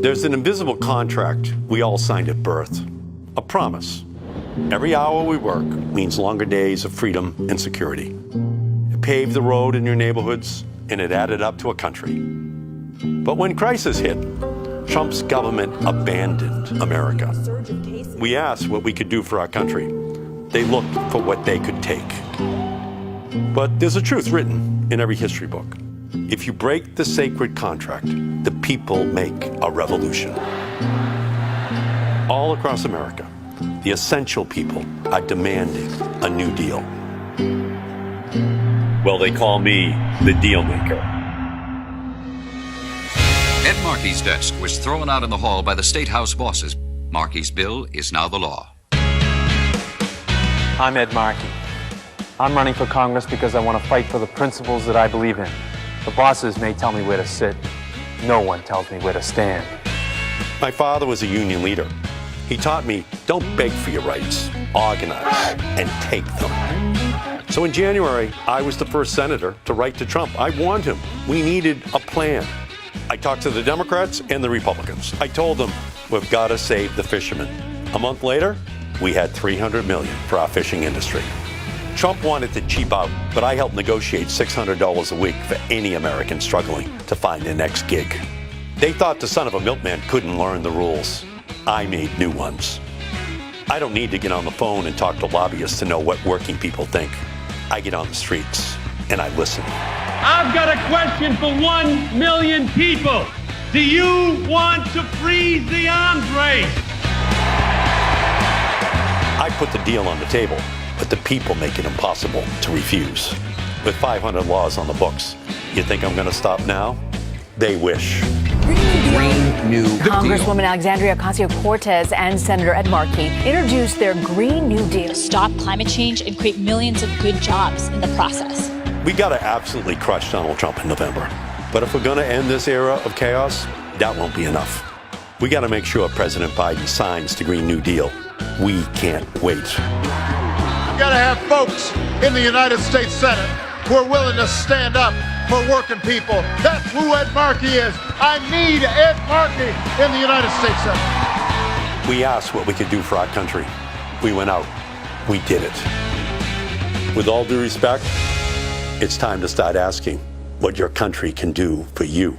There's an invisible contract we all signed at birth, a promise. Every hour we work means longer days of freedom and security. It paved the road in your neighborhoods, and it added up to a country. But when crisis hit, Trump's government abandoned America. We asked what we could do for our country. They looked for what they could take. But there's a truth written in every history book. If you break the sacred contract, the people make a revolution. All across America, the essential people are demanding a new deal. Well, they call me the deal maker. Ed Markey's desk was thrown out in the hall by the State House bosses. Markey's bill is now the law. I'm Ed Markey. I'm running for Congress because I want to fight for the principles that I believe in. The bosses may tell me where to sit. No one tells me where to stand. My father was a union leader. He taught me, don't beg for your rights, organize and take them. So in January, I was the first senator to write to Trump. I warned him we needed a plan. I talked to the Democrats and the Republicans. I told them, we've got to save the fishermen. A month later, we had $300 million for our fishing industry. Trump wanted to cheap out, but I helped negotiate $600 a week for any American struggling to find their next gig. They thought the son of a milkman couldn't learn the rules. I made new ones. I don't need to get on the phone and talk to lobbyists to know what working people think. I get on the streets and I listen. I've got a question for 1 million people. Do you want to freeze the arms race? I put the deal on the table, but the people make it impossible to refuse. With 500 laws on the books, you think I'm going to stop now? They wish. Green New Congresswoman Deal. Alexandria Ocasio-Cortez and Senator Ed Markey introduced their Green New Deal to stop climate change and create millions of good jobs in the process. We got to absolutely crush Donald Trump in November. But if we're going to end this era of chaos, that won't be enough. We got to make sure President Biden signs the Green New Deal. We can't wait. You got to have folks in the United States Senate who are willing to stand up for working people. That's who Ed Markey is. I need Ed Markey in the United States Senate. We asked what we could do for our country. We went out. We did it. With all due respect, it's time to start asking what your country can do for you.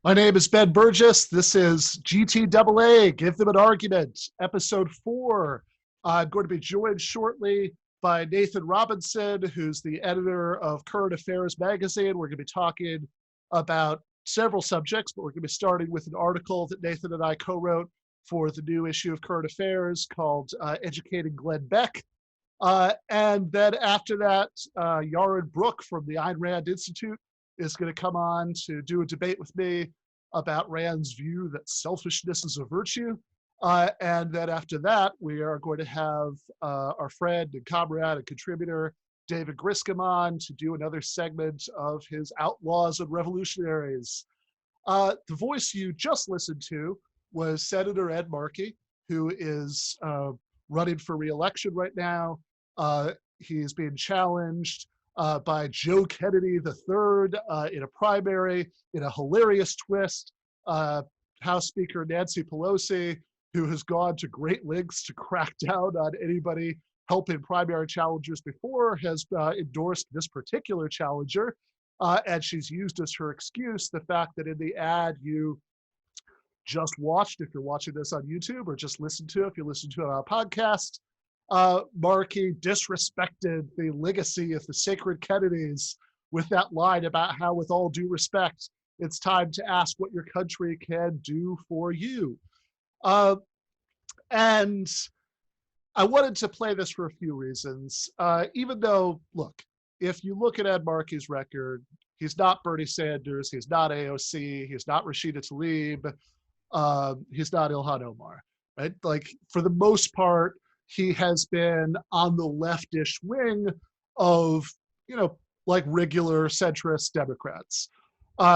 My name is Ben Burgis. This is GTAA, Give Them an Argument, Episode 4. I'm going to be joined shortly by Nathan Robinson, who's the editor of Current Affairs magazine. We're going to be talking about several subjects, but we're going to be starting with an article that Nathan and I co-wrote for the new issue of Current Affairs called Educating Glenn Beck. And then after that, Yaron Brook from the Ayn Rand Institute is going to come on to do a debate with me about Rand's view that selfishness is a virtue. And then after that, we are going to have our friend and comrade and contributor, David Griscom, on to do another segment of his Outlaws and Revolutionaries. The voice you just listened to was Senator Ed Markey, who is running for re-election right now. He's being challenged by Joe Kennedy III in a primary, in a hilarious twist. House Speaker Nancy Pelosi, who has gone to great lengths to crack down on anybody helping primary challengers before, has endorsed this particular challenger. And she's used as her excuse the fact that in the ad you just watched, if you're watching this on YouTube, or just listened to if you listen to it on a podcast, Markey disrespected the legacy of the sacred Kennedys with that line about how, with all due respect, it's time to ask what your country can do for you. And I wanted to play this for a few reasons. Even though, look, if you look at Ed Markey's record, he's not Bernie Sanders, he's not AOC, he's not Rashida Tlaib, he's not Ilhan Omar, right? Like, for the most part, he has been on the leftish wing of, like regular centrist Democrats.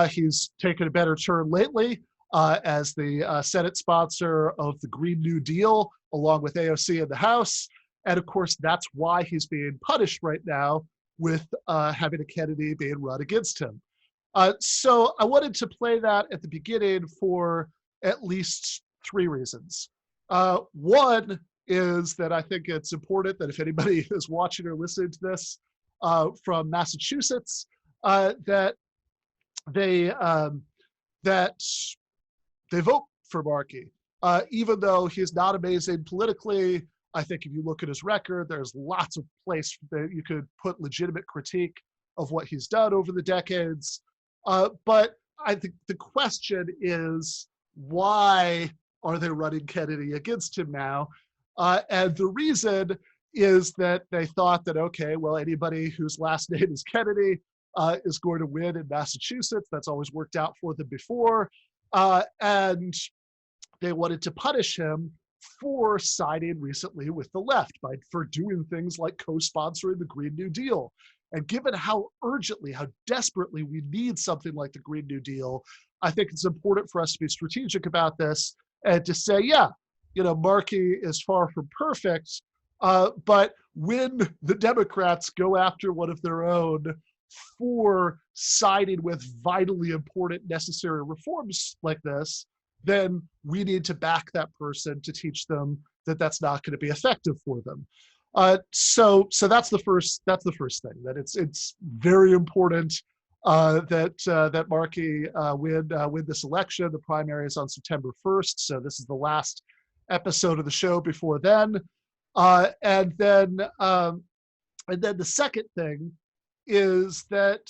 He's taken a better turn lately as the Senate sponsor of the Green New Deal, along with AOC in the House. And of course, that's why he's being punished right now with having a Kennedy being run against him. So I wanted to play that at the beginning for at least 3 reasons. One is that I think it's important that if anybody is watching or listening to this from Massachusetts, that they vote for Markey. Even though he's not amazing politically, I think if you look at his record, there's lots of place that you could put legitimate critique of what he's done over the decades. But I think the question is, why are they running Kennedy against him now? And the reason is that they thought that, okay, well, anybody whose last name is Kennedy is going to win in Massachusetts. That's always worked out for them before. And they wanted to punish him for siding recently with the left for doing things like co-sponsoring the Green New Deal. And given how urgently, how desperately we need something like the Green New Deal, I think it's important for us to be strategic about this and to say, yeah, Markey is far from perfect, but when the Democrats go after one of their own for siding with vitally important, necessary reforms like this, then we need to back that person to teach them that that's not going to be effective for them. So that's the first thing, that it's very important that Markey win this election. The primary is on September 1st, so this is the last episode of the show before then. And then the second thing is that,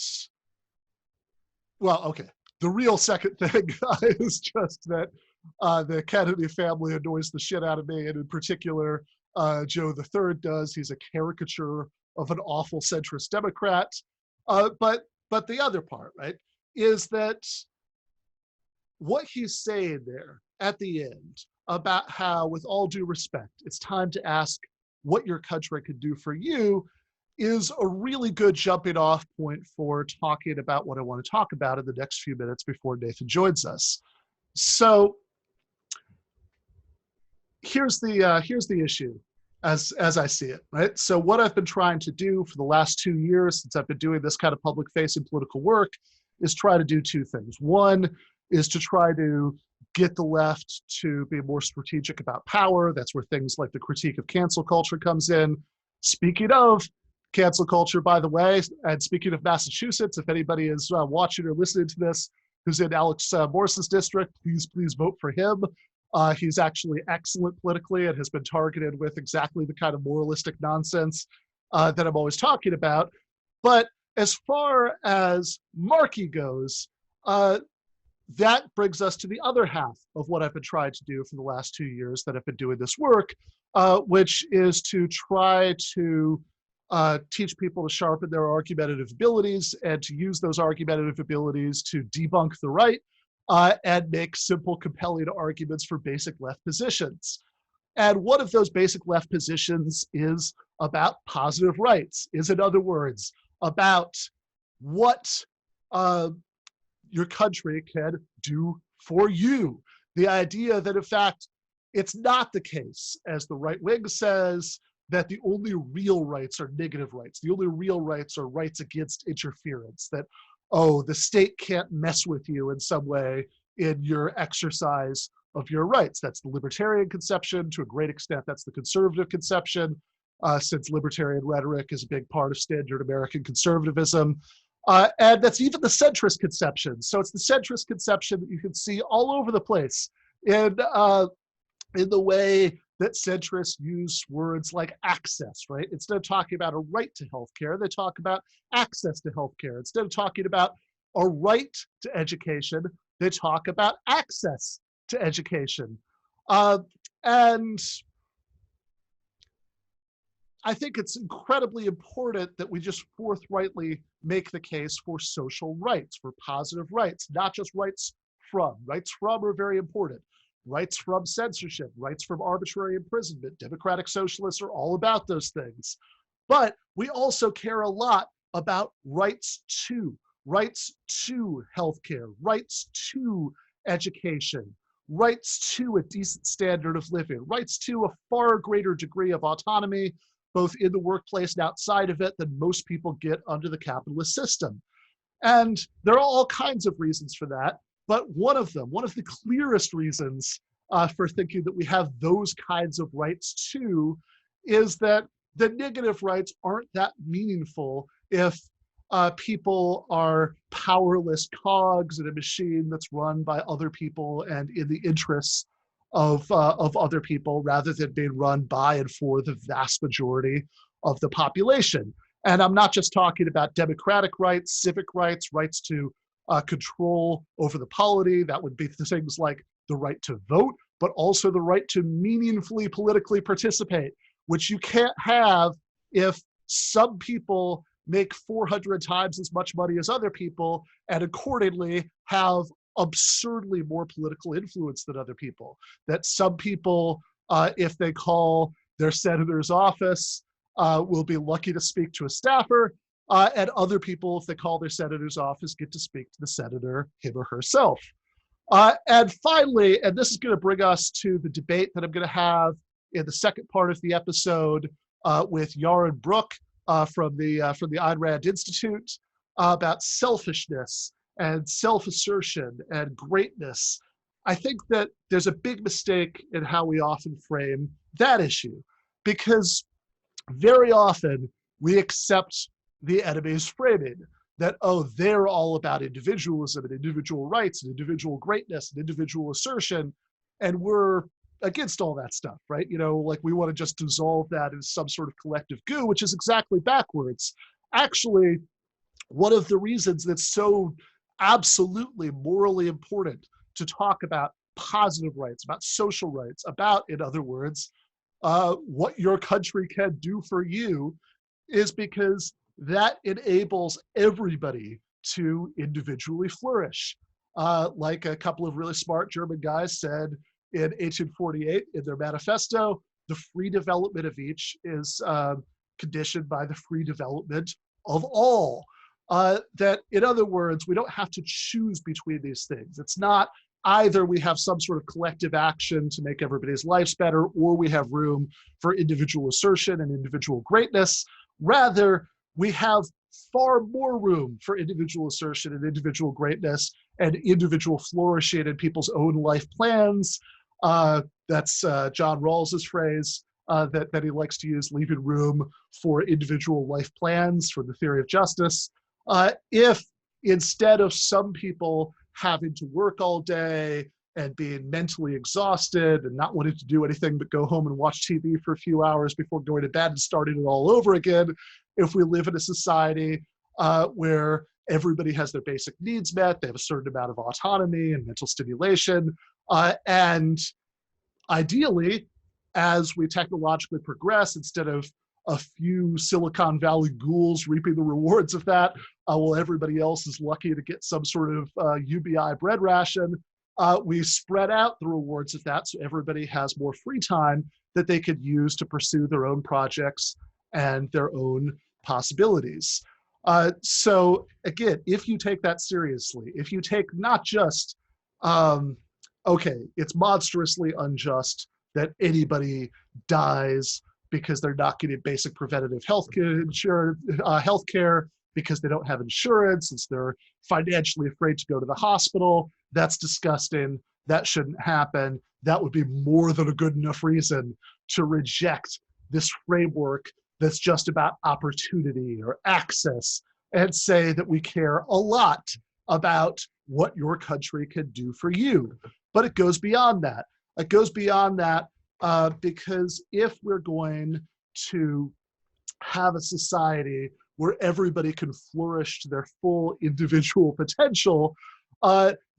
well, okay, the real second thing is just that the Kennedy family annoys the shit out of me, and in particular, Joe III does. He's a caricature of an awful centrist Democrat. But the other part, right, is that what he's saying there at the end about how, with all due respect, it's time to ask what your country could do for you is a really good jumping off point for talking about what I want to talk about in the next few minutes before Nathan joins us. So here's the issue as I see it, right? So what I've been trying to do for the last 2 years since I've been doing this kind of public-facing political work is try to do 2 things. One is to try to get the left to be more strategic about power. That's where things like the critique of cancel culture comes in. Speaking of cancel culture, by the way, and speaking of Massachusetts, if anybody is watching or listening to this who's in Alex Morris's district, please vote for him. He's actually excellent politically and has been targeted with exactly the kind of moralistic nonsense that I'm always talking about. But as far as Markey goes, that brings us to the other half of what I've been trying to do for the last 2 years that I've been doing this work, which is to try to teach people to sharpen their argumentative abilities and to use those argumentative abilities to debunk the right and make simple, compelling arguments for basic left positions. And one of those basic left positions is about positive rights, is in other words, about what your country can do for you. The idea that, in fact, it's not the case, as the right wing says, that the only real rights are negative rights. The only real rights are rights against interference, that, oh, the state can't mess with you in some way in your exercise of your rights. That's the libertarian conception. To a great extent, that's the conservative conception, since libertarian rhetoric is a big part of standard American conservatism. And that's even the centrist conception. So it's the centrist conception that you can see all over the place in the way that centrists use words like access, right? Instead of talking about a right to healthcare, they talk about access to healthcare. Instead of talking about a right to education, they talk about access to education. And I think it's incredibly important that we just forthrightly make the case for social rights, for positive rights, not just rights from. Rights from are very important. Rights from censorship, rights from arbitrary imprisonment. Democratic socialists are all about those things. But we also care a lot about rights to healthcare, rights to education, rights to a decent standard of living, rights to a far greater degree of autonomy, both in the workplace and outside of it, than most people get under the capitalist system. And there are all kinds of reasons for that, but one of the clearest reasons for thinking that we have those kinds of rights too, is that the negative rights aren't that meaningful if people are powerless cogs in a machine that's run by other people and in the interests of other people, rather than being run by and for the vast majority of the population. And I'm not just talking about democratic rights, civic rights, rights to control over the polity. That would be things like the right to vote, but also the right to meaningfully politically participate, which you can't have if some people make 400 times as much money as other people and accordingly have absurdly more political influence than other people. That some people, if they call their senator's office, will be lucky to speak to a staffer, and other people, if they call their senator's office, get to speak to the senator, him or herself. And finally, and this is going to bring us to the debate that I'm going to have in the second part of the episode with Yaron Brook from the Ayn Rand Institute about selfishness and self-assertion and greatness. I think that there's a big mistake in how we often frame that issue, because very often we accept the enemy's framing that, oh, they're all about individualism and individual rights and individual greatness and individual assertion, and we're against all that stuff, right? You know, like we want to just dissolve that in some sort of collective goo, which is exactly backwards. Actually, one of the reasons that's so absolutely morally important to talk about positive rights, about social rights, about, in other words, what your country can do for you, is because that enables everybody to individually flourish. Like a couple of really smart German guys said in 1848 in their manifesto, the free development of each is conditioned by the free development of all. That, in other words, we don't have to choose between these things. It's not either we have some sort of collective action to make everybody's lives better, or we have room for individual assertion and individual greatness. Rather, we have far more room for individual assertion and individual greatness and individual flourishing in people's own life plans. That's John Rawls's phrase that he likes to use, leaving room for individual life plans from the theory of justice. If instead of some people having to work all day and being mentally exhausted and not wanting to do anything but go home and watch TV for a few hours before going to bed and starting it all over again, if we live in a society where everybody has their basic needs met, they have a certain amount of autonomy and mental stimulation, and ideally, as we technologically progress, instead of a few Silicon Valley ghouls reaping the rewards of that, while everybody else is lucky to get some sort of UBI bread ration, we spread out the rewards of that so everybody has more free time that they could use to pursue their own projects and their own possibilities. So again, if you take that seriously, if you take not just, okay, it's monstrously unjust that anybody dies because they're not getting basic preventative health care because they don't have insurance, since they're financially afraid to go to the hospital. That's disgusting. That shouldn't happen. That would be more than a good enough reason to reject this framework that's just about opportunity or access, and say that we care a lot about what your country can do for you. But it goes beyond that. It goes beyond that because if we're going to have a society where everybody can flourish to their full individual potential,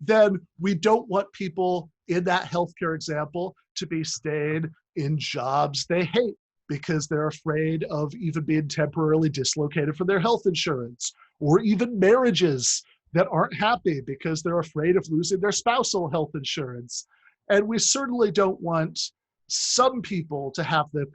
then we don't want people in that healthcare example to be staying in jobs they hate because they're afraid of even being temporarily dislocated from their health insurance, or even marriages that aren't happy because they're afraid of losing their spousal health insurance. And we certainly don't want some people to have the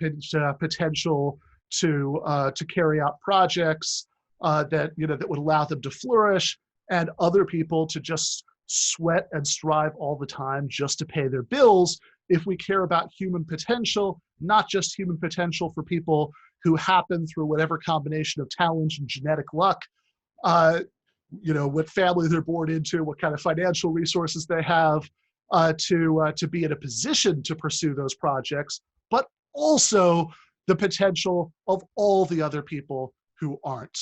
potential to carry out projects that would allow them to flourish, and other people to just sweat and strive all the time just to pay their bills. If we care about human potential, not just human potential for people who happen through whatever combination of talent and genetic luck, what family they're born into, what kind of financial resources they have to be in a position to pursue those projects, but also the potential of all the other people who aren't.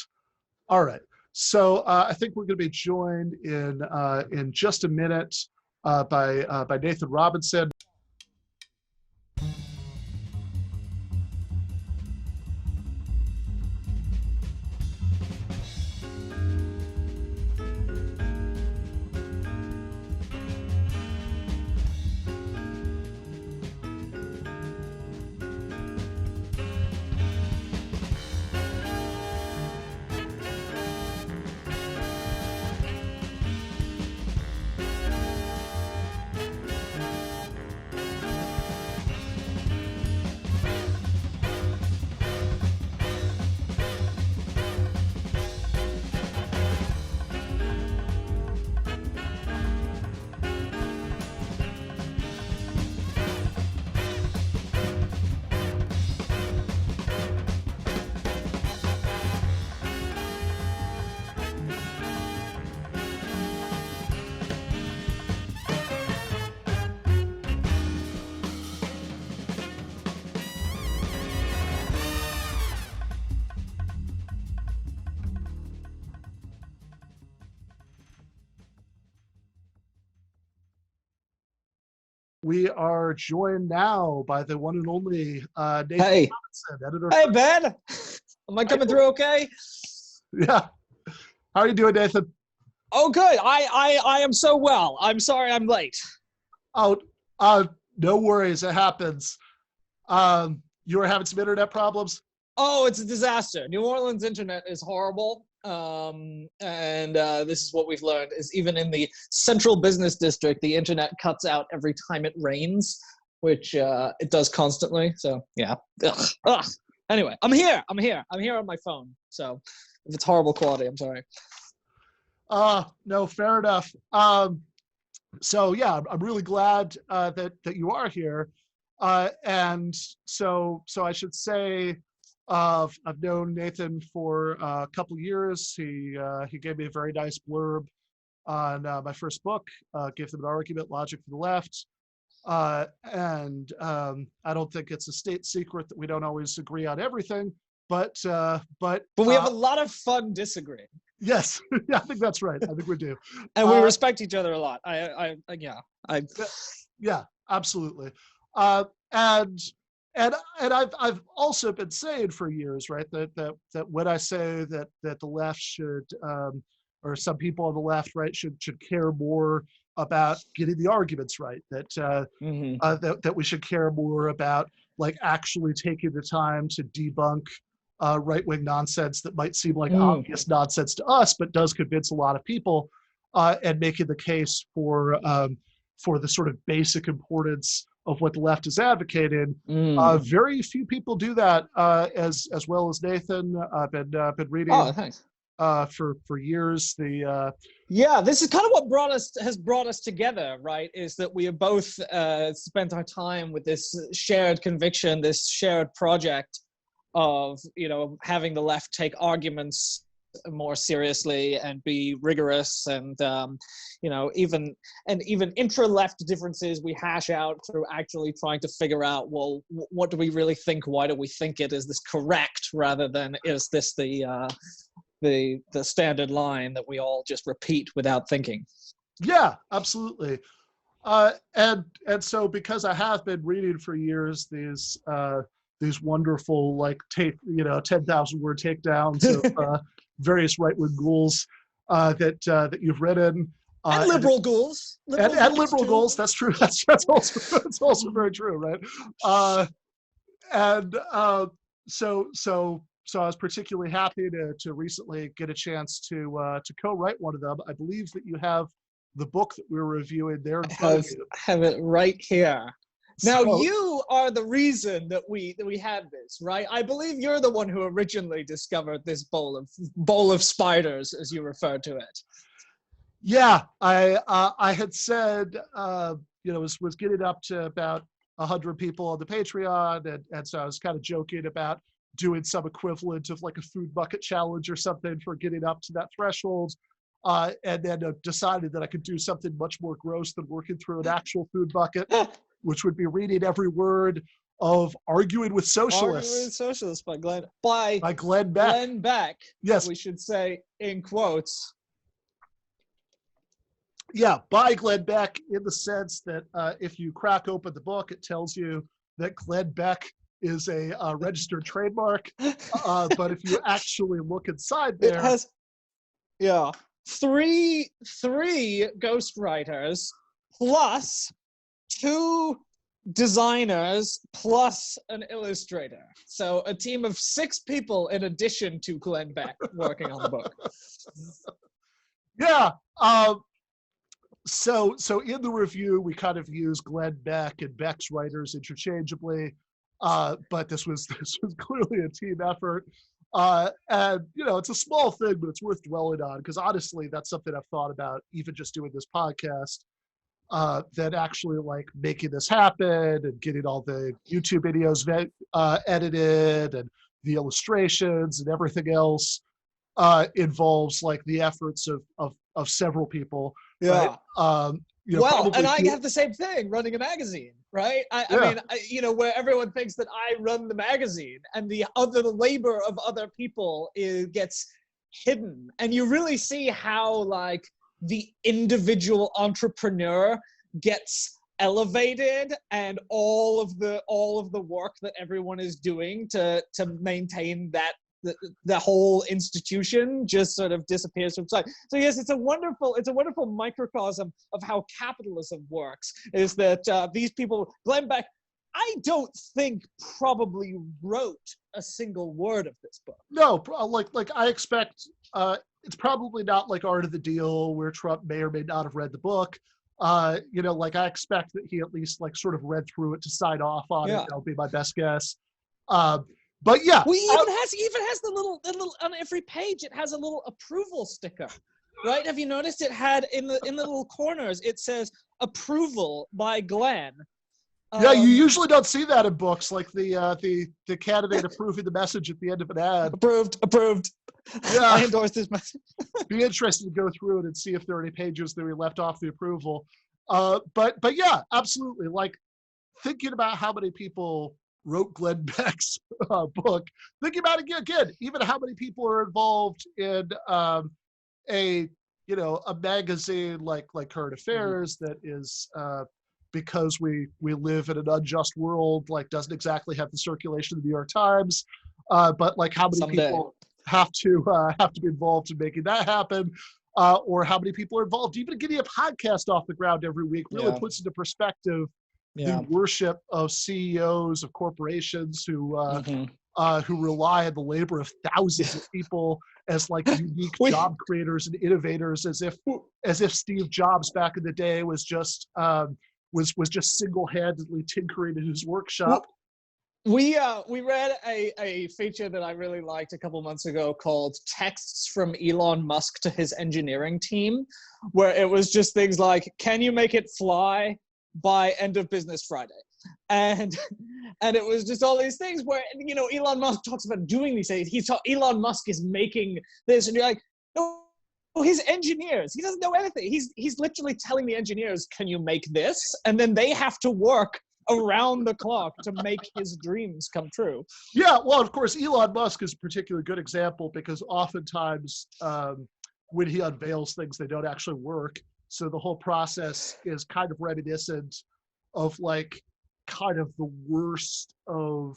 All right, so I think we're going to be joined in just a minute by Nathan Robinson. We are joined now by the one and only Nathan Robinson, editor. Hey, Ben. Am I coming through okay? Yeah. How are you doing, Nathan? Oh, good. I am so well. I'm sorry I'm late. Oh, no worries. It happens. You were having some internet problems? Oh, it's a disaster. New Orleans internet is horrible. This is what we've learned is even in the central business district, the internet cuts out every time it rains, which it does constantly. So yeah. Ugh. Anyway, I'm here on my phone. So if it's horrible quality, I'm sorry. No, fair enough. So yeah, I'm really glad that you are here. And so I should say, I've known Nathan for a couple of years. He gave me a very nice blurb on my first book, Give Them an Argument, Logic for the Left. I don't think it's a state secret that we don't always agree on everything, but we have a lot of fun disagreeing. Yes, I think that's right. I think we do. And we respect each other a lot. Yeah, absolutely. And I've also been saying for years, right, that when I say that the left should, or some people on the left, right, should care more about getting the arguments right, that we should care more about like actually taking the time to debunk right-wing nonsense that might seem like obvious nonsense to us, but does convince a lot of people, and making the case for the sort of basic importance of what the left is advocating. Very few people do that as well as Nathan. I've been reading for years. This is kind of what has brought us together, right? Is that we have both spent our time with this shared conviction, this shared project of having the left take arguments more seriously and be rigorous, and even intra-left differences we hash out through actually trying to figure out, well, what do we really think? Why do we think it? Is this correct? Rather than is this the standard line that we all just repeat without thinking? Yeah, absolutely. And so because I have been reading for years these wonderful 10,000 word takedowns of various right-wing ghouls that you've written, and liberal ghouls, and liberal ghouls. That's true. That's also very true, right? So I was particularly happy to recently get a chance to co-write one of them. I believe that you have the book that we were reviewing there. I have it right here. Now, you are the reason that we had this, right? I believe you're the one who originally discovered this bowl of spiders, as you referred to it. Yeah, I had said, was getting up to about 100 people on the Patreon, and so I was kind of joking about doing some equivalent of like a food bucket challenge or something for getting up to that threshold, and then decided that I could do something much more gross than working through an actual food bucket, which would be reading every word of Arguing with Socialists. Arguing with Socialists by Glenn Beck. Glenn Beck. Yes. We should say in quotes. Yeah, by Glenn Beck, in the sense that if you crack open the book, it tells you that Glenn Beck is a registered trademark. But if you actually look inside there, it has, three ghostwriters plus 2 designers plus an illustrator. So a team of 6 people in addition to Glenn Beck working on the book. Yeah. So in the review, we kind of use Glenn Beck and Beck's writers interchangeably, but this was clearly a team effort. And it's a small thing, but it's worth dwelling on, because honestly, that's something I've thought about even just doing this podcast, that actually like making this happen and getting all the YouTube videos edited and the illustrations and everything else involves like the efforts of several people. Yeah. Right? And I have the same thing running a magazine, right? I mean, where everyone thinks that I run the magazine and the labor of other people gets hidden. And you really see how like the individual entrepreneur gets elevated, and all of the work that everyone is doing to maintain that the whole institution just sort of disappears from sight. So yes, it's a wonderful microcosm of how capitalism works, is that these people, Glenn Beck, I don't think probably wrote a single word of this book. No, like I expect it's probably not like Art of the Deal where Trump may or may not have read the book. Like I expect that he at least like sort of read through it to sign off on it. That'll be my best guess. But yeah, he even has the little on every page. It has a little approval sticker, right? Have you noticed it had in the little corners? It says approval by Glenn. Yeah, you usually don't see that in books, like the candidate approving the message at the end of an ad. Approved. Yeah, I endorse this message. Be interested to go through it and see if there are any pages that we left off the approval. But yeah, absolutely. Like thinking about how many people wrote Glenn Beck's book, thinking about it again, even how many people are involved in a magazine like Current Affairs that is because we live in an unjust world, like doesn't exactly have the circulation of the New York Times, but like how many people have to be involved in making that happen, or how many people are involved even getting a podcast off the ground every week really puts into perspective the worship of CEOs of corporations who rely on the labor of thousands of people as like unique job creators and innovators, as if Steve Jobs back in the day was just single-handedly tinkering in his workshop. We read a feature that I really liked a couple months ago called Texts from Elon Musk to His Engineering Team, where it was just things like, can you make it fly by end of business Friday? And it was just all these things where, Elon Musk talks about doing these things. Elon Musk is making this, and you're like, no, his engineers, he doesn't know anything. He's literally telling the engineers, can you make this? And then they have to work around the clock to make his dreams come true. Yeah, well, of course, Elon Musk is a particularly good example because oftentimes when he unveils things, they don't actually work. So the whole process is kind of reminiscent of like kind of the worst of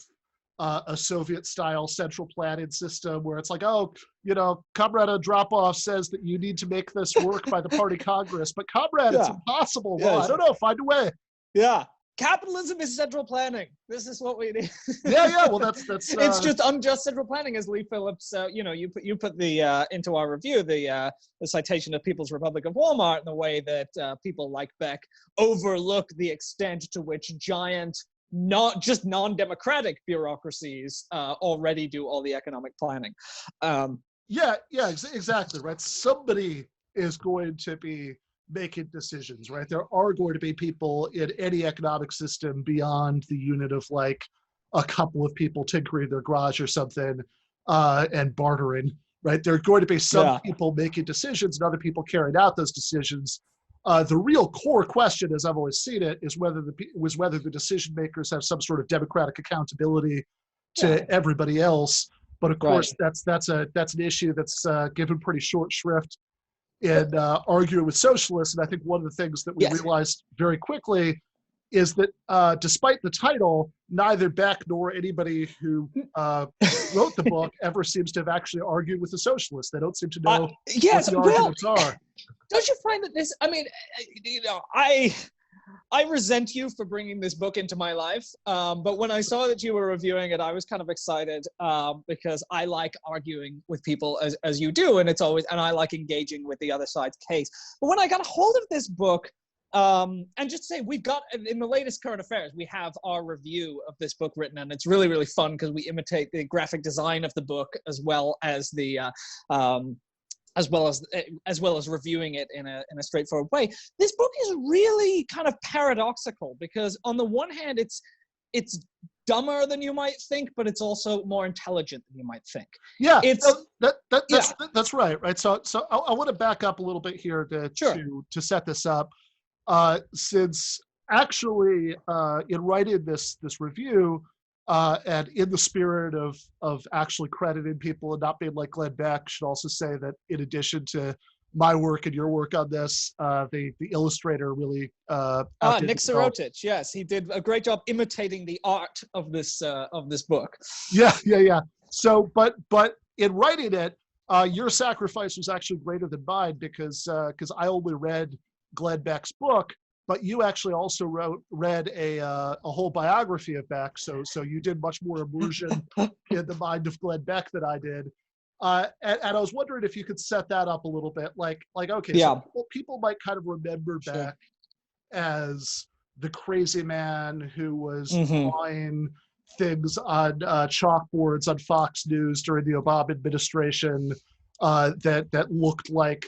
a Soviet-style central planning system where it's like, comrade on drop-off says that you need to make this work by the party Congress, but comrade, it's impossible. Well, I don't know, find a way. Yeah. Capitalism is central planning. This is what we need. Yeah. Well, that's. It's just unjust central planning, as Lee Phillips. You put the into our review the citation of People's Republic of Walmart and the way that people like Beck overlook the extent to which giant, not just non-democratic bureaucracies already do all the economic planning. Exactly right. Somebody is going to be making decisions, right? There are going to be people in any economic system beyond the unit of like a couple of people tinkering their garage or something and bartering, right? There are going to be some people making decisions and other people carrying out those decisions. The real core question, as I've always seen it, is whether the decision makers have some sort of democratic accountability to everybody else. But of course, that's an issue that's given pretty short shrift in arguing with socialists. And I think one of the things that we realized very quickly is that despite the title, neither Beck nor anybody who wrote the book ever seems to have actually argued with the socialists. They don't seem to know what the arguments are. Don't you find that this, I mean, you know, I resent you for bringing this book into my life, but when I saw that you were reviewing it, I was kind of excited because I like arguing with people as you do, and I like engaging with the other side's case. But when I got a hold of this book, and just to say, we've got, in the latest Current Affairs, we have our review of this book written, and it's really, really fun because we imitate the graphic design of the book as well as the as well as reviewing it in a straightforward way. This book is really kind of paradoxical because on the one hand, it's dumber than you might think, but it's also more intelligent than you might think. Yeah, that's right. So I want to back up a little bit here to set this up. Since actually in writing this review, and in the spirit of actually crediting people and not being like Glenn Beck, should also say that in addition to my work and your work on this, the illustrator really Nick Sirotich, yes, he did a great job imitating the art of this book. Yeah. So, but in writing it, your sacrifice was actually greater than mine because I only read Glenn Beck's book, but you actually also read a whole biography of Beck, so you did much more immersion in the mind of Glenn Beck than I did. And I was wondering if you could set that up a little bit, like okay, so people might kind of remember Beck as the crazy man who was drawing things on chalkboards on Fox News during the Obama administration that looked like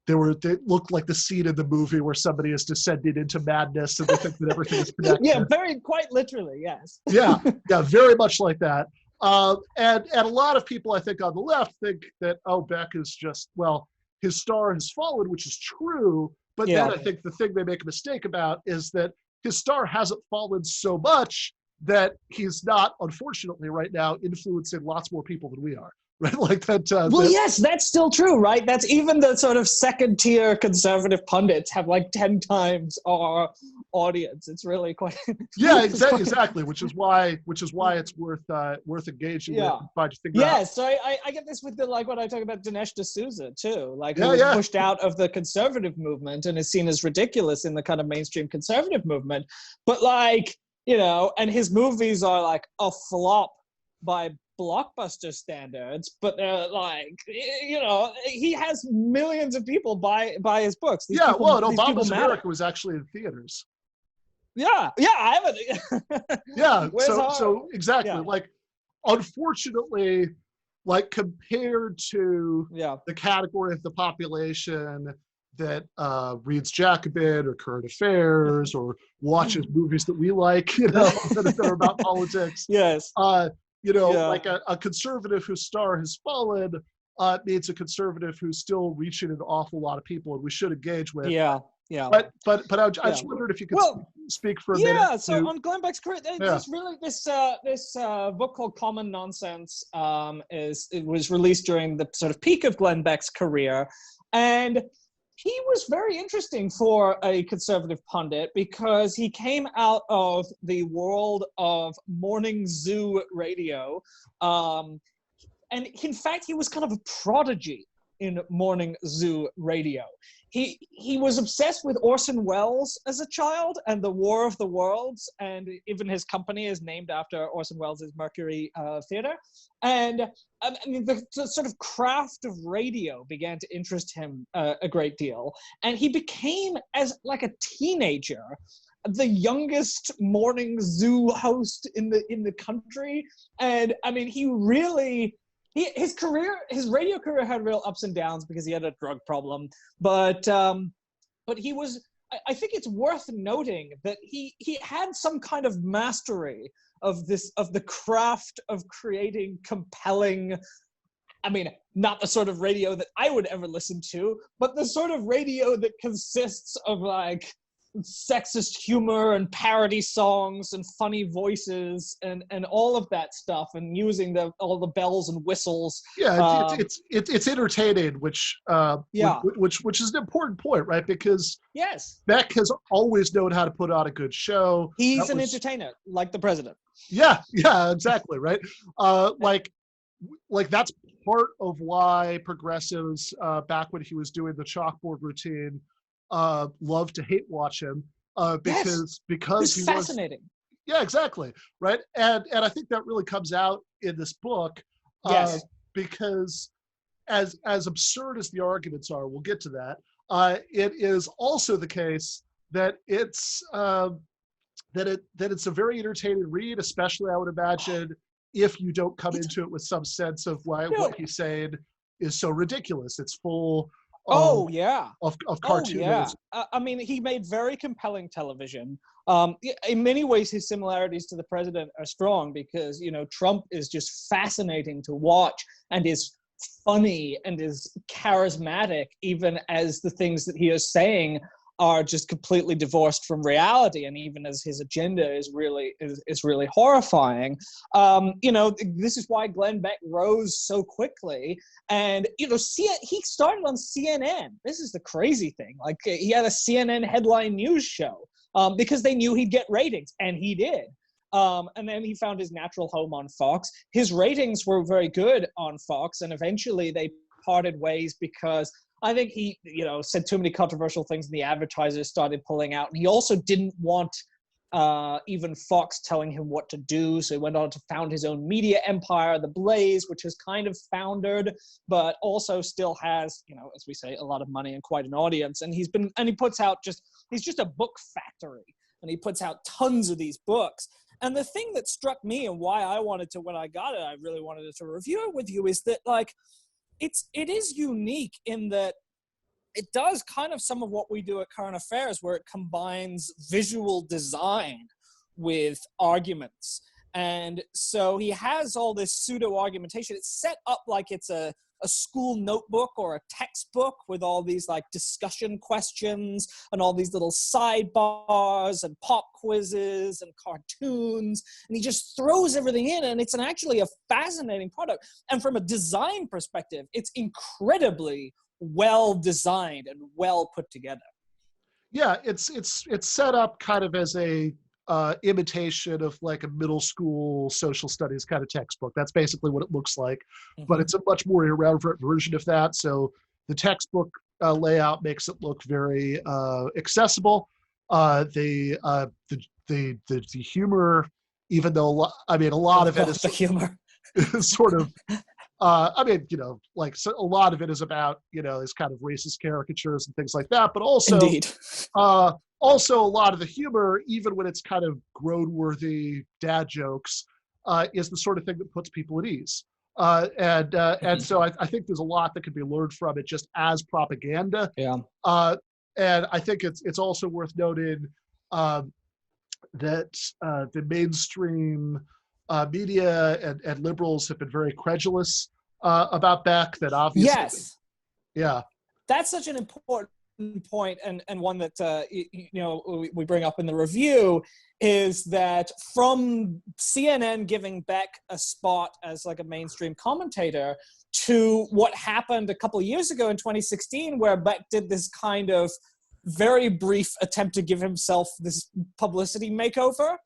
they looked like the scene in the movie where somebody is descending into madness and they think that everything is connected. Yeah, quite literally, yes. yeah, very much like that. And a lot of people, I think, on the left think that, Beck is just, well, his star has fallen, which is true. But then I think the thing they make a mistake about is that his star hasn't fallen so much that he's not, unfortunately, right now, influencing lots more people than we are. Right, like that. Yes, that's still true, right? That's even the sort of second-tier conservative pundits have like 10 times our audience. It's really quite. Yeah, exactly. Which is why it's worth engaging with and trying to figure out. Yeah, so I get this with when I talk about Dinesh D'Souza too, who was pushed out of the conservative movement and is seen as ridiculous in the kind of mainstream conservative movement, but and his movies are like a flop by blockbuster standards, but they're he has millions of people buy his books. Obama's America was actually in theaters. I haven't. Yeah, so exactly. Yeah. Unfortunately, compared to the category of the population that reads Jacobin or Current Affairs or watches movies that we like, that are about politics. Yes. Like a conservative whose star has fallen means a conservative who's still reaching an awful lot of people, and we should engage with. Yeah. But I just wondered if you could speak for a minute. Yeah. So on Glenn Beck's career, there's really this book called Common Nonsense. It was released during the sort of peak of Glenn Beck's career, and he was very interesting for a conservative pundit because he came out of the world of morning zoo radio. And in fact, he was kind of a prodigy in morning zoo radio. He was obsessed with Orson Welles as a child and the War of the Worlds, and even his company is named after Orson Welles' Mercury Theater. And I mean, the sort of craft of radio began to interest him a great deal. And he became, as like a teenager, the youngest morning zoo host in the country. And I mean, he really his radio career had real ups and downs because he had a drug problem, but he was. I think it's worth noting that he had some kind of mastery of the craft of creating compelling. I mean, not the sort of radio that I would ever listen to, but the sort of radio that consists of like sexist humor and parody songs and funny voices and all of that stuff, and using all the bells and whistles. Yeah, it's entertaining, which is an important point, right? Because yes, Beck has always known how to put on a good show. He's an entertainer, like the president. Yeah, exactly, right. Like that's part of why progressives, back when he was doing the chalkboard routine, loved to hate watch him, because he's fascinating. Yeah, exactly, right. And I think that really comes out in this book, because as absurd as the arguments are, we'll get to that. It is also the case that it's a very entertaining read, especially I would imagine if you don't come into it with some sense of why what he's saying is so ridiculous. It's full of cartoons. I mean, he made very compelling television. In many ways, his similarities to the president are strong because, Trump is just fascinating to watch and is funny and is charismatic, even as the things that he is saying are just completely divorced from reality, and even as his agenda is really horrifying. This is why Glenn Beck rose so quickly, and he started on CNN. This is the crazy thing. Like, he had a CNN headline news show because they knew he'd get ratings, and he did. And then he found his natural home on Fox. His ratings were very good on Fox, and eventually they parted ways because I think he, said too many controversial things and the advertisers started pulling out. And he also didn't want even Fox telling him what to do. So he went on to found his own media empire, The Blaze, which has kind of foundered, but also still has, as we say, a lot of money and quite an audience. And he's just a book factory. And he puts out tons of these books. And the thing that struck me and why I wanted to, when I got it, I really wanted to review it with you, is that, like, it is unique in that it does kind of some of what we do at Current Affairs, where it combines visual design with arguments. And so he has all this pseudo argumentation. It's set up like it's a school notebook or a textbook with all these like discussion questions and all these little sidebars and pop quizzes and cartoons. And he just throws everything in, and it's actually a fascinating product. And from a design perspective, it's incredibly well designed and well put together. Yeah, it's set up kind of as a imitation of like a middle school social studies kind of textbook. That's basically what it looks like, but it's a much more irreverent version of that. So the textbook layout makes it look very accessible. The humor, even though a lot of it is the humor sort of. So a lot of it is about, these kind of racist caricatures and things like that, but also, indeed. Also a lot of the humor, even when it's kind of groan-worthy dad jokes, is the sort of thing that puts people at ease. And so I think there's a lot that could be learned from it just as propaganda. Yeah. And I think it's also worth noting that the mainstream media and liberals have been very credulous about Beck. That obviously, yes, yeah, that's such an important point, and one that we bring up in the review is that from CNN giving Beck a spot as like a mainstream commentator to what happened a couple of years ago in 2016, where Beck did this kind of very brief attempt to give himself this publicity makeover.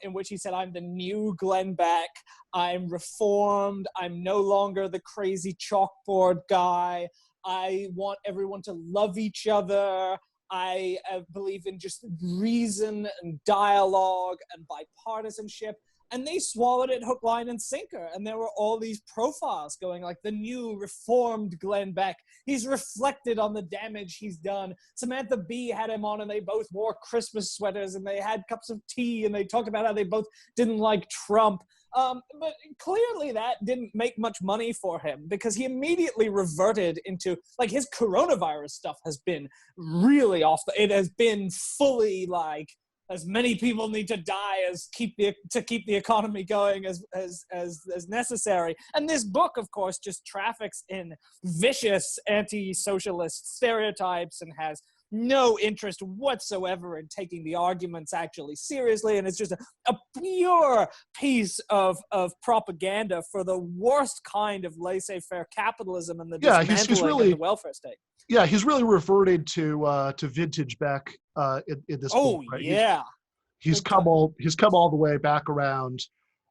In which he said, I'm the new Glenn Beck, I'm reformed, I'm no longer the crazy chalkboard guy, I want everyone to love each other, I believe in just reason and dialogue and bipartisanship. And they swallowed it hook, line, and sinker. And there were all these profiles going like the new reformed Glenn Beck. He's reflected on the damage he's done. Samantha Bee had him on and they both wore Christmas sweaters and they had cups of tea and they talked about how they both didn't like Trump. But clearly that didn't make much money for him because he immediately reverted into, like, his coronavirus stuff has been really it has been fully like, as many people need to die as to keep the economy going as necessary. And this book, of course, just traffics in vicious anti-socialist stereotypes and has no interest whatsoever in taking the arguments actually seriously. And it's just a pure piece of propaganda for the worst kind of laissez-faire capitalism and the dismantling of the welfare state. Yeah, he's really reverted to vintage Beck in this book. Right? Yeah. He's come all the way back around.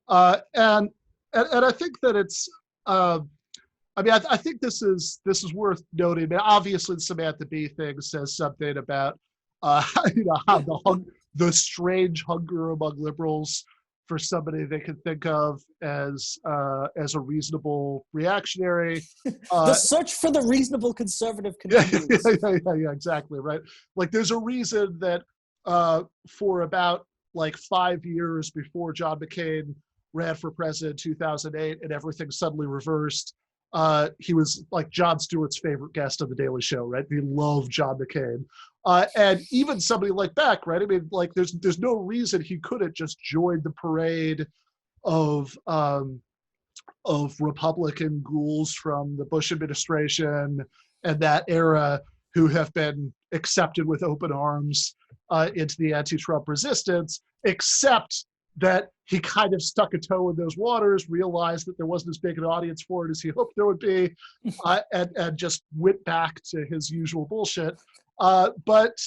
And I think that it's I think this is worth noting. I mean, obviously the Samantha Bee thing says something about how the strange hunger among liberals for somebody they can think of as a reasonable reactionary. The search for the reasonable conservative continues. Yeah, exactly, right. Like, there's a reason that for about like 5 years before John McCain ran for president in 2008 and everything suddenly reversed, he was like Jon Stewart's favorite guest on The Daily Show, right? He loved John McCain. And even somebody like Beck, right? I mean, like, there's no reason he couldn't just join the parade of Republican ghouls from the Bush administration and that era who have been accepted with open arms into the anti-Trump resistance, except that he kind of stuck a toe in those waters, realized that there wasn't as big an audience for it as he hoped there would be, and just went back to his usual bullshit. But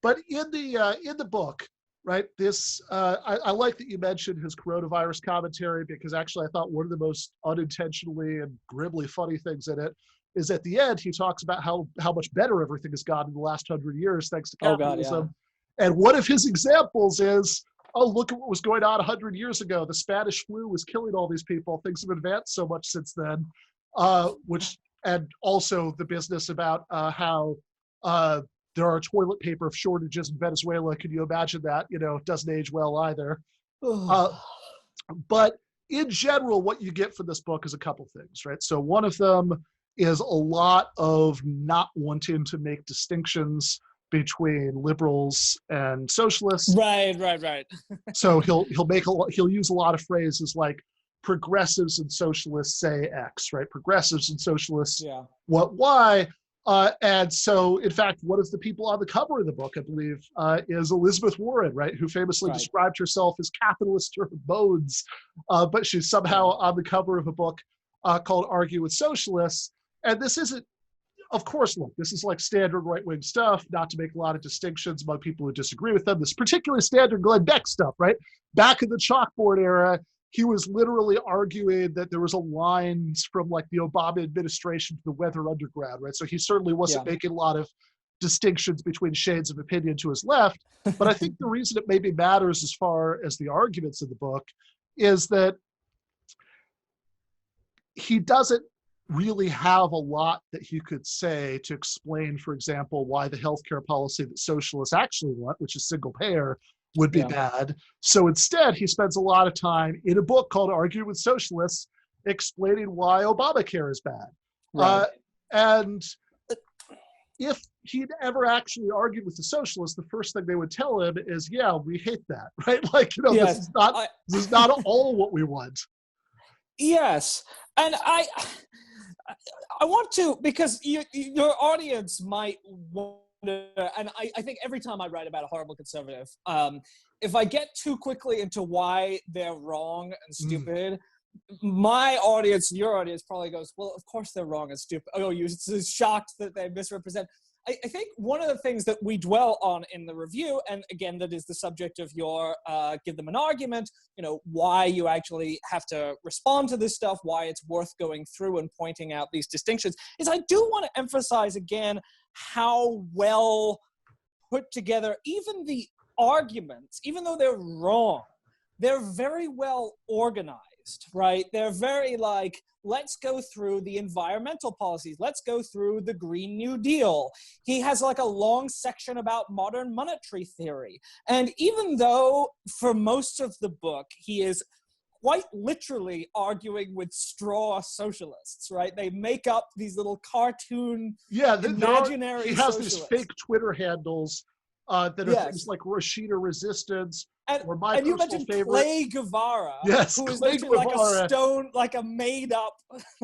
in the book, right, this I like that you mentioned his coronavirus commentary, because actually I thought one of the most unintentionally and grimly funny things in it is at the end he talks about how much better everything has gotten in the last 100 years thanks to capitalism. Oh God, yeah. And one of his examples is, oh, look at what was going on 100 years ago. The Spanish flu was killing all these people. Things have advanced so much since then. And also the business about how there are toilet paper shortages in Venezuela. Can you imagine that? You know, it doesn't age well either. But in general, what you get from this book is a couple things, right? So one of them is a lot of not wanting to make distinctions between liberals and socialists. Right. So he'll use a lot of phrases like progressives and socialists say X, right? Progressives and socialists what Y. And so, in fact, one of the people on the cover of the book, I believe, is Elizabeth Warren, right? Who famously described herself as capitalist to her bones, but she's somehow on the cover of a book called Argue with Socialists. And this isn't, of course, look, this is like standard right-wing stuff, not to make a lot of distinctions among people who disagree with them. This is particularly standard Glenn Beck stuff, right? Back in the chalkboard era, he was literally arguing that there was a lines from like the Obama administration to the Weather Underground, right? So he certainly wasn't making a lot of distinctions between shades of opinion to his left. But I think the reason it maybe matters as far as the arguments in the book is that he doesn't really have a lot that he could say to explain, for example, why the healthcare policy that socialists actually want, which is single payer, would be bad. So instead, he spends a lot of time in a book called Argue with Socialists explaining why Obamacare is bad. Right. And if he'd ever actually argued with the socialists, the first thing they would tell him is, yeah, we hate that, right? Like, you know, this is not all what we want. Yes. And I want to, because your audience might wonder, and I think every time I write about a horrible conservative, if I get too quickly into why they're wrong and stupid, my audience and your audience probably goes, well, of course they're wrong and stupid. Oh, you're shocked that they misrepresent. I think one of the things that we dwell on in the review, and again, that is the subject of your give them an argument, you know, why you actually have to respond to this stuff, why it's worth going through and pointing out these distinctions, is I do want to emphasize again how well put together even the arguments, even though they're wrong, they're very well organized, right? They're very like, let's go through the environmental policies. Let's go through the Green New Deal. He has like a long section about modern monetary theory. And even though for most of the book, he is quite literally arguing with straw socialists, right? They make up these little cartoon imaginary he has socialists. these fake Twitter handles that are things like Rashida Resistance, or my and you personal mentioned favorite, Clay Guevara, yes, who is Clay literally like Guevara. a stone, like a made up.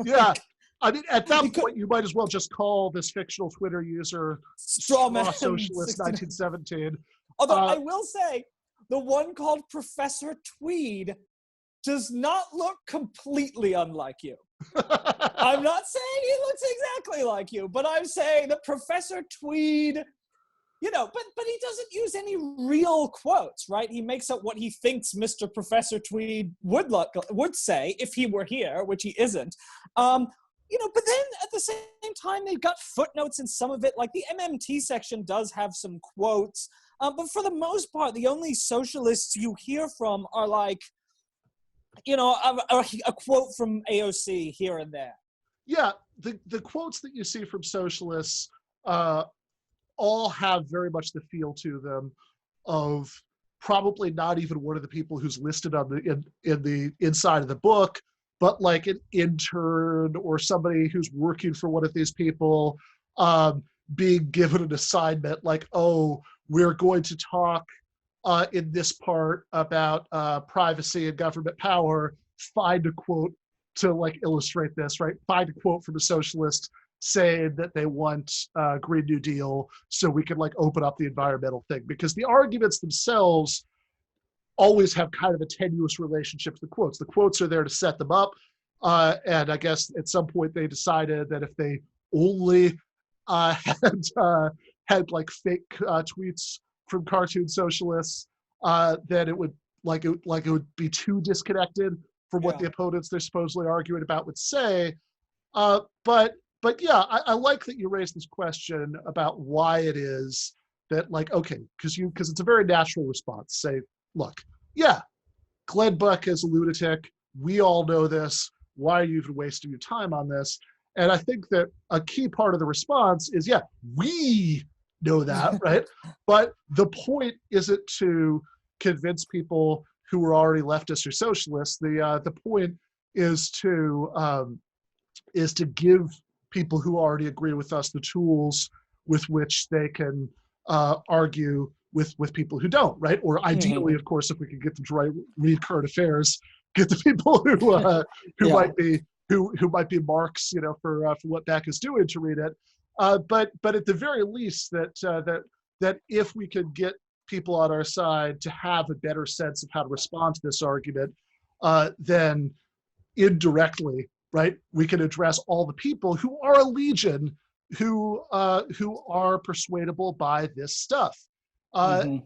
Yeah, I mean, at that point, you might as well just call this fictional Twitter user Strawman Socialist 1917. Although I will say, the one called Professor Tweed does not look completely unlike you. I'm not saying he looks exactly like you, but I'm saying that Professor Tweed, you know, but he doesn't use any real quotes, right? He makes up what he thinks Mr. Professor Tweed would say if he were here, which he isn't. You know, but then at the same time, they've got footnotes in some of it. Like the MMT section does have some quotes, but for the most part, the only socialists you hear from are like, you know, a quote from AOC here and there. Yeah, the quotes that you see from socialists all have very much the feel to them of probably not even one of the people who's listed on in the inside of the book, but like an intern or somebody who's working for one of these people, being given an assignment like, oh, we're going to talk in this part about privacy and government power. Find a quote to like illustrate this, right? Find a quote from a socialist saying that they want Green New Deal so we can like open up the environmental thing, because the arguments themselves always have kind of a tenuous relationship to the quotes. The quotes are there to set them up. And I guess at some point they decided that if they only had like fake tweets from cartoon socialists, then it would be too disconnected from what the opponents they're supposedly arguing about would say. But yeah, I like that you raised this question about why it is that, like, okay, because it's a very natural response. Say, look, yeah, Glenn Beck is a lunatic. We all know this. Why are you even wasting your time on this? And I think that a key part of the response is, yeah, we know that, right? But the point isn't to convince people who are already leftists or socialists. The point is to give people who already agree with us the tools with which they can argue with people who don't, right? Or ideally, of course, if we could get them to read current affairs, get the people who might be marks, you know, for what Beck is doing to read it. But at the very least, that if we could get people on our side to have a better sense of how to respond to this argument, then indirectly, right, we can address all the people who are a legion who are persuadable by this stuff. And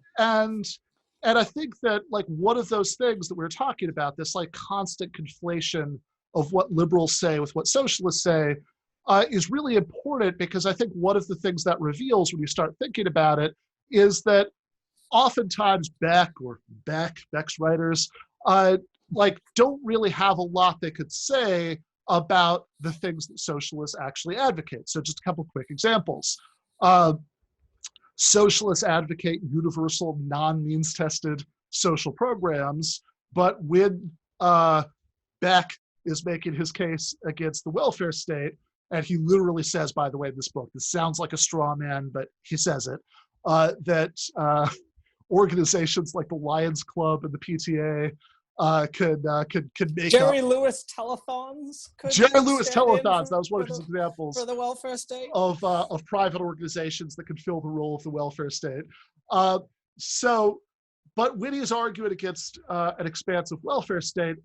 I think that, like, one of those things that we're talking about, this like constant conflation of what liberals say with what socialists say, is really important, because I think one of the things that reveals when you start thinking about it is that oftentimes Beck's writers, like, don't really have a lot they could say about the things that socialists actually advocate. So just a couple quick examples. Socialists advocate universal, non-means tested social programs, but when Beck is making his case against the welfare state, and he literally says, by the way, in this book, this sounds like a straw man, but he says it, that organizations like the Lions Club and the PTA could make Jerry up. Lewis telethons. Jerry Lewis telethons. That was one of his examples for the welfare state of private organizations that could fill the role of the welfare state. But when he's arguing against an expansive welfare state,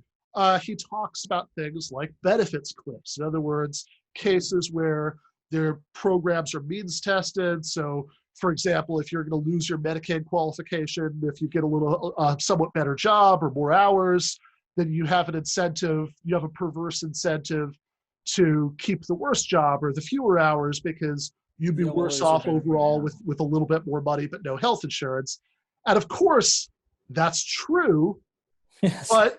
he talks about things like benefits cliffs. In other words, cases where their programs are means tested. So, for example, if you're going to lose your Medicaid qualification, if you get a little somewhat better job or more hours, then you have an incentive, you have a perverse incentive to keep the worst job or the fewer hours, because you'd be worse off overall with a little bit more money but no health insurance. And of course, that's true, Yes. But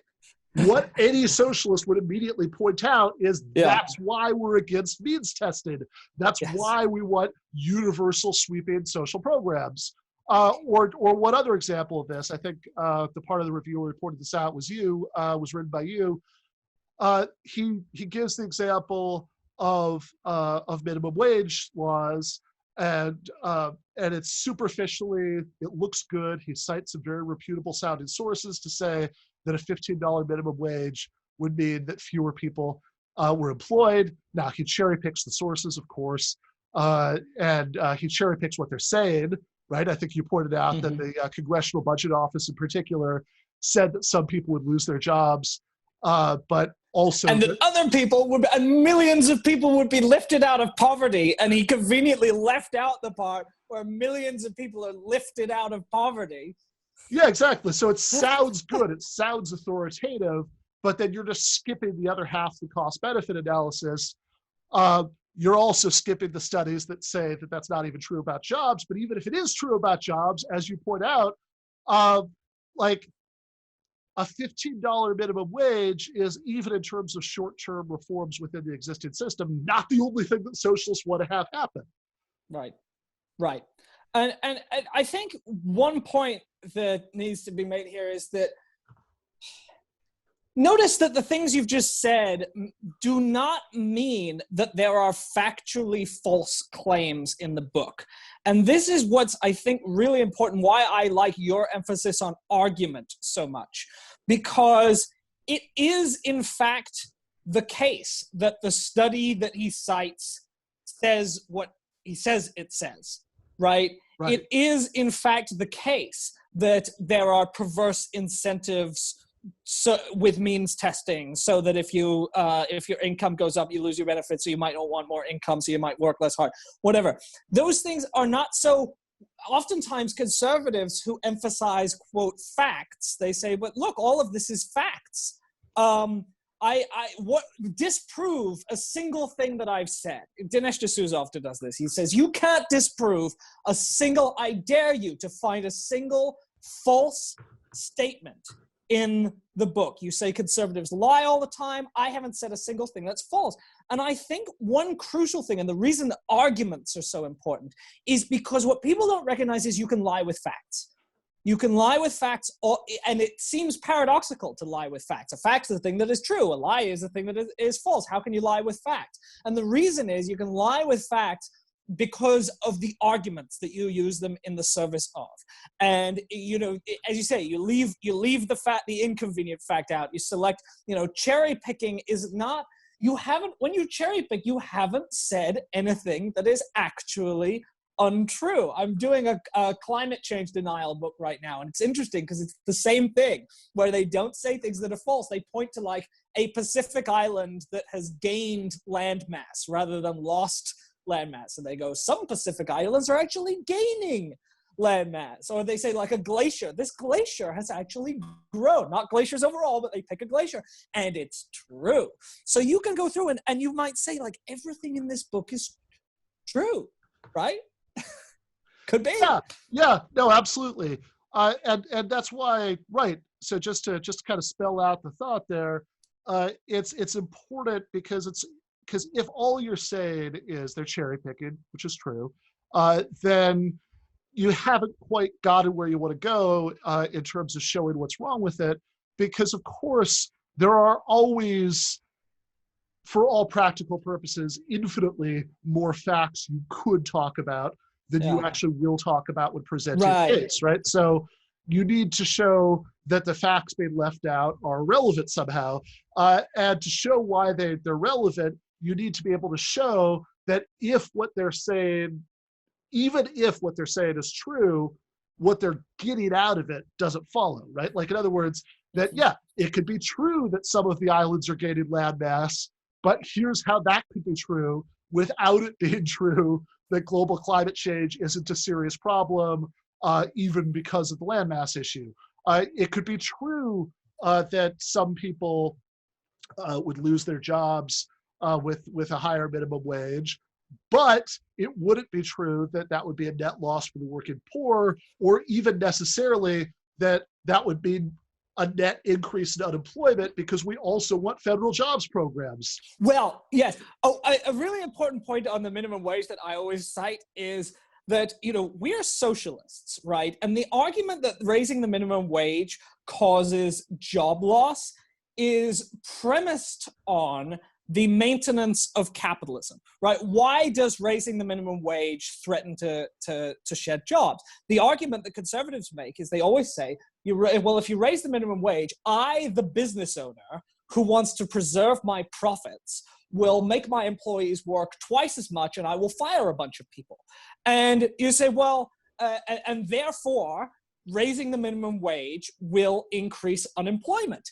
what any socialist would immediately point out is that's why we're against means testing. That's why we want universal sweeping social programs. Or one other example of this, I think the part of the review who reported this out was written by you. He gives the example of minimum wage laws, and it's superficially, it looks good. He cites some very reputable sounding sources to say that a $15 minimum wage would mean that fewer people were employed. Now, he cherry picks the sources, of course, and he cherry picks what they're saying, right? I think you pointed out that the Congressional Budget Office in particular said that some people would lose their jobs, but also and that other people would, and millions of people would be lifted out of poverty, and he conveniently left out the part where millions of people are lifted out of poverty. Yeah, exactly. So it sounds good. It sounds authoritative, but then you're just skipping the other half, the cost-benefit analysis. You're also skipping the studies that say that that's not even true about jobs. But even if it is true about jobs, as you point out, like a $15 minimum wage is, even in terms of short-term reforms within the existing system, not the only thing that socialists want to have happen. Right, right. And I think one point that needs to be made here is that notice that the things you've just said do not mean that there are factually false claims in the book. And this is what's, I think, really important, why I like your emphasis on argument so much. Because it is, in fact, the case that the study that he cites says what he says it says, right? It is, in fact, the case that there are perverse incentives with means testing, so that if your income goes up, you lose your benefits, so you might not want more income, so you might work less hard, whatever. Those things are not so. Oftentimes conservatives who emphasize, quote, facts, they say, but look, all of this is facts. Disprove a single thing that I've said. Dinesh D'Souza often does this. He says, you can't disprove a single, I dare you to find a single false statement in the book. You say conservatives lie all the time. I haven't said a single thing that's false. And I think one crucial thing, and the reason that arguments are so important, is because what people don't recognize is you can lie with facts. You can lie with facts, and it seems paradoxical to lie with facts. A fact is a thing that is true. A lie is a thing that is false. How can you lie with facts? And the reason is you can lie with facts because of the arguments that you use them in the service of. And, you know, as you say, you leave the inconvenient fact out. You select, cherry picking is not, when you cherry pick, you haven't said anything that is actually untrue. I'm doing a climate change denial book right now, and it's interesting because it's the same thing where they don't say things that are false. They point to like a Pacific island that has gained landmass rather than lost landmass, and they go, some Pacific islands are actually gaining landmass. Or they say like a glacier, this glacier has actually grown, not glaciers overall, but they pick a glacier, and it's true. So you can go through and you might say like everything in this book is true, right? Could be. Yeah, no, absolutely. And that's why, right. So just to kind of spell out the thought there, it's important because if all you're saying is they're cherry picking, which is true, then you haven't quite gotten where you want to go in terms of showing what's wrong with it. Because of course there are always, for all practical purposes, infinitely more facts you could talk about than you actually will talk about when presenting a case, right? So you need to show that the facts being left out are relevant somehow. And to show why they're relevant, you need to be able to show that even if what they're saying is true, what they're getting out of it doesn't follow, right? Like, in other words, that, it could be true that some of the islands are gaining landmass, but here's how that could be true without it being true that global climate change isn't a serious problem, even because of the landmass issue. It could be true that some people would lose their jobs with a higher minimum wage, but it wouldn't be true that that would be a net loss for the working poor, or even necessarily that would mean a net increase in unemployment because we also want federal jobs programs. Well, yes. Oh, a really important point on the minimum wage that I always cite is that, we are socialists, right? And the argument that raising the minimum wage causes job loss is premised on the maintenance of capitalism, right? Why does raising the minimum wage threaten to shed jobs? The argument that conservatives make is they always say, well, if you raise the minimum wage, I, the business owner who wants to preserve my profits, will make my employees work twice as much and I will fire a bunch of people. And you say, well, and therefore, raising the minimum wage will increase unemployment.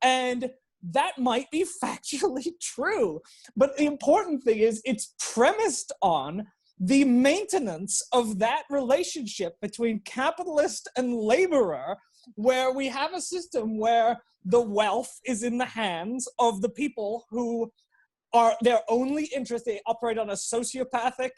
And that might be factually true. But the important thing is it's premised on the maintenance of that relationship between capitalist and laborer, where we have a system where the wealth is in the hands of the people who are their only interest. They operate on a sociopathic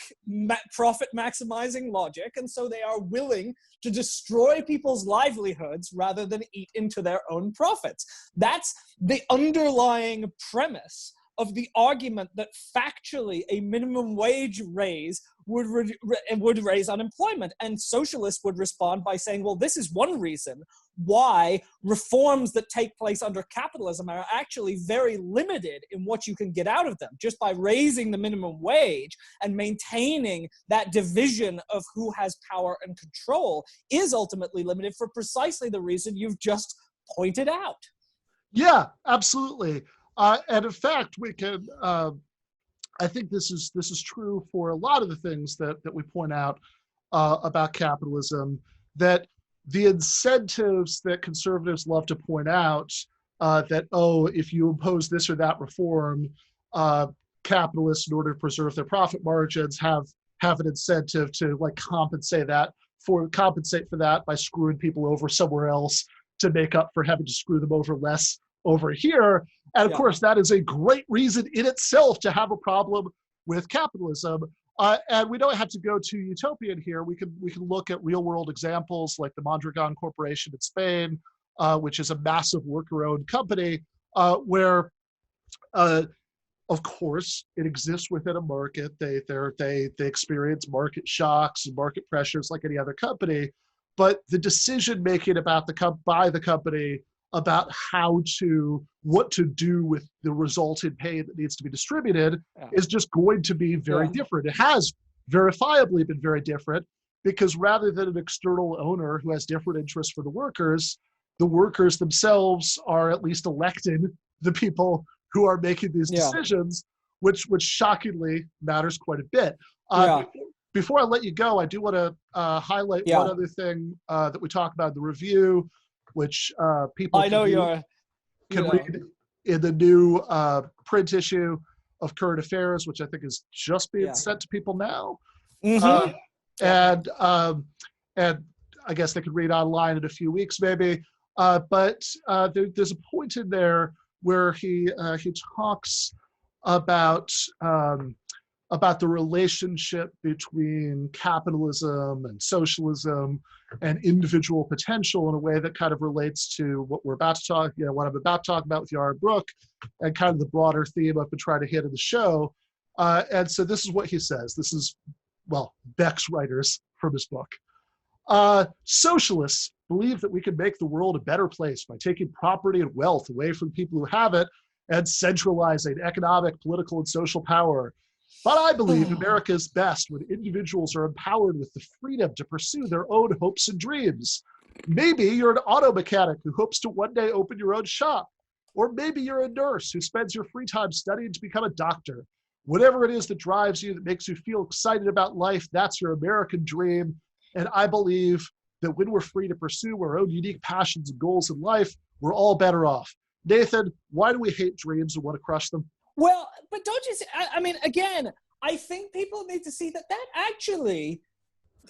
profit maximizing logic, and so they are willing to destroy people's livelihoods rather than eat into their own profits. That's the underlying premise of the argument that factually a minimum wage raise would raise unemployment. And socialists would respond by saying, well, this is one reason why reforms that take place under capitalism are actually very limited in what you can get out of them. Just by raising the minimum wage and maintaining that division of who has power and control is ultimately limited for precisely the reason you've just pointed out. Yeah, absolutely. And in fact, we can, I think this is true for a lot of the things that we point out about capitalism, that the incentives that conservatives love to point out, that, if you impose this or that reform, capitalists, in order to preserve their profit margins, have an incentive to compensate for that by screwing people over somewhere else to make up for having to screw them over less over here. And of course, that is a great reason in itself to have a problem with capitalism. And we don't have to go too utopian here. We can look at real world examples like the Mondragon Corporation in Spain, which is a massive worker-owned company, where, of course, it exists within a market. They experience market shocks and market pressures like any other company, but the decision making by the company about what to do with the resultant pay that needs to be distributed is just going to be very different. It has verifiably been very different, because rather than an external owner who has different interests for the workers themselves are at least electing the people who are making these decisions, which shockingly matters quite a bit. Before I let you go, I do want to highlight one other thing that we talk about in the review, which people can read in the new print issue of Current Affairs, which I think is just being sent to people now. Mm-hmm. And I guess they could read online in a few weeks maybe. But there's a point in there where he talks about the relationship between capitalism and socialism and individual potential in a way that kind of relates to what we're about to talk, what I'm about to talk about with Yara Brooke, and kind of the broader theme I've been trying to hit in the show. And so this is what he says. This is, Beck's writers from his book. Socialists believe that we can make the world a better place by taking property and wealth away from people who have it and centralizing economic, political, and social power. But I believe America is best when individuals are empowered with the freedom to pursue their own hopes and dreams. Maybe you're an auto mechanic who hopes to one day open your own shop. Or maybe you're a nurse who spends your free time studying to become a doctor. Whatever it is that drives you, that makes you feel excited about life, that's your American dream. And I believe that when we're free to pursue our own unique passions and goals in life, we're all better off. Nathan, why do we hate dreams and want to crush them? Well, but don't you see, again, I think people need to see that actually,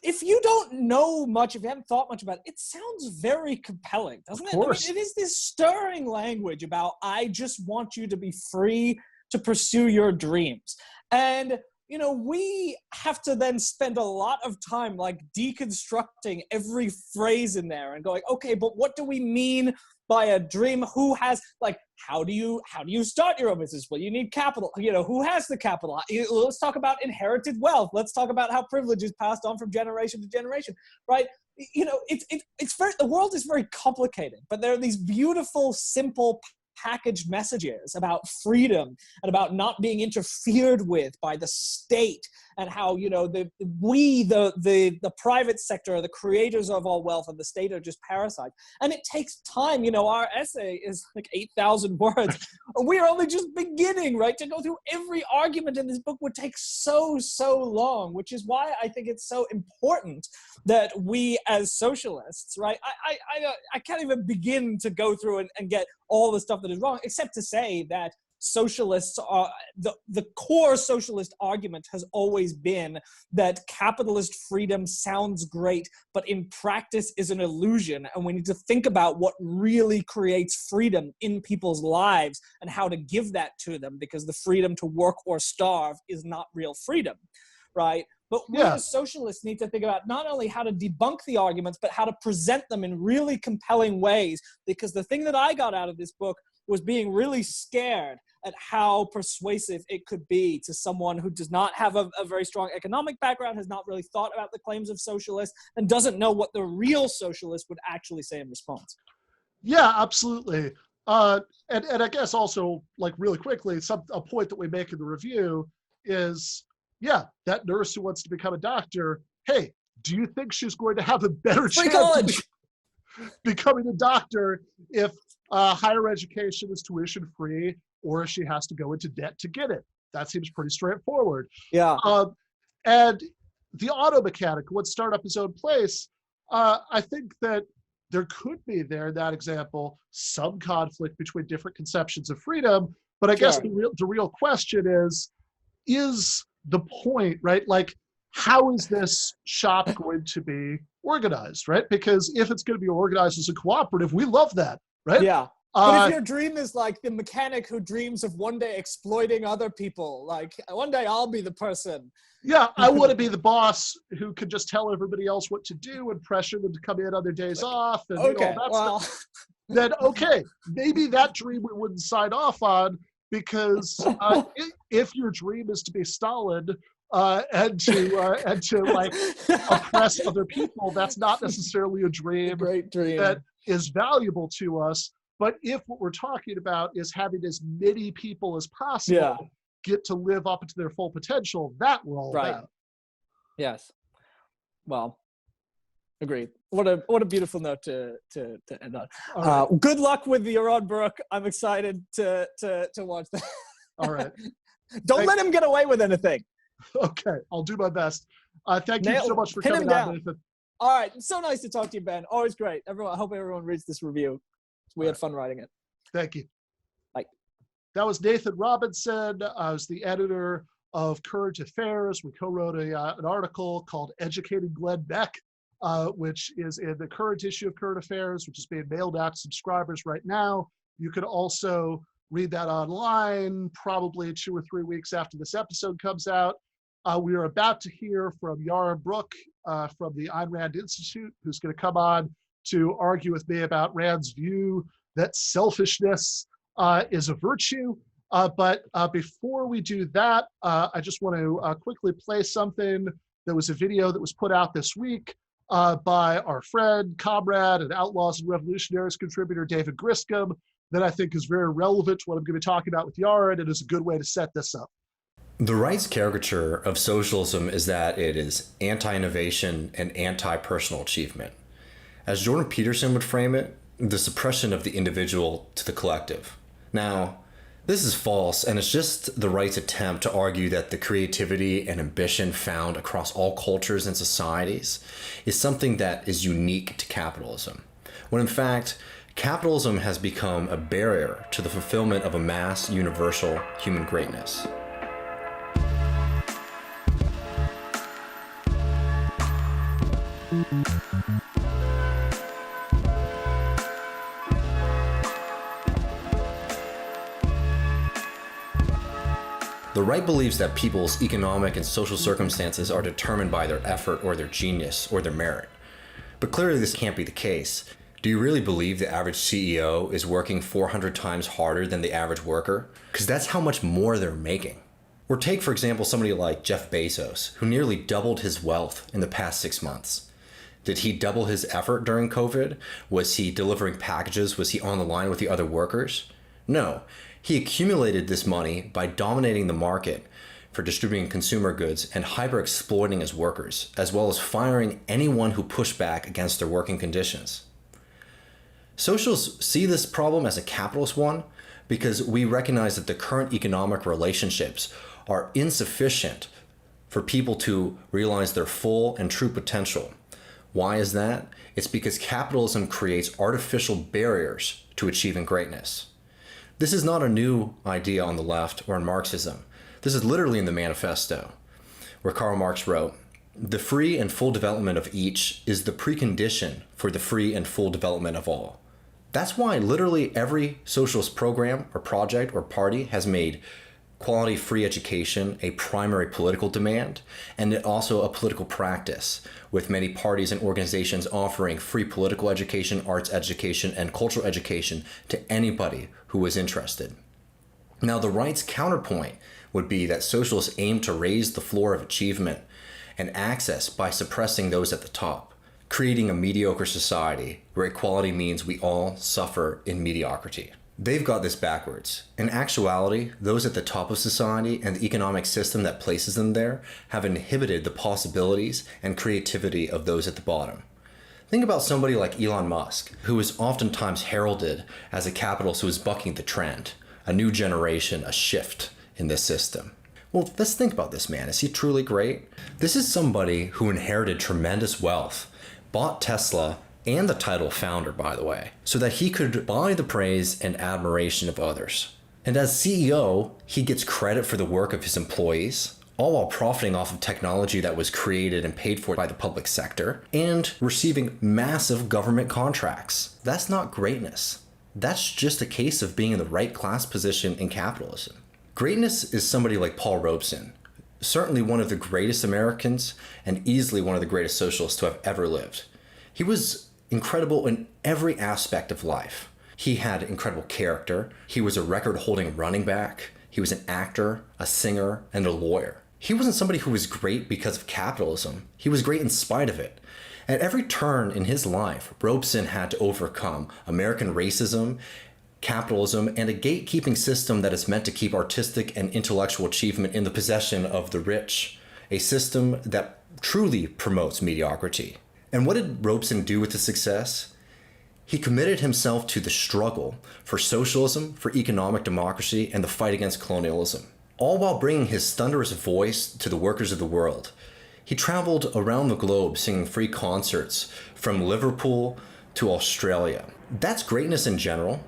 if you don't know much, if you haven't thought much about it, it sounds very compelling, doesn't it? Of course. It is this stirring language about, I just want you to be free to pursue your dreams. And, we have to then spend a lot of time like deconstructing every phrase in there and going, okay, but what do we mean by a dream? Who has, like, how do you start your own business? Well, you need capital. Who has the capital? Let's talk about inherited wealth. Let's talk about how privilege is passed on from generation to generation, right? It's very, the world is very complicated, but there are these beautiful, simple packaged messages about freedom and about not being interfered with by the state, and how the private sector, the creators of all wealth, and the state are just parasites. And it takes time. Our essay is like 8,000 words. We're only just beginning, right? To go through every argument in this book would take so long, which is why I think it's so important that we as socialists, right? I can't even begin to go through and get all the stuff that is wrong, except to say that socialists are, the core socialist argument has always been that capitalist freedom sounds great, but in practice is an illusion, and we need to think about what really creates freedom in people's lives and how to give that to them, because the freedom to work or starve is not real freedom, right? But we as socialists need to think about not only how to debunk the arguments, but how to present them in really compelling ways, because the thing that I got out of this book was being really scared at how persuasive it could be to someone who does not have a very strong economic background, has not really thought about the claims of socialists, and doesn't know what the real socialist would actually say in response. Yeah, absolutely. And I guess also, like, really quickly, a point that we make in the review is, that nurse who wants to become a doctor, hey, do you think she's going to have a better chance of becoming a doctor if higher education is tuition free, or if she has to go into debt to get it? That seems pretty straightforward. Yeah. And the auto mechanic would start up his own place. I think that there could be there in that example some conflict between different conceptions of freedom, but I guess the real question is the point, right? Like, how is this shop going to be organized, right? Because if it's going to be organized as a cooperative, we love that, right? Yeah. But if your dream is like the mechanic who dreams of one day exploiting other people, like, one day I'll be the person. Yeah, I want to be the boss who can just tell everybody else what to do and pressure them to come in on their days off and all that stuff. Then, maybe that dream we wouldn't sign off on, because if your dream is to be Stalin and to like oppress other people, that's not necessarily a great dream that is valuable to us. But if what we're talking about is having as many people as possible get to live up to their full potential, that we're all about. Yes. Well, agreed. What a beautiful note to end on. Right. Good luck with the Yaron Brook. I'm excited to watch that. All right. Don't let him get away with anything. Okay, I'll do my best. Thank you so much for coming on, Nathan. All right, so nice to talk to you, Ben. Always great. I hope everyone reads this review. We had fun writing it. Thank you. Bye. That was Nathan Robinson. I was the editor of Current Affairs. We co-wrote an article called Educating Glenn Beck, which is in the current issue of Current Affairs, which is being mailed out to subscribers right now. You can also read that online, probably 2 or 3 weeks after this episode comes out. We are about to hear from Yaron Brook from the Ayn Rand Institute, who's going to come on to argue with me about Rand's view that selfishness is a virtue. But before we do that, I just want to quickly play something. There was a video that was put out this week by our friend, comrade, and Outlaws and Revolutionaries contributor, David Griscom, that I think is very relevant to what I'm going to be talking about with Yaron, and is a good way to set this up. The right's caricature of socialism is that it is anti-innovation and anti-personal achievement. As Jordan Peterson would frame it, the suppression of the individual to the collective. Now, this is false, and it's just the right's attempt to argue that the creativity and ambition found across all cultures and societies is something that is unique to capitalism, when in fact, capitalism has become a barrier to the fulfillment of a mass, universal human greatness. The The right believes that people's economic and social circumstances are determined by their effort or their genius or their merit. But clearly this can't be the case. Do you really believe the average CEO is working 400 times harder than the average worker? Because that's how much more they're making. Or take, for example, somebody like Jeff Bezos, who nearly doubled his wealth in the past 6 months. Did he double his effort during COVID? Was he delivering packages? Was he on the line with the other workers? No. He accumulated this money by dominating the market for distributing consumer goods and hyper-exploiting his workers, as well as firing anyone who pushed back against their working conditions. Socialists see this problem as a capitalist one because we recognize that the current economic relationships are insufficient for people to realize their full and true potential. Why is that? It's because capitalism creates artificial barriers to achieving greatness. This is not a new idea on the left or in Marxism. This is literally in the manifesto, where Karl Marx wrote, "The free and full development of each is the precondition for the free and full development of all." That's why literally every socialist program or project or party has made quality free education a primary political demand, and also a political practice, with many parties and organizations offering free political education, arts education, and cultural education to anybody who is interested. Now, the right's counterpoint would be that socialists aim to raise the floor of achievement and access by suppressing those at the top, creating a mediocre society where equality means we all suffer in mediocrity. They've got this backwards. In actuality, those at the top of society and the economic system that places them there have inhibited the possibilities and creativity of those at the bottom. Think about somebody like Elon Musk, who is oftentimes heralded as a capitalist who is bucking the trend, a new generation, a shift in this system. Well, let's think about this man. Is he truly great? This is somebody who inherited tremendous wealth, bought Tesla, and the title founder, by the way, so that he could buy the praise and admiration of others. And as CEO, he gets credit for the work of his employees, all while profiting off of technology that was created and paid for by the public sector, and receiving massive government contracts. That's not greatness. That's just a case of being in the right class position in capitalism. Greatness is somebody like Paul Robeson, certainly one of the greatest Americans and easily one of the greatest socialists to have ever lived. He was incredible in every aspect of life. He had incredible character. He was a record-holding running back. He was an actor, a singer, and a lawyer. He wasn't somebody who was great because of capitalism. He was great in spite of it. At every turn in his life, Robeson had to overcome American racism, capitalism, and a gatekeeping system that is meant to keep artistic and intellectual achievement in the possession of the rich, a system that truly promotes mediocrity. And what did Robeson do with his success? He committed himself to the struggle for socialism, for economic democracy, and the fight against colonialism, all while bringing his thunderous voice to the workers of the world. He traveled around the globe singing free concerts from Liverpool to Australia. That's greatness in general,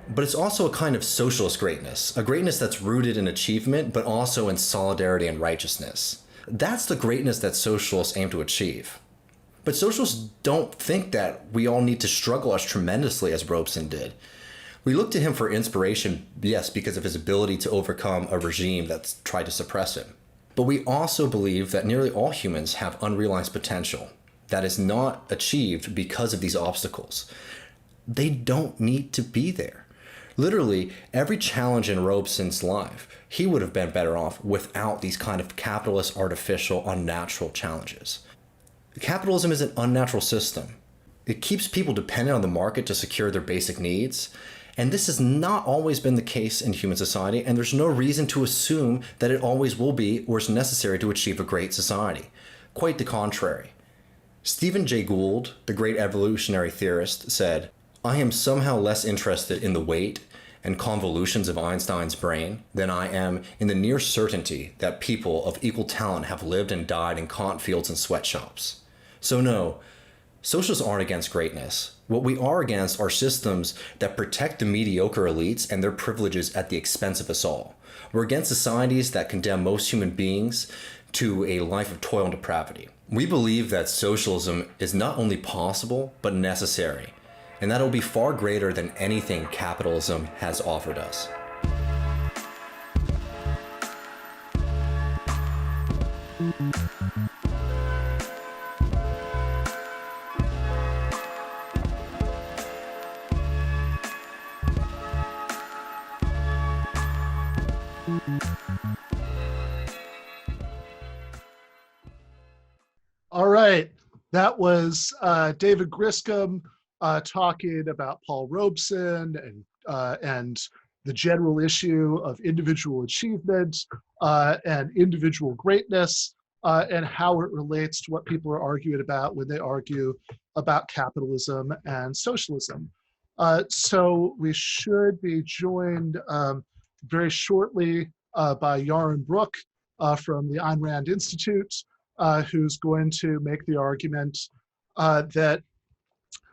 but it's also a kind of socialist greatness, a greatness that's rooted in achievement, but also in solidarity and righteousness. That's the greatness that socialists aim to achieve. But socialists don't think that we all need to struggle as tremendously as Robeson did. We look to him for inspiration, yes, because of his ability to overcome a regime that's tried to suppress him. But we also believe that nearly all humans have unrealized potential that is not achieved because of these obstacles. They don't need to be there. Literally, every challenge in Robeson's life, he would have been better off without these kind of capitalist, artificial, unnatural challenges. Capitalism is an unnatural system. It keeps people dependent on the market to secure their basic needs. And this has not always been the case in human society, and there's no reason to assume that it always will be or is necessary to achieve a great society. Quite the contrary. Stephen Jay Gould, the great evolutionary theorist, said, "I am somehow less interested in the weight and convolutions of Einstein's brain than I am in the near certainty that people of equal talent have lived and died in cotton fields and sweatshops." So no, socialists aren't against greatness. What we are against are systems that protect the mediocre elites and their privileges at the expense of us all. We're against societies that condemn most human beings to a life of toil and depravity. We believe that socialism is not only possible, but necessary, and that it will be far greater than anything capitalism has offered us. All right, that was David Griscom talking about Paul Robeson and the general issue of individual achievement and individual greatness and how it relates to what people are arguing about when they argue about capitalism and socialism. So we should be joined very shortly by Yaron Brook from the Ayn Rand Institute, who's going to make the argument that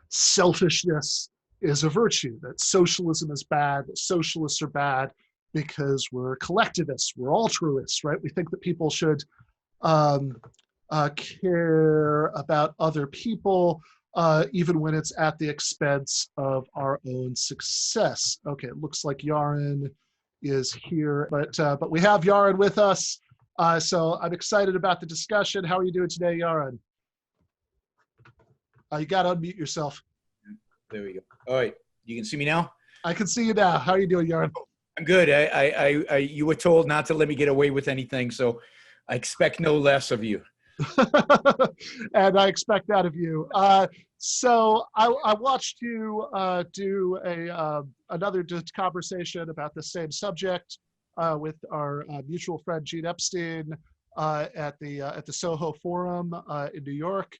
selfishness is a virtue, that socialism is bad, that socialists are bad because we're collectivists, we're altruists, right? We think that people should care about other people, even when it's at the expense of our own success. Okay, it looks like Yaron is here, but we have Yaron with us. So I'm excited about the discussion. How are you doing today, Yaron? You got to unmute yourself. There we go. All right. You can see me now? I can see you now. How are you doing, Yaron? I'm good. You were told not to let me get away with anything, so I expect no less of you. And I expect that of you. So I watched you do another conversation about the same subject with our mutual friend Gene Epstein at the Soho Forum in New York.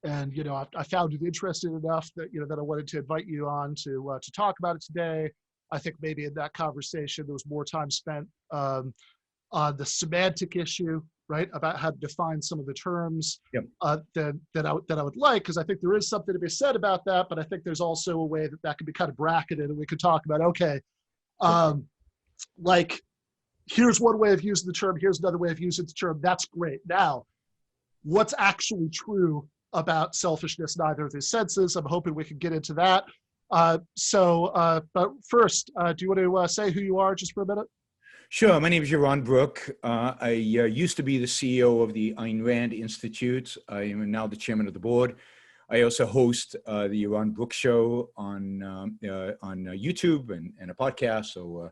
And I found it interesting enough that that I wanted to invite you on to talk about it today. I think maybe in that conversation there was more time spent on the semantic issue, right, about how to define some of the terms that I would like, because I think there is something to be said about that. But I think there's also a way that can be kind of bracketed, and we could talk about like, here's one way of using the term, here's another way of using the term. That's great. Now, what's actually true about selfishness in either of these senses? I'm hoping we can get into that. But first, do you want to say who you are just for a minute? Sure. My name is Yaron Brook. I used to be the CEO of the Ayn Rand Institute. I am now the chairman of the board. I also host the Yaron Brook Show on YouTube and a podcast. So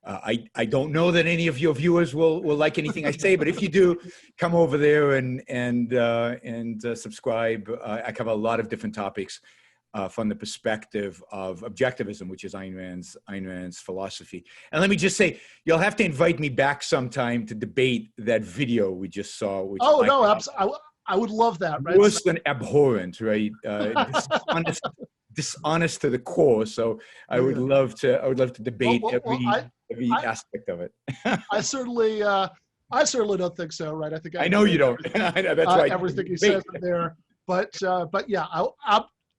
I don't know that any of your viewers will like anything I say, but if you do, come over there and subscribe. I cover a lot of different topics from the perspective of objectivism, which is Ayn Rand's philosophy. And let me just say, you'll have to invite me back sometime to debate that video we just saw. Which I would love that. Right? Worse than abhorrent, right? Dishonest to the core. So I would love to debate every aspect of it. I certainly don't think so, right? I know you don't. That's right. Everything he says in there, but yeah,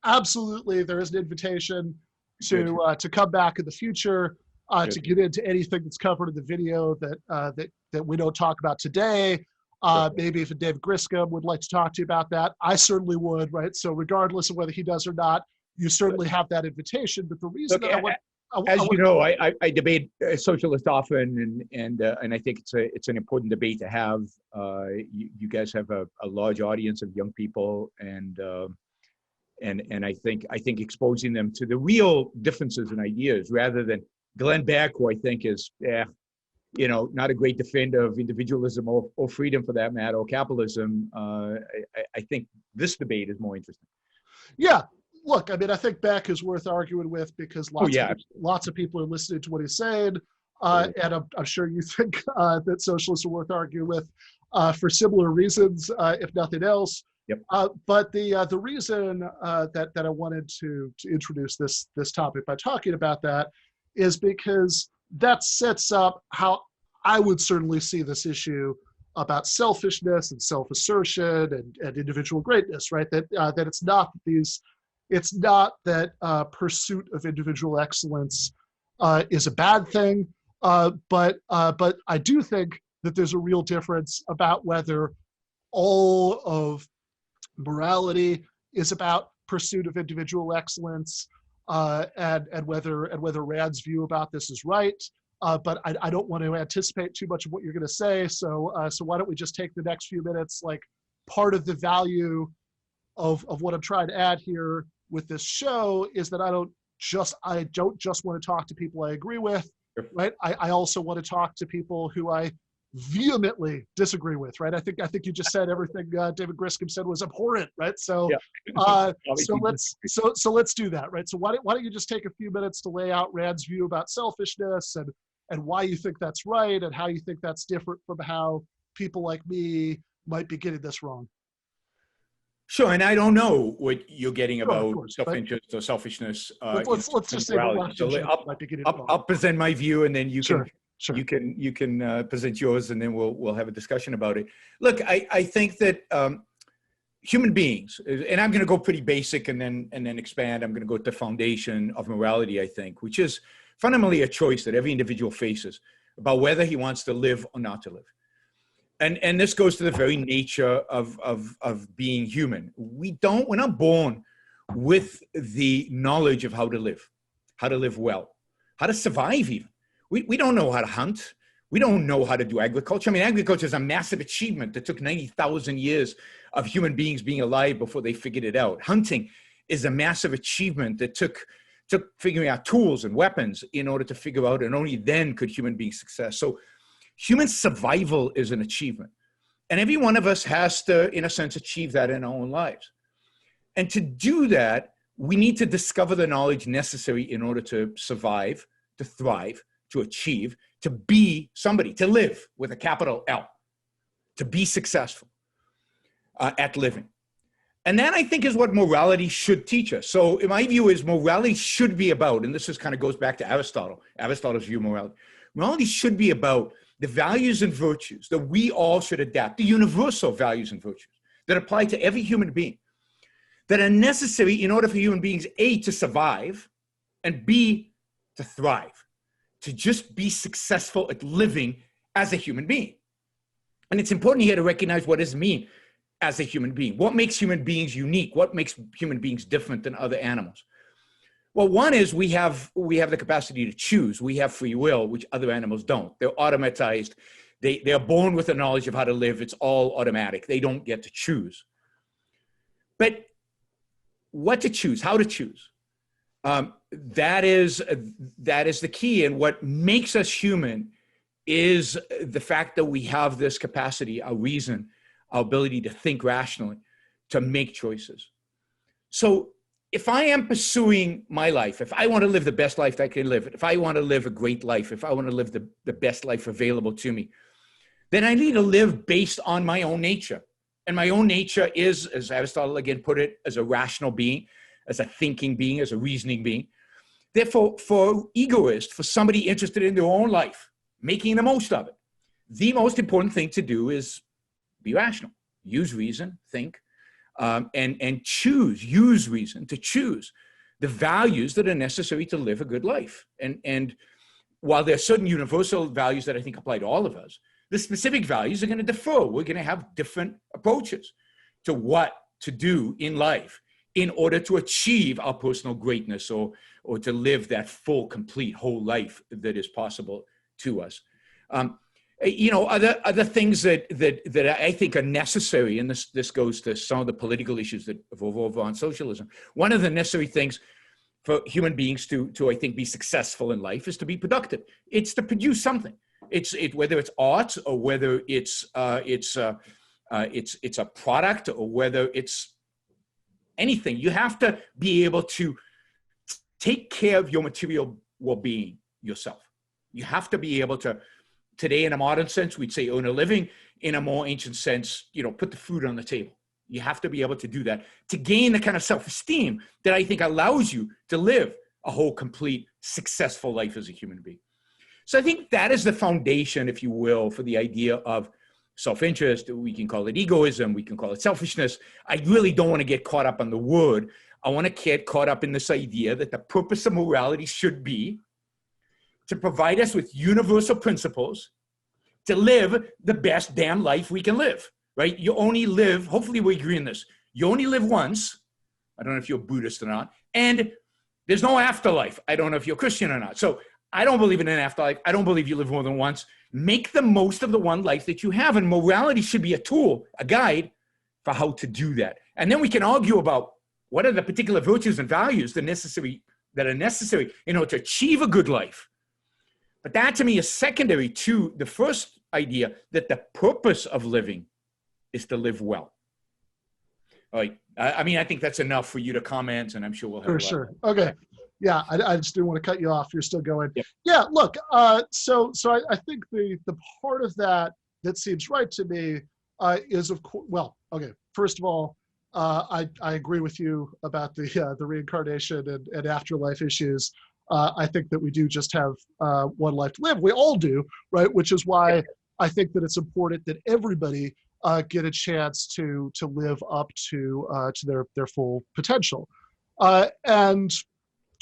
absolutely, there is an invitation to come back in the future to get into anything that's covered in the video that we don't talk about today. Maybe if Dave Griscom would like to talk to you about that, I certainly would, right? So regardless of whether he does or not, you certainly have that invitation. But the reason I debate socialists often, and I think it's an important debate to have. You guys have a large audience of young people, and I think exposing them to the real differences in ideas, rather than Glenn Beck, who I think is not a great defender of individualism or freedom for that matter, or capitalism. I think this debate is more interesting. Yeah. Look, I mean, I think Beck is worth arguing with because lots of people are listening to what he's saying. And I'm sure you think that socialists are worth arguing with for similar reasons, if nothing else. Yep. But the reason that I wanted to introduce this topic by talking about that is because that sets up how I would certainly see this issue about selfishness and self-assertion and individual greatness, right? That it's not that pursuit of individual excellence is a bad thing, but I do think that there's a real difference about whether all of morality is about pursuit of individual excellence, and whether Rand's view about this is right. but I don't want to anticipate too much of what you're going to say. So why don't we just take the next few minutes? Like, part of the value of what I'm trying to add here with this show is that I don't just want to talk to people I agree with, right? I also want to talk to people who I vehemently disagree with, right? I think you just said everything David Griscom said was abhorrent, right? So so let's do that, right? So why don't you just take a few minutes to lay out Rand's view about selfishness and why you think that's right and how you think that's different from how people like me might be getting this wrong. Sure, and I don't know what you're getting about self-interest or selfishness. Let's just say I'll present my view, and then you can present yours, and then we'll have a discussion about it. Look, I think that human beings, and I'm going to go pretty basic, and then expand. I'm going to go to the foundation of morality, I think, which is fundamentally a choice that every individual faces about whether he wants to live or not to live. And this goes to the very nature of being human. We're not born with the knowledge of how to live well, how to survive even. We don't know how to hunt. We don't know how to do agriculture. I mean, agriculture is a massive achievement that took 90,000 years of human beings being alive before they figured it out. Hunting is a massive achievement that took figuring out tools and weapons in order to figure out, and only then could human beings success. So human survival is an achievement. And every one of us has to, in a sense, achieve that in our own lives. And to do that, we need to discover the knowledge necessary in order to survive, to thrive, to achieve, to be somebody, to live with a capital L, to be successful at living. And that, I think, is what morality should teach us. So in my view is morality should be about, and this kind of goes back to Aristotle's view of morality. Morality should be about the values and virtues that we all should adapt, the universal values and virtues that apply to every human being, that are necessary in order for human beings, A, to survive, and B, to thrive, to just be successful at living as a human being. And it's important here to recognize what does it mean as a human being. What makes human beings unique? What makes human beings different than other animals? Well, one is we have the capacity to choose. We have free will, which other animals don't. They're automatized. They're born with the knowledge of how to live. It's all automatic. They don't get to choose. But what to choose, how to choose, that is the key. And what makes us human is the fact that we have this capacity, our reason, our ability to think rationally, to make choices. So if I am pursuing my life, if I want to live the best life I can live, if I want to live a great life, if I want to live the best life available to me, then I need to live based on my own nature. And my own nature is, as Aristotle again put it, as a rational being, as a thinking being, as a reasoning being. Therefore, for egoists, for somebody interested in their own life, making the most of it, the most important thing to do is be rational, use reason, think, and use reason to choose the values that are necessary to live a good life. And while there are certain universal values that I think apply to all of us, the specific values are going to differ. We're going to have different approaches to what to do in life in order to achieve our personal greatness or to live that full, complete, whole life that is possible to us. Other things that I think are necessary, and this goes to some of the political issues that revolve on socialism. One of the necessary things for human beings to I think be successful in life is to be productive. It's to produce something. Whether it's art or whether it's a product or whether it's anything. You have to be able to take care of your material well-being yourself. You have to be able to. Today, in a modern sense, we'd say earn a living. In a more ancient sense, put the food on the table. You have to be able to do that to gain the kind of self-esteem that I think allows you to live a whole, complete, successful life as a human being. So I think that is the foundation, if you will, for the idea of self-interest. We can call it egoism. We can call it selfishness. I really don't want to get caught up on the word. I want to get caught up in this idea that the purpose of morality should be to provide us with universal principles to live the best damn life we can live, right? You only live, hopefully we agree on this, you only live once. I don't know if you're Buddhist or not. And there's no afterlife. I don't know if you're Christian or not. So I don't believe in an afterlife. I don't believe you live more than once. Make the most of the one life that you have. And morality should be a tool, a guide for how to do that. And then we can argue about what are the particular virtues and values that are necessary in order to achieve a good life. But that to me is secondary to the first idea that the purpose of living is to live well. All right. I mean, I think that's enough for you to comment, and I'm sure we'll have For sure. Okay. Yeah, I just didn't want to cut you off. You're still going. Yeah, look, so I think the part of that seems right to me is, of course, well, okay, first of all, I agree with you about the reincarnation and afterlife issues. I think that we do just have one life to live. We all do, right? Which is why I think that it's important that everybody get a chance to live up to their full potential. And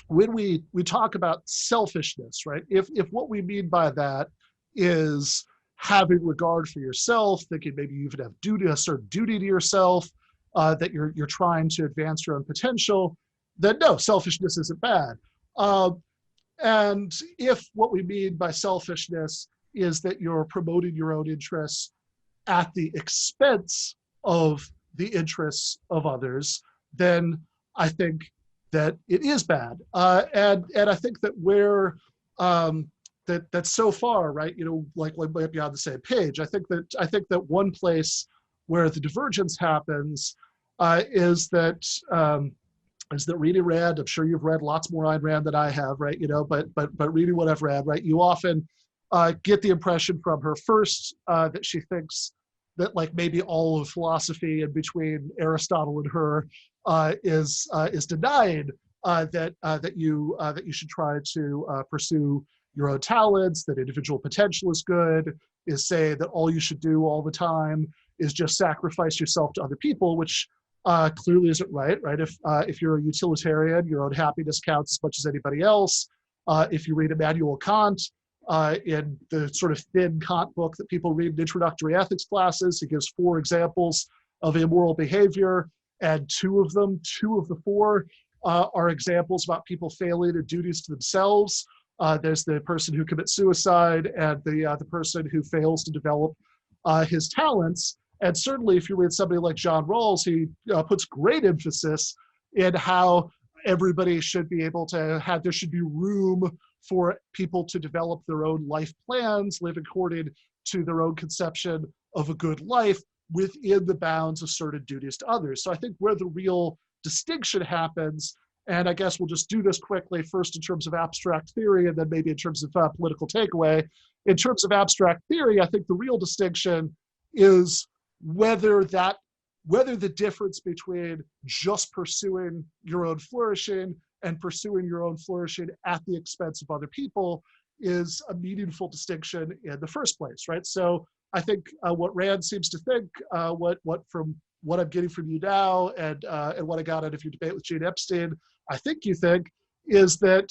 when we talk about selfishness, right? If what we mean by that is having regard for yourself, thinking maybe you even have a certain duty to yourself, that you're trying to advance your own potential, then no, selfishness isn't bad. And if what we mean by selfishness is that you're promoting your own interests at the expense of the interests of others, then I think that it is bad. And I think that where that's so far, right? You know, like we might be on the same page. I think that one place where the divergence happens is that reading Rand. I'm sure you've read lots more Ayn Rand than I have, right? You know, but reading what I've read, right? You often get the impression from her first that she thinks that like maybe all of philosophy in between Aristotle and her is denying that you should try to pursue your own talents, that individual potential is good, is say that all you should do all the time is just sacrifice yourself to other people, which clearly isn't right? If you're a utilitarian, your own happiness counts as much as anybody else. If you read Immanuel Kant, in the sort of thin Kant book that people read in introductory ethics classes, he gives 4 examples of immoral behavior, and 2 of the 4 are examples about people failing in duties to themselves. There's the person who commits suicide and the person who fails to develop his talents. And certainly if you read somebody like John Rawls, he puts great emphasis in how everybody should be able to there should be room for people to develop their own life plans, live according to their own conception of a good life within the bounds of certain duties to others. So I think where the real distinction happens, and I guess we'll just do this quickly, first in terms of abstract theory, and then maybe in terms of political takeaway. In terms of abstract theory, I think the real distinction is whether the difference between just pursuing your own flourishing and pursuing your own flourishing at the expense of other people is a meaningful distinction in the first place, right? So I think what Rand seems to think, from what I'm getting from you now and what I got out of your debate with Gene Epstein, I think you think, is that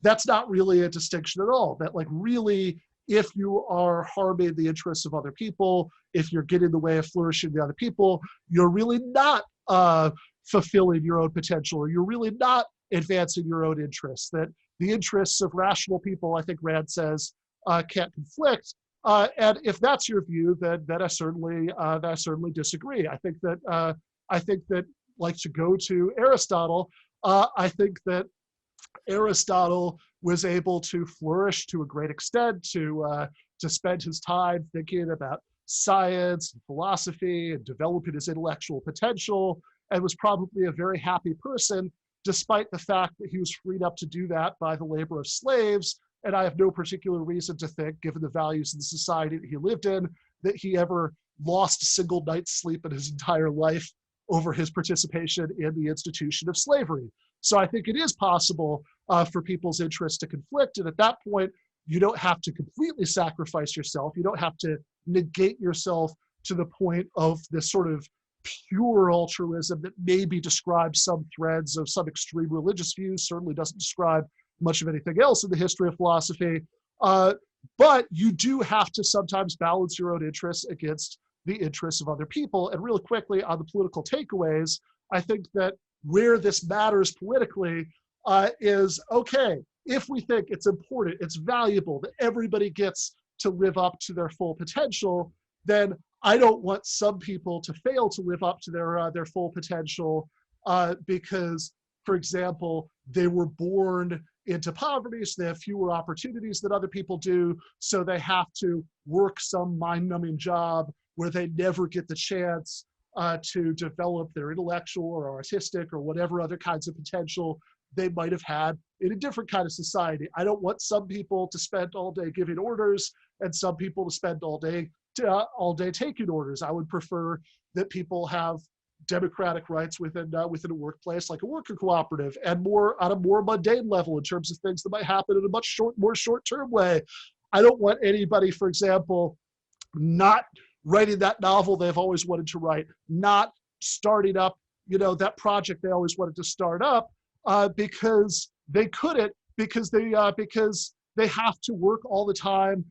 that's not really a distinction at all. That like really, if you are harming the interests of other people, if you're getting in the way of flourishing the other people, you're really not fulfilling your own potential, or you're really not advancing your own interests. That the interests of rational people, I think Rand says, can't conflict. And if that's your view, then I certainly disagree. I think that like to go to Aristotle, I think that Aristotle was able to flourish to a great extent, to spend his time thinking about science and philosophy and developing his intellectual potential, and was probably a very happy person, despite the fact that he was freed up to do that by the labor of slaves. And I have no particular reason to think, given the values of the society that he lived in, that he ever lost a single night's sleep in his entire life over his participation in the institution of slavery. So I think it is possible for people's interests to conflict. And at that point, you don't have to completely sacrifice yourself. You don't have to negate yourself to the point of this sort of pure altruism that maybe describes some threads of some extreme religious views, certainly doesn't describe much of anything else in the history of philosophy. But you do have to sometimes balance your own interests against the interests of other people. And really quickly on the political takeaways, I think that where this matters politically is, okay, if we think it's important, it's valuable that everybody gets to live up to their full potential, then I don't want some people to fail to live up to their full potential because, for example, they were born into poverty, so they have fewer opportunities than other people do, so they have to work some mind-numbing job where they never get the chance to develop their intellectual or artistic or whatever other kinds of potential they might have had in a different kind of society. I don't want some people to spend all day giving orders and some people to spend all day taking orders. I would prefer that people have democratic rights within a workplace, like a worker cooperative, and on a more mundane level in terms of things that might happen in a much more short-term way. I don't want anybody, for example, not writing that novel they've always wanted to write, not starting up, that project they always wanted to start up because they couldn't, because they have to work all the time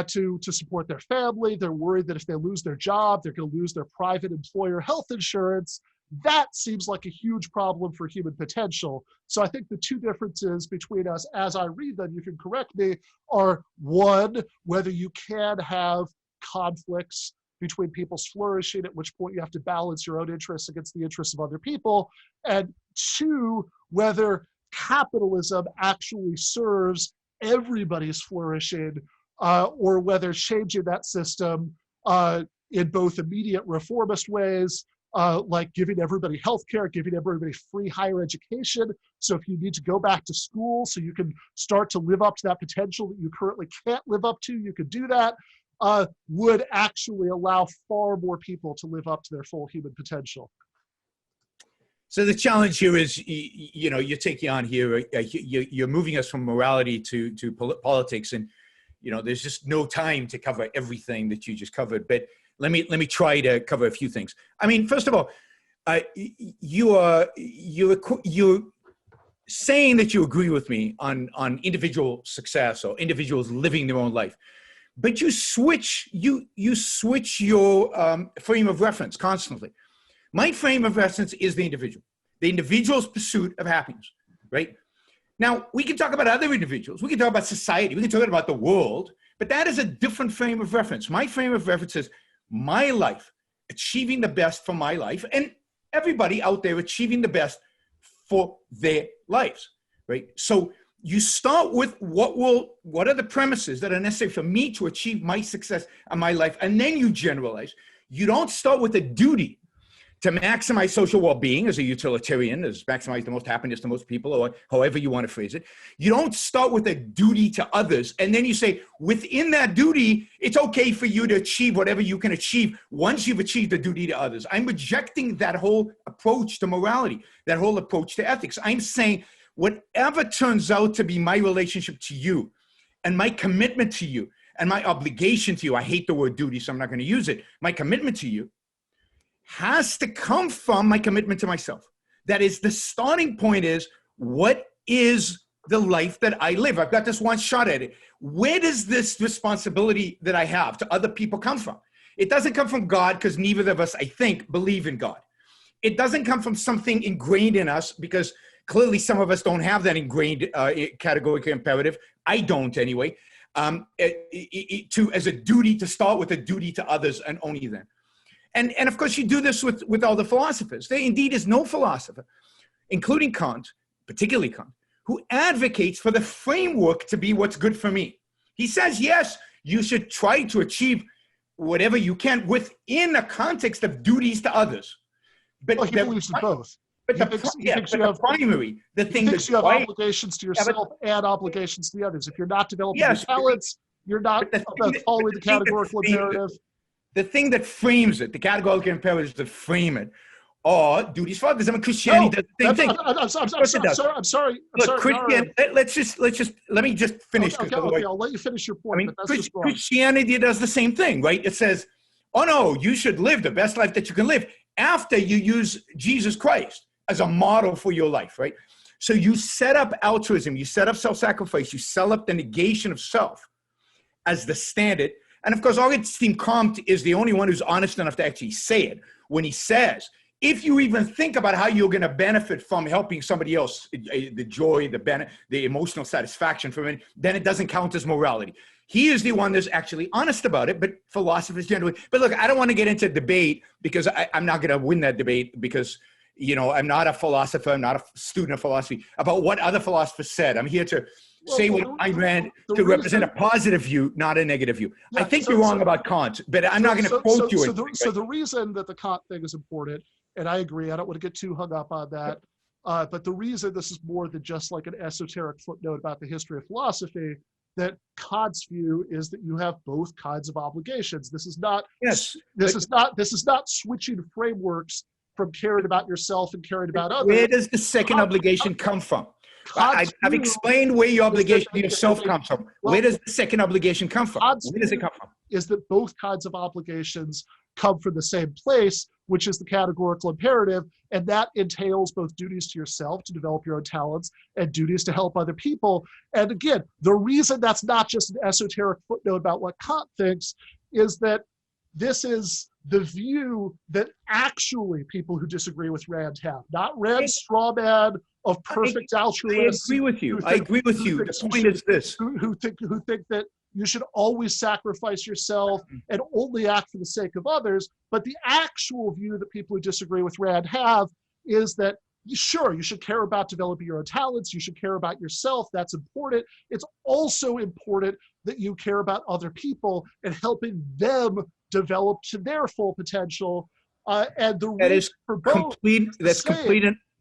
to support their family. They're worried that if they lose their job, they're going to lose their private employer health insurance. That seems like a huge problem for human potential. So I think the two differences between us, as I read them, you can correct me, are one, whether you can have conflicts between people's flourishing, at which point you have to balance your own interests against the interests of other people, and two, whether capitalism actually serves everybody's flourishing, or whether changing that system in both immediate reformist ways, like giving everybody healthcare, giving everybody free higher education. So if you need to go back to school so you can start to live up to that potential that you currently can't live up to, you could do that, would actually allow far more people to live up to their full human potential. So the challenge here is, you're taking on here, you're moving us from morality to politics, and there's just no time to cover everything that you just covered. But let me try to cover a few things. I mean, first of all, you're saying that you agree with me on individual success or individuals living their own life, but you switch your frame of reference constantly. My frame of reference is the individual's pursuit of happiness, right? Now, we can talk about other individuals. We can talk about society. We can talk about the world, but that is a different frame of reference. My frame of reference is my life, achieving the best for my life, and everybody out there achieving the best for their lives, right? So you start with what are the premises that are necessary for me to achieve my success in my life, and then you generalize. You don't start with a duty to maximize social well-being as a utilitarian, as maximize the most happiness to most people, or however you want to phrase it. You don't start with a duty to others, and then you say, within that duty, it's okay for you to achieve whatever you can achieve once you've achieved the duty to others. I'm rejecting that whole approach to morality, that whole approach to ethics. I'm saying, whatever turns out to be my relationship to you, and my commitment to you, and my obligation to you, I hate the word duty, so I'm not going to use it, my commitment to you, has to come from my commitment to myself. That is, the starting point is, what is the life that I live? I've got this one shot at it. Where does this responsibility that I have to other people come from? It doesn't come from God, because neither of us, I think, believe in God. It doesn't come from something ingrained in us, because clearly some of us don't have that ingrained categorical imperative. I don't anyway. As a duty to start with a duty to others, and only then. And of course, you do this with all the philosophers. There indeed is no philosopher, including Kant, particularly Kant, who advocates for the framework to be what's good for me. He says, yes, you should try to achieve whatever you can within a context of duties to others. But he believes in both. But the thing that you have obligations to yourself and obligations to the others. If you're not developing your talents, you're not following the categorical imperative. The thing that frames it, the categorical imperatives that frame it, are duties for others. I mean, Christianity does the same thing. I'm sorry. Let me just finish. Okay, I'll let you finish your point. I mean, Christianity does the same thing, right? It says, oh no, you should live the best life that you can live after you use Jesus Christ as a model for your life, right? So you set up altruism, you set up self-sacrifice, you set up the negation of self as the standard. And of course, Augustin Comte is the only one who's honest enough to actually say it when he says, if you even think about how you're going to benefit from helping somebody else, the joy, the emotional satisfaction from it, then it doesn't count as morality. He is the one that's actually honest about it, but philosophers generally. But look, I don't want to get into debate because I'm not going to win that debate because, I'm not a philosopher. I'm not a student of philosophy about what other philosophers said. I'm here to say what Ayn Rand to represent a positive view, not a negative view. Yeah, I think you're wrong about Kant, but I'm not going to quote you. So the reason that the Kant thing is important, and I agree, I don't want to get too hung up on that, but the reason this is more than just like an esoteric footnote about the history of philosophy, that Kant's view is that you have both kinds of obligations. This is not switching frameworks from caring about yourself and caring about others. Where does the second obligation come from? I've explained where your obligation to yourself comes from. Where does the second obligation come from? Where does it come from? Is that both kinds of obligations come from the same place, which is the categorical imperative, and that entails both duties to yourself to develop your own talents and duties to help other people. And again, the reason that's not just an esoteric footnote about what Kant thinks is that this is the view that actually people who disagree with Rand have, not Rand's straw man of perfect altruism. I agree with you. The point is this. Who think that you should always sacrifice yourself and only act for the sake of others. But the actual view that people who disagree with Rand have is that, sure, you should care about developing your own talents. You should care about yourself. That's important. It's also important that you care about other people and helping them develop to their full potential. And the reason for both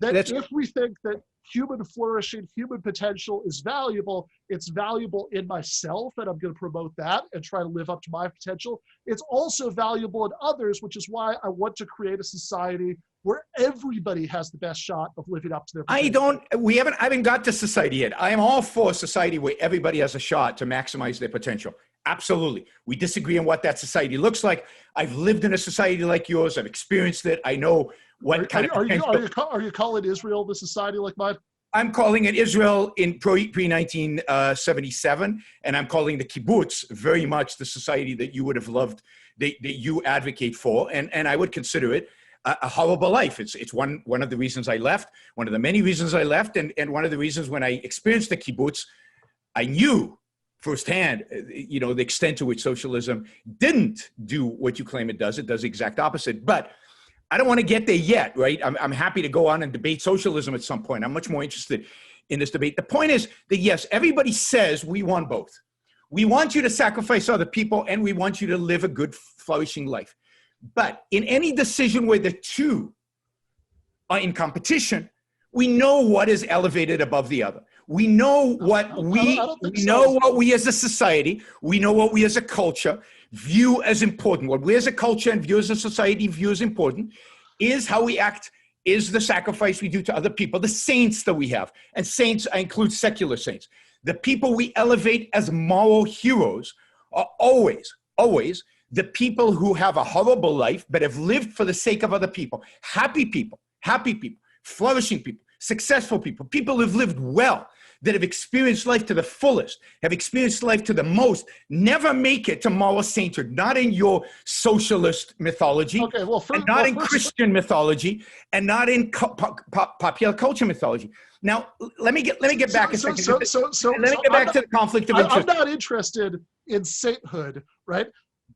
if we think that human flourishing, human potential is valuable, it's valuable in myself, and I'm going to promote that and try to live up to my potential. It's also valuable in others, which is why I want to create a society where everybody has the best shot of living up to their potential. I haven't got to society yet. I am all for a society where everybody has a shot to maximize their potential. Absolutely. We disagree on what that society looks like. I've lived in a society like yours. I've experienced it. I know what kind of potential. Are you calling Israel the society like mine? I'm calling it Israel in pre-1977, and I'm calling the kibbutz very much the society that you would have loved, that you advocate for, and I would consider it a horrible life. It's one of the reasons I left, one of the many reasons I left, and one of the reasons when I experienced the kibbutz, I knew firsthand, the extent to which socialism didn't do what you claim it does. It does the exact opposite. But I don't want to get there yet, right? I'm happy to go on and debate socialism at some point. I'm much more interested in this debate. The point is that, yes, everybody says we want both. We want you to sacrifice other people, and we want you to live a good, flourishing life. But in any decision where the two are in competition, we know what is elevated above the other. We know what we as a society, we know what we as a culture view as important. What we as a culture and view as a society view as important is how we act, is the sacrifice we do to other people, the saints that we have. And saints, I include secular saints. The people we elevate as moral heroes are always the people who have a horrible life, but have lived for the sake of other people. Happy people, flourishing people, successful people, people who've lived well, that have experienced life to the fullest, have experienced life to the most, never make it to moral sainthood, not in your socialist mythology, not in Christian mythology, and not in popular culture mythology. Now, let me get back a second. Let me get back to the conflict of interest. I'm not interested in sainthood, right?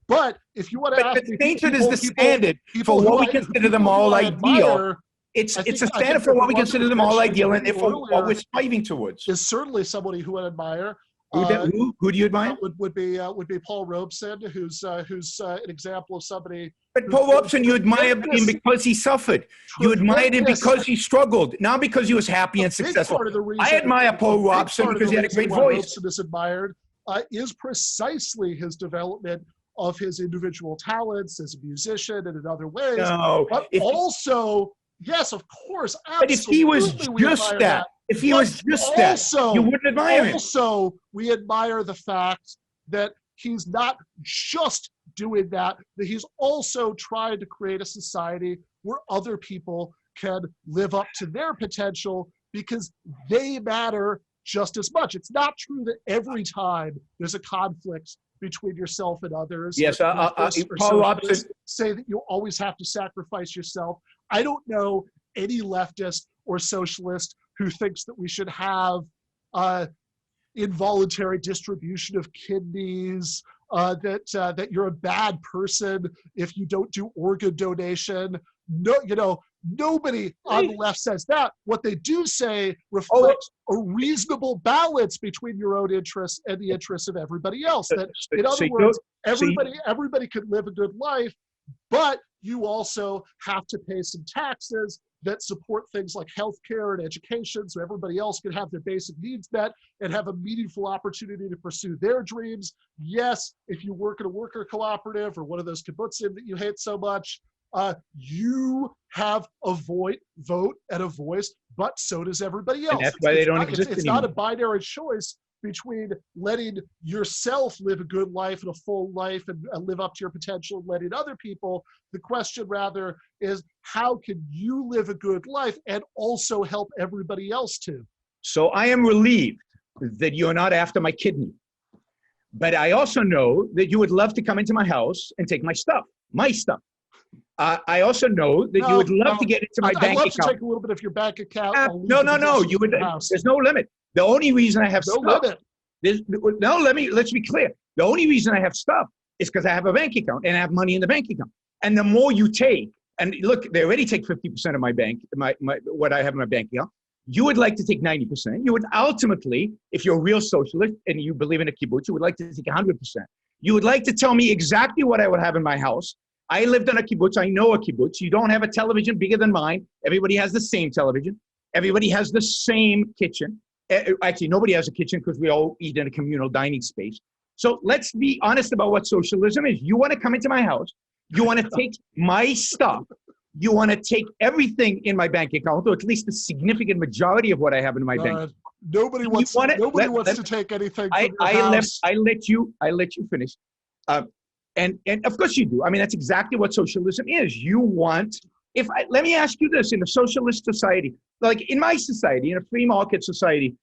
But if you want to ask me, sainthood is the standard for what we consider the moral ideal. It's a standard for what we consider the moral ideal, and therefore what we're striving towards. Is certainly somebody who I admire. Who do you admire? Would be Paul Robeson, who's an example of somebody. But Paul Robeson, you admired him because he suffered. You admired him because he struggled, not because he was happy and successful. I admire Paul Robeson because he had a great voice. Robeson is admired is precisely his development of his individual talents as a musician and in other ways. No, but also. Yes, of course. Absolutely. But if he was just that, you wouldn't admire him. Also, we admire the fact that he's not just doing that he's also trying to create a society where other people can live up to their potential because they matter just as much. It's not true that every time there's a conflict between yourself and others. Yes, Paul Robeson say that you always have to sacrifice yourself. I don't know any leftist or socialist who thinks that we should have involuntary distribution of kidneys, that you're a bad person if you don't do organ donation. No, nobody on the left says that. What they do say reflects a reasonable balance between your own interests and the interests of everybody else. That, in other words, everybody can live a good life, but you also have to pay some taxes that support things like healthcare and education, so everybody else can have their basic needs met and have a meaningful opportunity to pursue their dreams. Yes, if you work in a worker cooperative or one of those kibbutzim that you hate so much, you have a vote and a voice, but so does everybody else. And that's why they don't exist It's anymore. not a binary choice between letting yourself live a good life and a full life and live up to your potential and letting other people. The question rather is, how can you live a good life and also help everybody else too? So I am relieved that you're not after my kidney. But I also know that you would love to come into my house and take my stuff. I also know that you would love to get into my bank account. I'd love to take a little bit of your bank account. No. You would. There's no limit. The only reason I have stuff. Let's be clear. The only reason I have stuff is because I have a bank account and I have money in the bank account. And the more you take, and look, they already take 50% of my bank, what I have in my bank account. You would like to take 90%. You would ultimately, if you're a real socialist and you believe in a kibbutz, you would like to take 100%. You would like to tell me exactly what I would have in my house. I lived in a kibbutz. I know a kibbutz. You don't have a television bigger than mine. Everybody has the same television. Everybody has the same kitchen. Actually, nobody has a kitchen because we all eat in a communal dining space. So let's be honest about what socialism is. You want to come into my house. You want to take my stuff. You want to take everything in my bank account, or at least a significant majority of what I have in my bank. Nobody wants to take anything from your house. I let you finish. And of course you do. I mean, that's exactly what socialism is. You want, let me ask you this, in a socialist society, like in my society, in a free market society,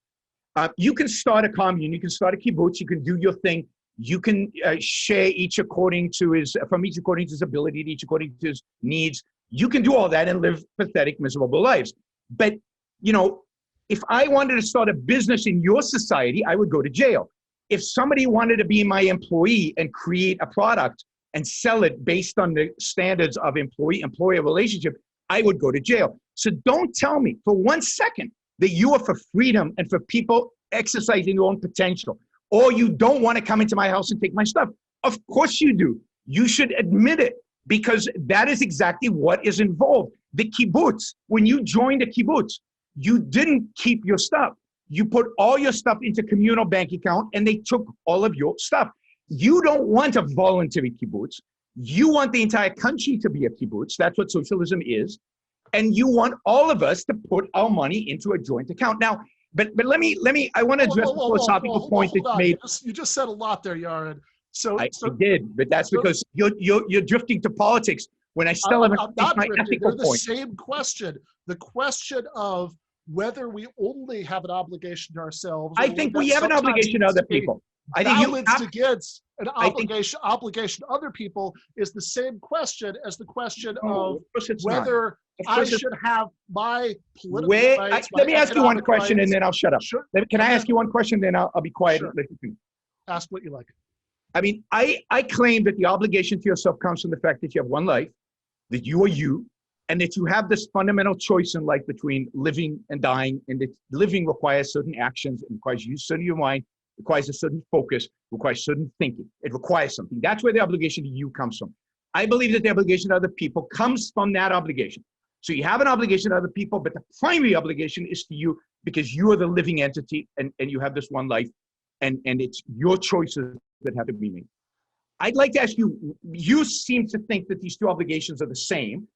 you can start a commune, you can start a kibbutz, you can do your thing. You can share each according to his ability, each according to his needs. You can do all that and live pathetic, miserable lives. But, if I wanted to start a business in your society, I would go to jail. If somebody wanted to be my employee and create a product and sell it based on the standards of employee-employer relationship, I would go to jail. So don't tell me for 1 second that you are for freedom and for people exercising their own potential, or you don't want to come into my house and take my stuff. Of course you do. You should admit it, because that is exactly what is involved. The kibbutz, when you joined a kibbutz, you didn't keep your stuff. You put all your stuff into communal bank account and they took all of your stuff. You don't want a voluntary kibbutz. You want the entire country to be a kibbutz. That's what socialism is. And you want all of us to put our money into a joint account. Now, but let me, I want to address the philosophical point that you made. You just said a lot there, Yaron. I did, but that's because you're drifting to politics when I still haven't reached my ethical point. They're the same question. The question of whether we only have an obligation to ourselves. I think we have an obligation to other people. I think balanced against an obligation to other people is the same question as the question of whether I should have my political rights. Let me ask you one question and then I'll shut up. Sure. Can I ask you one question, then I'll be quiet. Sure. Ask what you like. I mean, I claim that the obligation to yourself comes from the fact that you have one life, that you are you, and that you have this fundamental choice in life between living and dying, and that living requires certain actions, it requires use of your mind, requires a certain focus, requires certain thinking. It requires something. That's where the obligation to you comes from. I believe that the obligation to other people comes from that obligation. So you have an obligation to other people, but the primary obligation is to you because you are the living entity and you have this one life, and it's your choices that have to be made. I'd like to ask you, you seem to think that these two obligations are the same.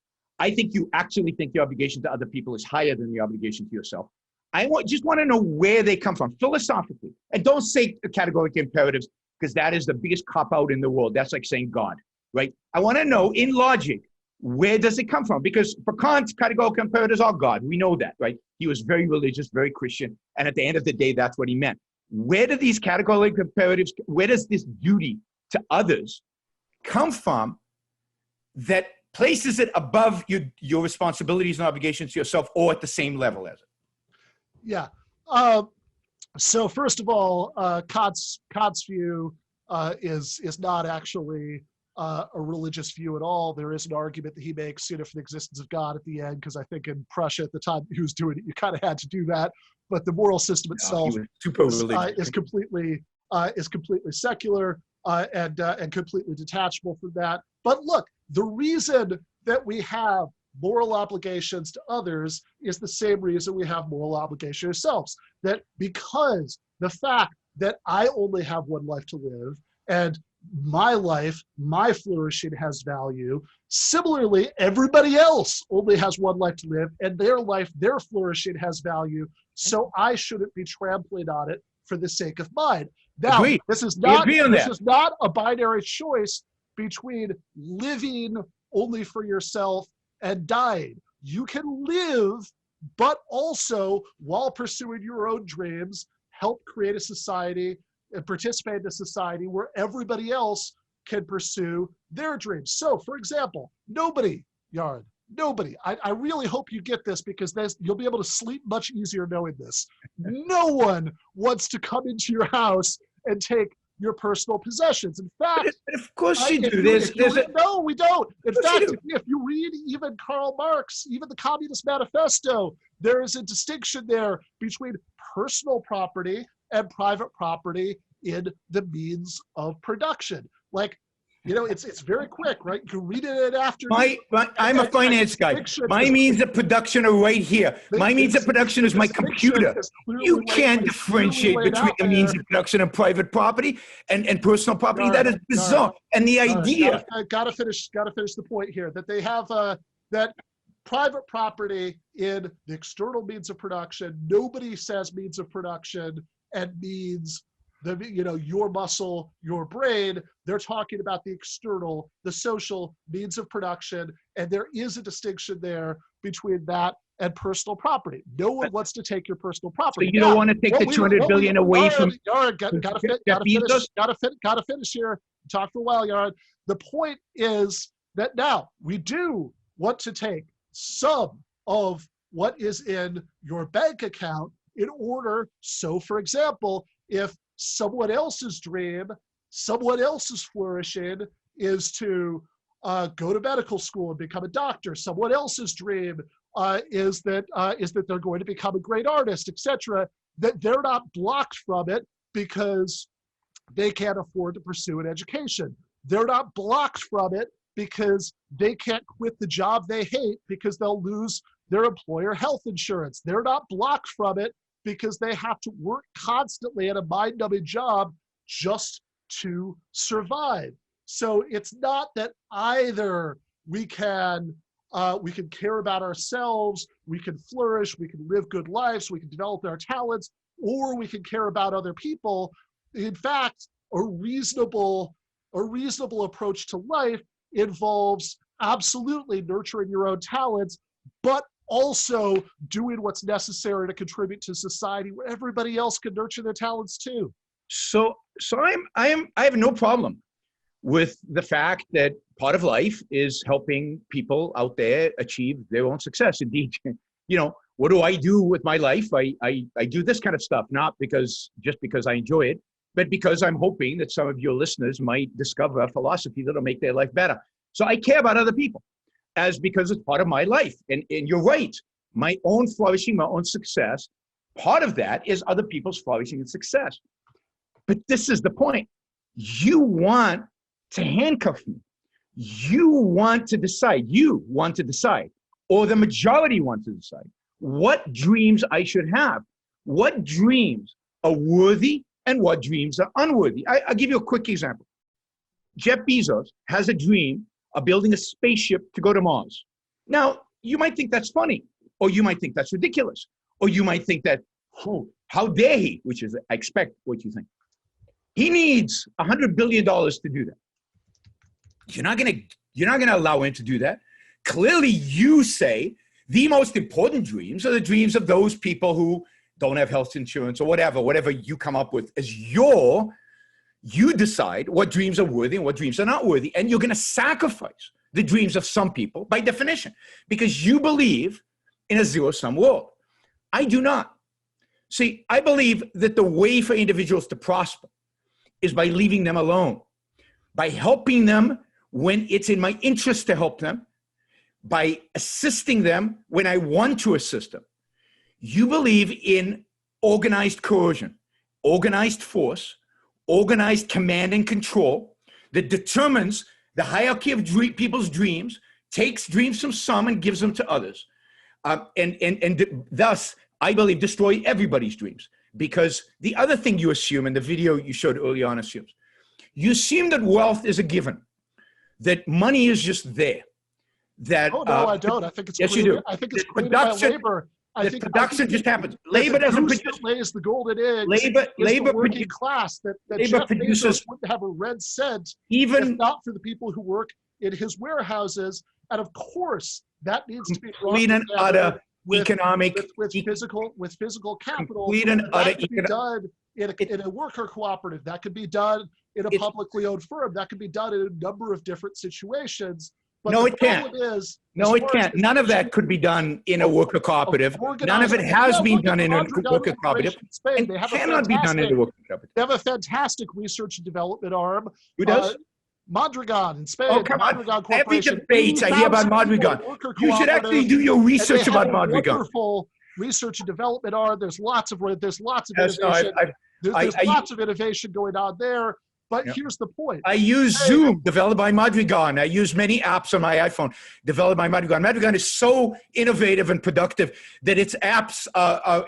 I think you actually think the obligation to other people is higher than the obligation to yourself. I just want to know where they come from philosophically. And don't say categorical imperatives, because that is the biggest cop-out in the world. That's like saying God, right? I want to know in logic, where does it come from? Because for Kant, categorical imperatives are God. We know that, right? He was very religious, very Christian. And at the end of the day, that's what he meant. Where do these categorical imperatives, where does this duty to others come from that places it above your responsibilities and obligations to yourself or at the same level as it? Yeah. So first of all, Kott's view is not actually a religious view at all. There is an argument that he makes, for the existence of God at the end, because I think in Prussia at the time he was doing it, you kind of had to do that. But the moral system itself is completely secular and completely detachable from that. But look, the reason that we have moral obligations to others is the same reason we have moral obligation to ourselves. That because the fact that I only have one life to live and my life, my flourishing has value. Similarly, everybody else only has one life to live and their life, their flourishing has value. So I shouldn't be trampling on it for the sake of mine. Now, this is not a binary choice between living only for yourself and dying. You can live, but also, while pursuing your own dreams, help create a society and participate in a society where everybody else can pursue their dreams. So, for example, nobody, I really hope you get this, because you'll be able to sleep much easier knowing this. No one wants to come into your house and take your personal possessions. In fact, but of course you do. No, we don't. In fact, if you read even Karl Marx, even the Communist Manifesto, there is a distinction there between personal property and private property in the means of production. Like, it's very quick, right? You can read it after. I'm a finance guy. My means of production are right here. My means of production is my computer. You can't differentiate between the means of production and private property and personal property. That is bizarre. And the idea. Gotta finish the point here, that they have that private property in the external means of production. Nobody says means of production and means your muscle, your brain. They're talking about the external, the social means of production, and there is a distinction there between that and personal property. No one wants to take your personal property. So you don't want to take the $200 billion away from. Gotta finish here. Talk for a while, Yaron. The point is that now we do want to take some of what is in your bank account in order. So, for example, if someone else's dream, someone else's flourishing is to go to medical school and become a doctor. Someone else's dream is that they're going to become a great artist, etc. That they're not blocked from it because they can't afford to pursue an education. They're not blocked from it because they can't quit the job they hate because they'll lose their employer health insurance. They're not blocked from it because they have to work constantly at a mind-numbing job just to survive. So it's not that either we can care about ourselves, we can flourish, we can live good lives, we can develop our talents, or we can care about other people. In fact, a reasonable approach to life involves absolutely nurturing your own talents, but also doing what's necessary to contribute to society where everybody else can nurture their talents too. So I have no problem with the fact that part of life is helping people out there achieve their own success. Indeed, what do I do with my life? I do this kind of stuff, not just because I enjoy it, but because I'm hoping that some of your listeners might discover a philosophy that'll make their life better. So I care about other people because it's part of my life. And you're right, my own flourishing, my own success, part of that is other people's flourishing and success. But this is the point. You want to handcuff me. You want to decide, or the majority want to decide what dreams I should have, what dreams are worthy and what dreams are unworthy. I'll give you a quick example. Jeff Bezos has a dream of building a spaceship to go to Mars. Now, you might think that's funny, or you might think that's ridiculous, or you might think that, how dare he, which is, I expect what you think. He needs $100 billion to do that. You're not gonna allow him to do that. Clearly, you say the most important dreams are the dreams of those people who don't have health insurance or whatever you come up with as your You decide what dreams are worthy and what dreams are not worthy. And you're going to sacrifice the dreams of some people by definition, because you believe in a zero-sum world. I do not. See, I believe that the way for individuals to prosper is by leaving them alone, by helping them when it's in my interest to help them, by assisting them when I want to assist them. You believe in organized coercion, organized force, organized command and control that determines the hierarchy of people's dreams, takes dreams from some and gives them to others. And thus, I believe, destroy everybody's dreams. Because the other thing you assume, in the video you showed early on assumes, you assume that wealth is a given, that money is just there. That, oh, no, I don't. I think it's yes, created, you do. I think it's created by labor. I think production just happens. Labor doesn't produce. Lays the golden eggs. Labor the working class that labor Jeff produces. Bezos wouldn't have a red cent Even if not for the people who work in his warehouses. And of course, that needs to be brought and utter with economic with physical capital. Complete and utter that could be done in a worker cooperative. That could be done in a publicly owned firm. That could be done in a number of different situations. But no, it can't. No, it can't. None of that could be done in a worker cooperative. None of it has been done in a worker cooperative. And cannot be done in a worker cooperative. They have a fantastic research and development arm. Who does? Mondragon in Spain. Oh, come on. Every debate I hear about 2,000 Mondragon. people, You should actually do your research about Mondragon. Wonderful research and development arm. There's lots of Yes, innovation. There's lots of innovation going on there. But here's the point. I use Zoom, developed by Mondragon. I use many apps on my iPhone, developed by Mondragon. Mondragon is so innovative and productive that its apps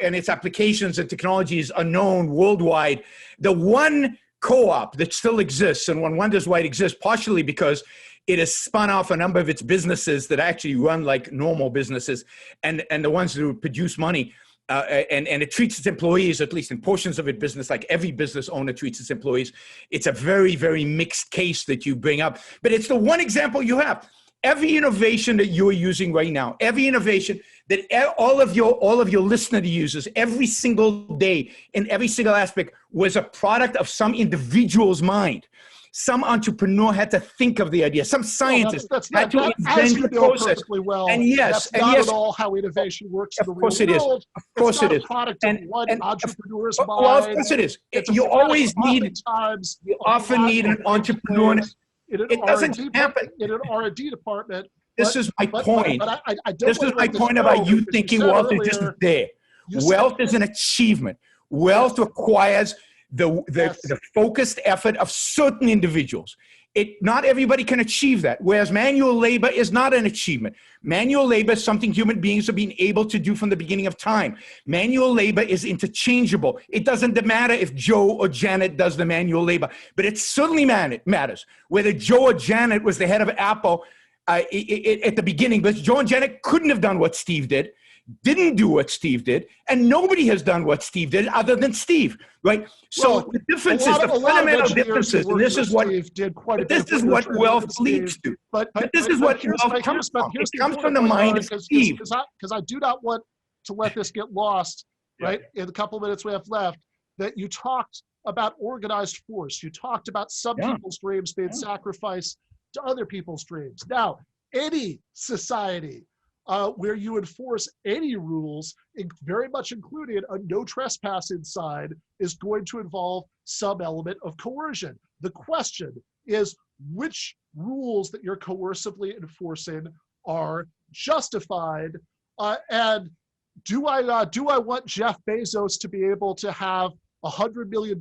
and its applications and technologies are known worldwide. The one co-op that still exists, and one wonders why it exists, partially because it has spun off a number of its businesses that actually run like normal businesses, and the ones that produce money. And it treats its employees, at least in portions of its business, like every business owner treats its employees. It's a very, very mixed case that you bring up. But it's the one example you have. Every innovation that you're using right now, every innovation that all of your listener uses every single day in every single aspect was a product of some individual's mind. Some entrepreneur had to think of the idea. Some scientist had to invent the process. Well, and yes, that's not at all how innovation works in the real world. Of course it is. It's not a product of one entrepreneur's mind. Well, of course it is. You always need. You often need an entrepreneur. It doesn't happen in an R&D department. This is my point. This is my point about you thinking wealth is just there. Wealth is an achievement. Wealth requires the focused effort of certain individuals. Not everybody can achieve that, whereas manual labor is not an achievement. Manual labor is something human beings have been able to do from the beginning of time. Manual labor is interchangeable. It doesn't matter if Joe or Janet does the manual labor, but it certainly matters whether Joe or Janet was the head of Apple at the beginning, but Joe and Janet couldn't have done what Steve didn't do what Steve did, and nobody has done what Steve did other than Steve, right? So the difference is, the fundamental differences, and this is what wealth leads to. But this is what wealth comes from. It comes from the mind of Steve. Because I do not want to let this get lost, right? In the couple minutes we have left, that you talked about organized force. You talked about some people's dreams being sacrificed to other people's dreams. Now, any society where you enforce any rules, very much including a no trespassing sign, is going to involve some element of coercion. The question is which rules that you're coercively enforcing are justified, and do I want Jeff Bezos to be able to have $100 million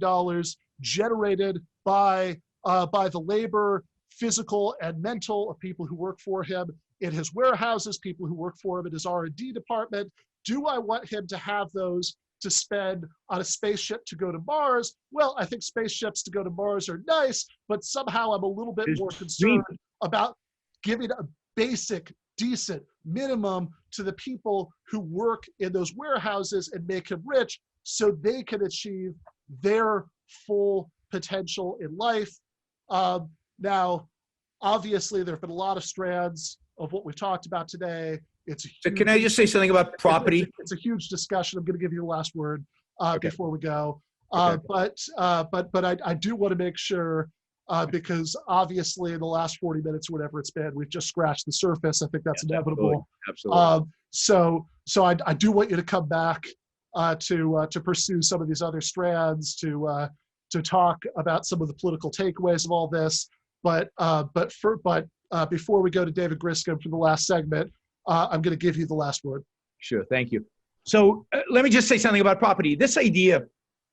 generated by the labor, physical and mental, of people who work for him in his warehouses, people who work for him in his R&D department? Do I want him to have those to spend on a spaceship to go to Mars? Well, I think spaceships to go to Mars are nice, but somehow I'm a little bit more concerned about giving a basic, decent minimum to the people who work in those warehouses and make him rich so they can achieve their full potential in life. Now, obviously, there have been a lot of strands of what we've talked about today. So can I just say something about property? It's a huge discussion. I'm going to give you the last word before we go. But I do want to make sure, because obviously in the last 40 minutes, whatever it's been, we've just scratched the surface. I think that's inevitable. Absolutely. So I do want you to come back to pursue some of these other strands, to talk about some of the political takeaways of all this. But before we go to David Griscom for the last segment, I'm going to give you the last word. Sure, thank you. So let me just say something about property. This idea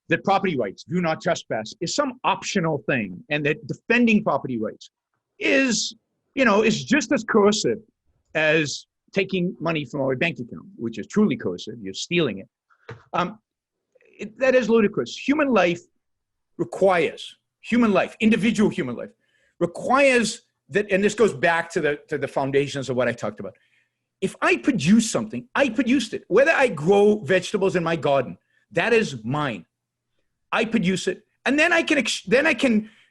that property rights, do not trespass, is some optional thing, and that defending property rights is just as coercive as taking money from our bank account, which is truly coercive. You're stealing it. That is ludicrous. Human life, individual human life, requires that, and this goes back to the foundations of what I talked about. If I produce something, I produced it. Whether I grow vegetables in my garden, that is mine. I produce it, and then I can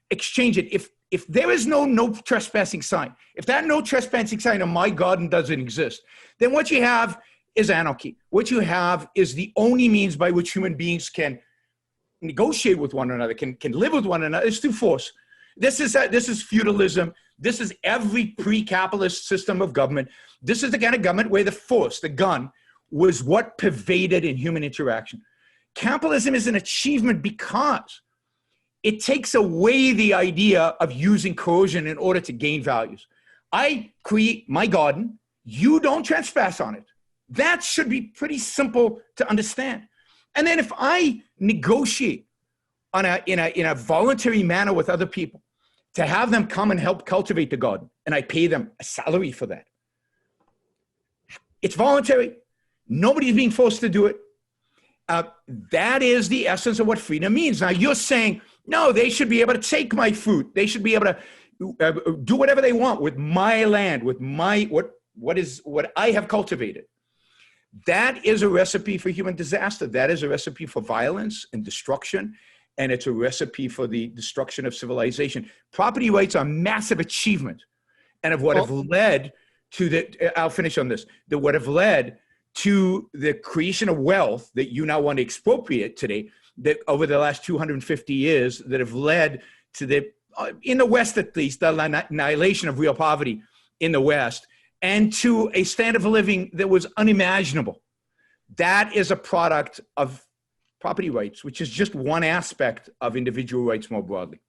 exchange it. If there is no trespassing sign, if that no trespassing sign in my garden doesn't exist, then what you have is anarchy. What you have is the only means by which human beings can negotiate with one another, can live with one another, is through force. This is feudalism. This is every pre-capitalist system of government. This is the kind of government where the force, the gun, was what pervaded in human interaction. Capitalism is an achievement because it takes away the idea of using coercion in order to gain values. I create my garden. You don't trespass on it. That should be pretty simple to understand. And then if I negotiate in a voluntary manner with other people to have them come and help cultivate the garden, and I pay them a salary for that, it's voluntary. Nobody's being forced to do it. That is the essence of what freedom means. Now you're saying, no, they should be able to take my fruit. They should be able to do whatever they want with my land, with what I have cultivated. That is a recipe for human disaster. That is a recipe for violence and destruction, and it's a recipe for the destruction of civilization. Property rights are a massive achievement, and of what have led to I'll finish on this, what have led to the creation of wealth that you now want to expropriate today, that over the last 250 years, that have led to in the West at least, the annihilation of real poverty in the West, and to a standard of living that was unimaginable. That is a product of property rights, which is just one aspect of individual rights more broadly.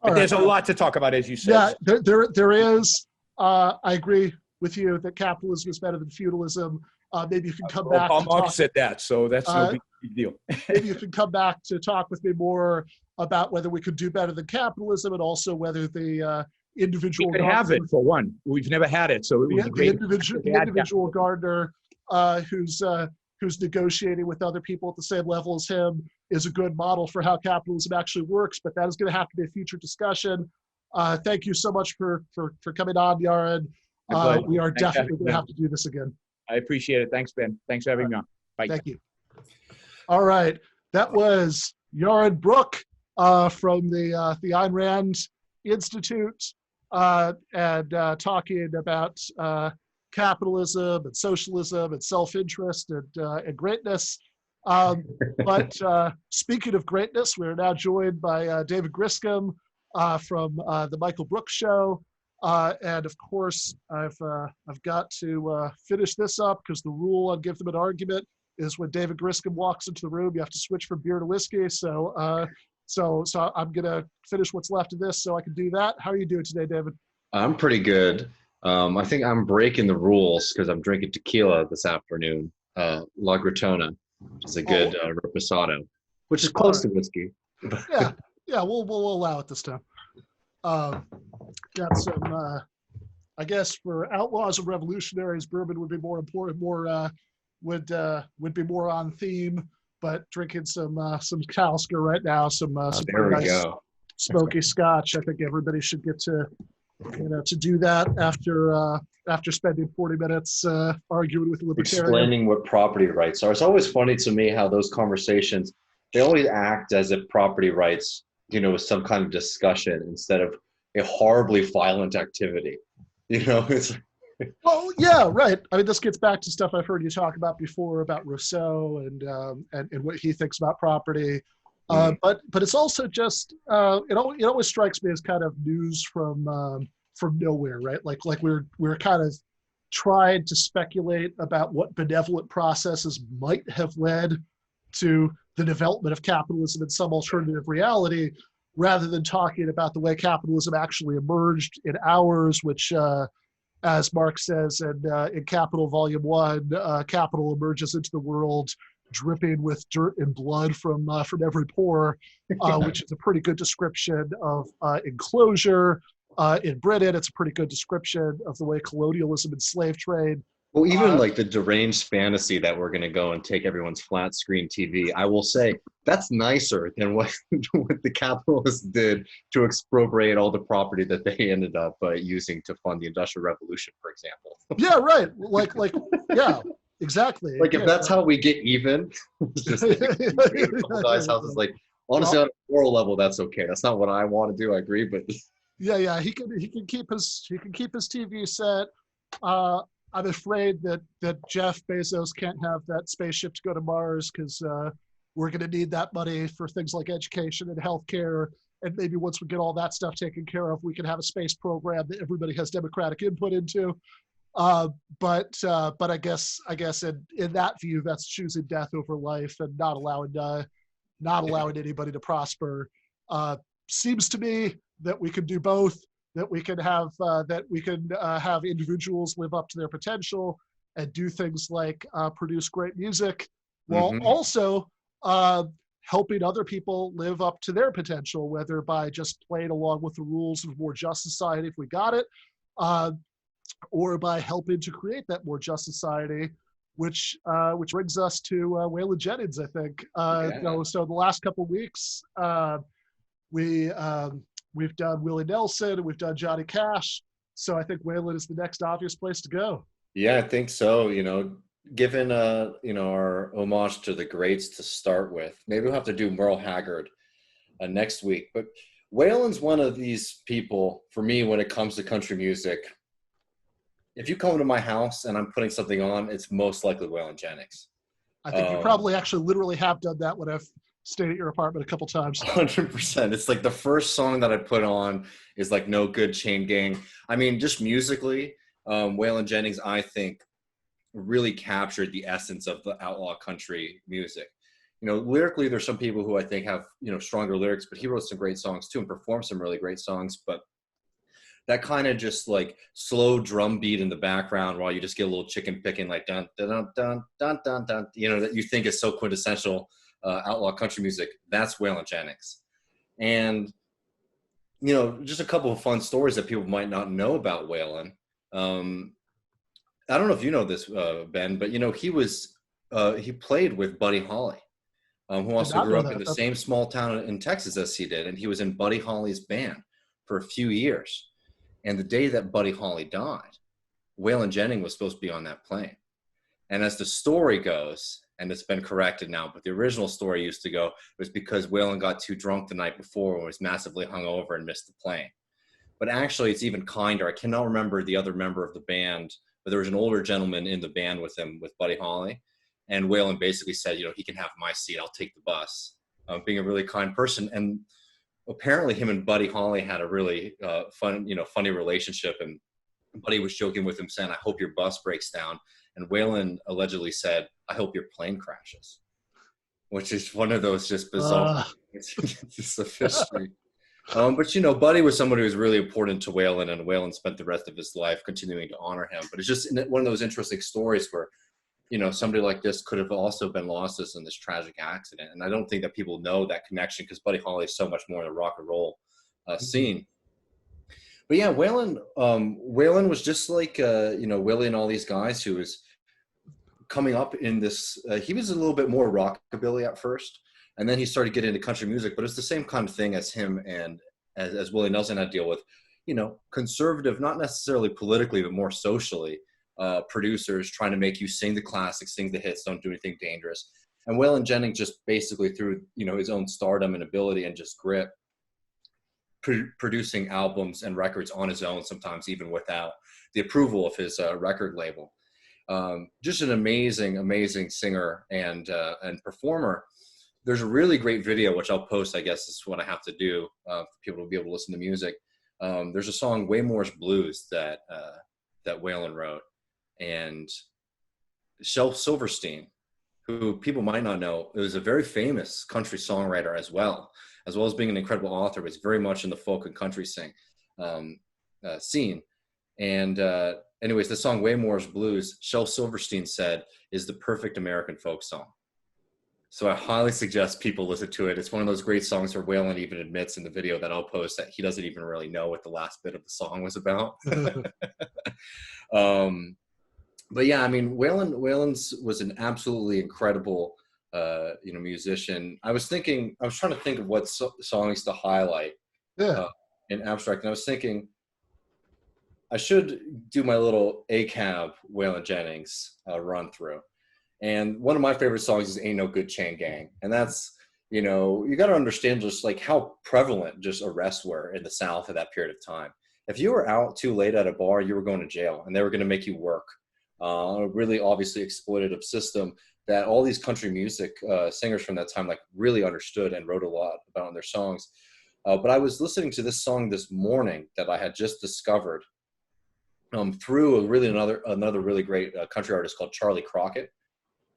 But there's a lot to talk about, as you said. Yeah, there is. I agree with you that capitalism is better than feudalism. Maybe you can come back. Marx said that, so that's no big deal. Maybe you can come back to talk with me more about whether we could do better than capitalism, and also whether the individual. We could have it for one. We've never had it, so it would be great. The individual gardener who's negotiating with other people at the same level as him is a good model for how capitalism actually works. But that is going to have to be a future discussion. Thank you so much for coming on, Yaron. We are definitely going to have to do this again. I appreciate it. Thanks, Ben. Thanks for having me on. Bye. Thank you. All right. That was Yaron Brook from the Ayn Rand Institute and talking about capitalism and socialism and self-interest and greatness. But speaking of greatness, we're now joined by David Griscom from the Michael Brooks Show. And of course, I've got to finish this up because the rule on Give Them an Argument is when David Griscom walks into the room, you have to switch from beer to whiskey. So I'm gonna finish what's left of this so I can do that. How are you doing today, David? I'm pretty good. I think I'm breaking the rules because I'm drinking tequila this afternoon, La Gratona, which is a good reposado, which is close to whiskey. Yeah, we'll allow it this time. Got some, I guess for outlaws and revolutionaries, bourbon would be more important, would be more on theme. But drinking some Talisker right now, some nice smoky Scotch. I think everybody should get to do that after spending 40 minutes arguing with the libertarian. Explaining what property rights are. It's always funny to me how those conversations, they always act as if property rights, is some kind of discussion instead of a horribly violent activity. It's. Well, yeah, right. I mean, this gets back to stuff I've heard you talk about before about Rousseau and what he thinks about property. But it's also just it always strikes me as kind of news from nowhere, right? Like we're kind of trying to speculate about what benevolent processes might have led to the development of capitalism in some alternative reality, rather than talking about the way capitalism actually emerged in ours, which, as Marx says in Capital Volume 1, capital emerges into the world dripping with dirt and blood from every pore, which is a pretty good description of enclosure. In Britain, it's a pretty good description of the way colonialism and slave trade. Well, even like the deranged fantasy that we're going to go and take everyone's flat screen TV, I will say that's nicer than what the capitalists did to expropriate all the property that they ended up using to fund the Industrial Revolution, for example. Yeah, right. Yeah, exactly. Like if that's how we get even, it's just a couple guys' houses. Like honestly, on a moral level, that's okay. That's not what I want to do. I agree, but yeah, he can keep his TV set. I'm afraid that Jeff Bezos can't have that spaceship to go to Mars, because we're going to need that money for things like education and healthcare. And maybe once we get all that stuff taken care of, we can have a space program that everybody has democratic input into. But I guess in that view, that's choosing death over life and not allowing anybody to prosper. Seems to me that we can do both. That we can have individuals live up to their potential and do things like produce great music, while also helping other people live up to their potential, whether by just playing along with the rules of a more just society if we got it, or by helping to create that more just society, which brings us to Waylon Jennings, I think. So the last couple of weeks, we've done Willie Nelson and we've done Johnny Cash. So I think Waylon is the next obvious place to go. Yeah, I think so. Given our homage to the greats to start with, maybe we'll have to do Merle Haggard next week. But Waylon's one of these people for me when it comes to country music. If you come to my house and I'm putting something on, it's most likely Waylon Jennings. I think you probably actually literally have done that when I've stayed at your apartment a couple times. 100%. It's like the first song that I put on is like No Good Chain Gang. I mean, just musically, Waylon Jennings, I think, really captured the essence of the outlaw country music. Lyrically, there's some people who I think have, stronger lyrics, but he wrote some great songs too and performed some really great songs. But that kind of just like slow drum beat in the background while you just get a little chicken picking, like dun, dun, dun, dun, dun, dun, dun, that you think is so quintessential outlaw country music, that's Waylon Jennings. And just a couple of fun stories that people might not know about Waylon. I don't know if you know this, Ben, but he played with Buddy Holly, who also grew up in the same small town in Texas as he did, and he was in Buddy Holly's band for a few years. And the day that Buddy Holly died, Waylon Jennings was supposed to be on that plane. And as the story goes, and it's been corrected now, but the original story used to go, it was because Waylon got too drunk the night before and was massively hungover and missed the plane. But actually, it's even kinder. I cannot remember the other member of the band, but there was an older gentleman in the band with him, with Buddy Holly. And Waylon basically said, he can have my seat. I'll take the bus, being a really kind person. And apparently him and Buddy Holly had a really funny relationship. And Buddy was joking with him saying, I hope your bus breaks down. And Waylon allegedly said, I hope your plane crashes, which is one of those just bizarre pieces of history. But, Buddy was someone who was really important to Waylon, and Waylon spent the rest of his life continuing to honor him. But it's just one of those interesting stories where, somebody like this could have also been lost in this tragic accident. And I don't think that people know that connection because Buddy Holly is so much more in the rock and roll scene. But yeah, Waylon was just like, Willie and all these guys who was coming up in this, he was a little bit more rockabilly at first. And then he started getting into country music, but it's the same kind of thing as him and as Willie Nelson had to deal with, conservative, not necessarily politically, but more socially, producers trying to make you sing the classics, sing the hits, don't do anything dangerous. And Waylon Jennings just basically through, his own stardom and ability and just grit, producing albums and records on his own, sometimes even without the approval of his record label. Just an amazing, amazing singer and performer. there's a really great video, which I'll post, I guess is what I have to do for people to be able to listen to music. There's a song, Waymore's Blues, that Waylon wrote. And Shel Silverstein, who people might not know, is a very famous country songwriter as well as being an incredible author, was very much in the folk and country scene. And anyways, the song Waymore's Blues, Shel Silverstein said, is the perfect American folk song. So I highly suggest people listen to it. It's one of those great songs where Waylon even admits in the video that I'll post that he doesn't even really know what the last bit of the song was about. But yeah, I mean, Waylon was an absolutely incredible, musician. I was trying to think of what songs to highlight in abstract. And I was thinking I should do my little ACAB Waylon Jennings run through. And one of my favorite songs is Ain't No Good Chain Gang. And that's, you got to understand just like how prevalent just arrests were in the South at that period of time. If you were out too late at a bar, you were going to jail and they were going to make you work. A really obviously exploitative system that all these country music singers from that time like really understood and wrote a lot about in their songs. But I was listening to this song this morning that I had just discovered through another really great country artist called Charlie Crockett,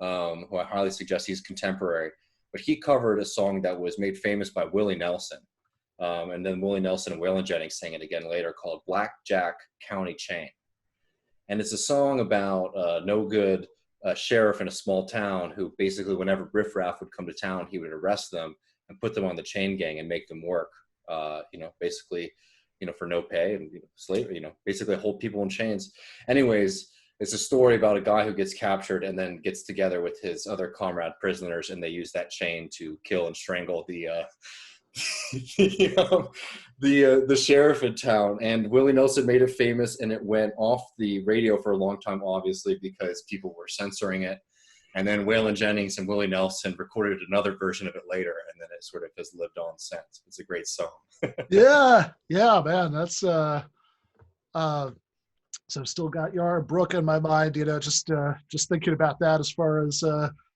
who I highly suggest. He's contemporary, but he covered a song that was made famous by Willie Nelson. And then Willie Nelson and Waylon Jennings sang it again later, called Black Jack County Chain. And it's a song about no good sheriff in a small town who basically, whenever riffraff would come to town, he would arrest them and put them on the chain gang and make them work, basically, for no pay and slavery, basically hold people in chains. Anyways, it's a story about a guy who gets captured and then gets together with his other comrade prisoners, and they use that chain to kill and strangle the sheriff in town. And Willie Nelson made it famous, and it went off the radio for a long time, obviously, because people were censoring it. And then Waylon Jennings and Willie Nelson recorded another version of it later, and then it sort of has lived on since. It's a great song. yeah, man, that's so I've still got Yara Brook in my mind, just thinking about that as far as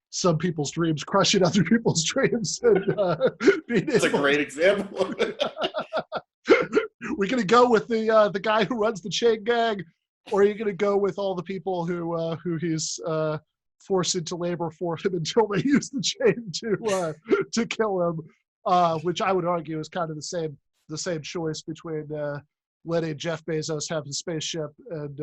some people's dreams, crushing other people's dreams. And, That's a great example. We're gonna go with the guy who runs the chain gang, or are you gonna go with all the people who he's forced into labor for him until they use the chain to kill him? Which I would argue is kind of the same choice between letting Jeff Bezos have his spaceship and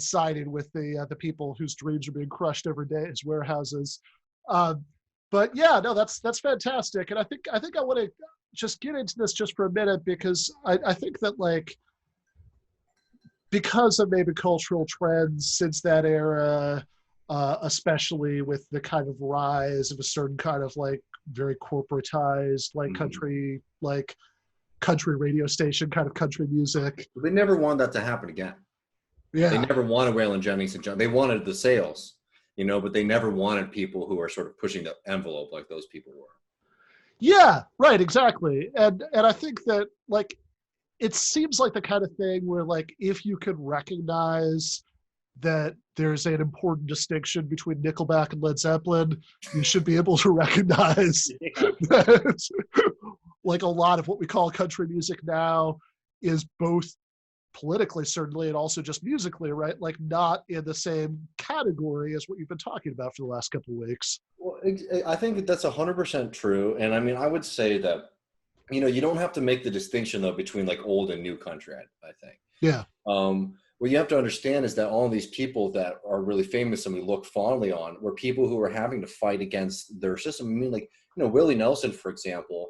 siding with the people whose dreams are being crushed every day as warehouses. But yeah, no, that's fantastic. And I think I want to just get into this just for a minute, because I think that, like, because of maybe cultural trends since that era, especially with the kind of rise of a certain kind of like very corporatized country radio station kind of country music. They never wanted that to happen again. Yeah. They never wanted Waylon Jennings and John. They wanted the sales, but they never wanted people who are sort of pushing the envelope like those people were. Yeah, right, exactly. And I think that, like, it seems like the kind of thing where, like, if you could recognize that there's an important distinction between Nickelback and Led Zeppelin, you should be able to recognize that, like, a lot of what we call country music now is both politically, certainly, and also just musically, right? Like, not in the same category as what you've been talking about for the last couple of weeks. Well, I think that's 100% true. And I mean, I would say that, you don't have to make the distinction, though, between like old and new country, I think. Yeah. What you have to understand is that all these people that are really famous and we look fondly on were people who were having to fight against their system. I mean, like, Willie Nelson, for example,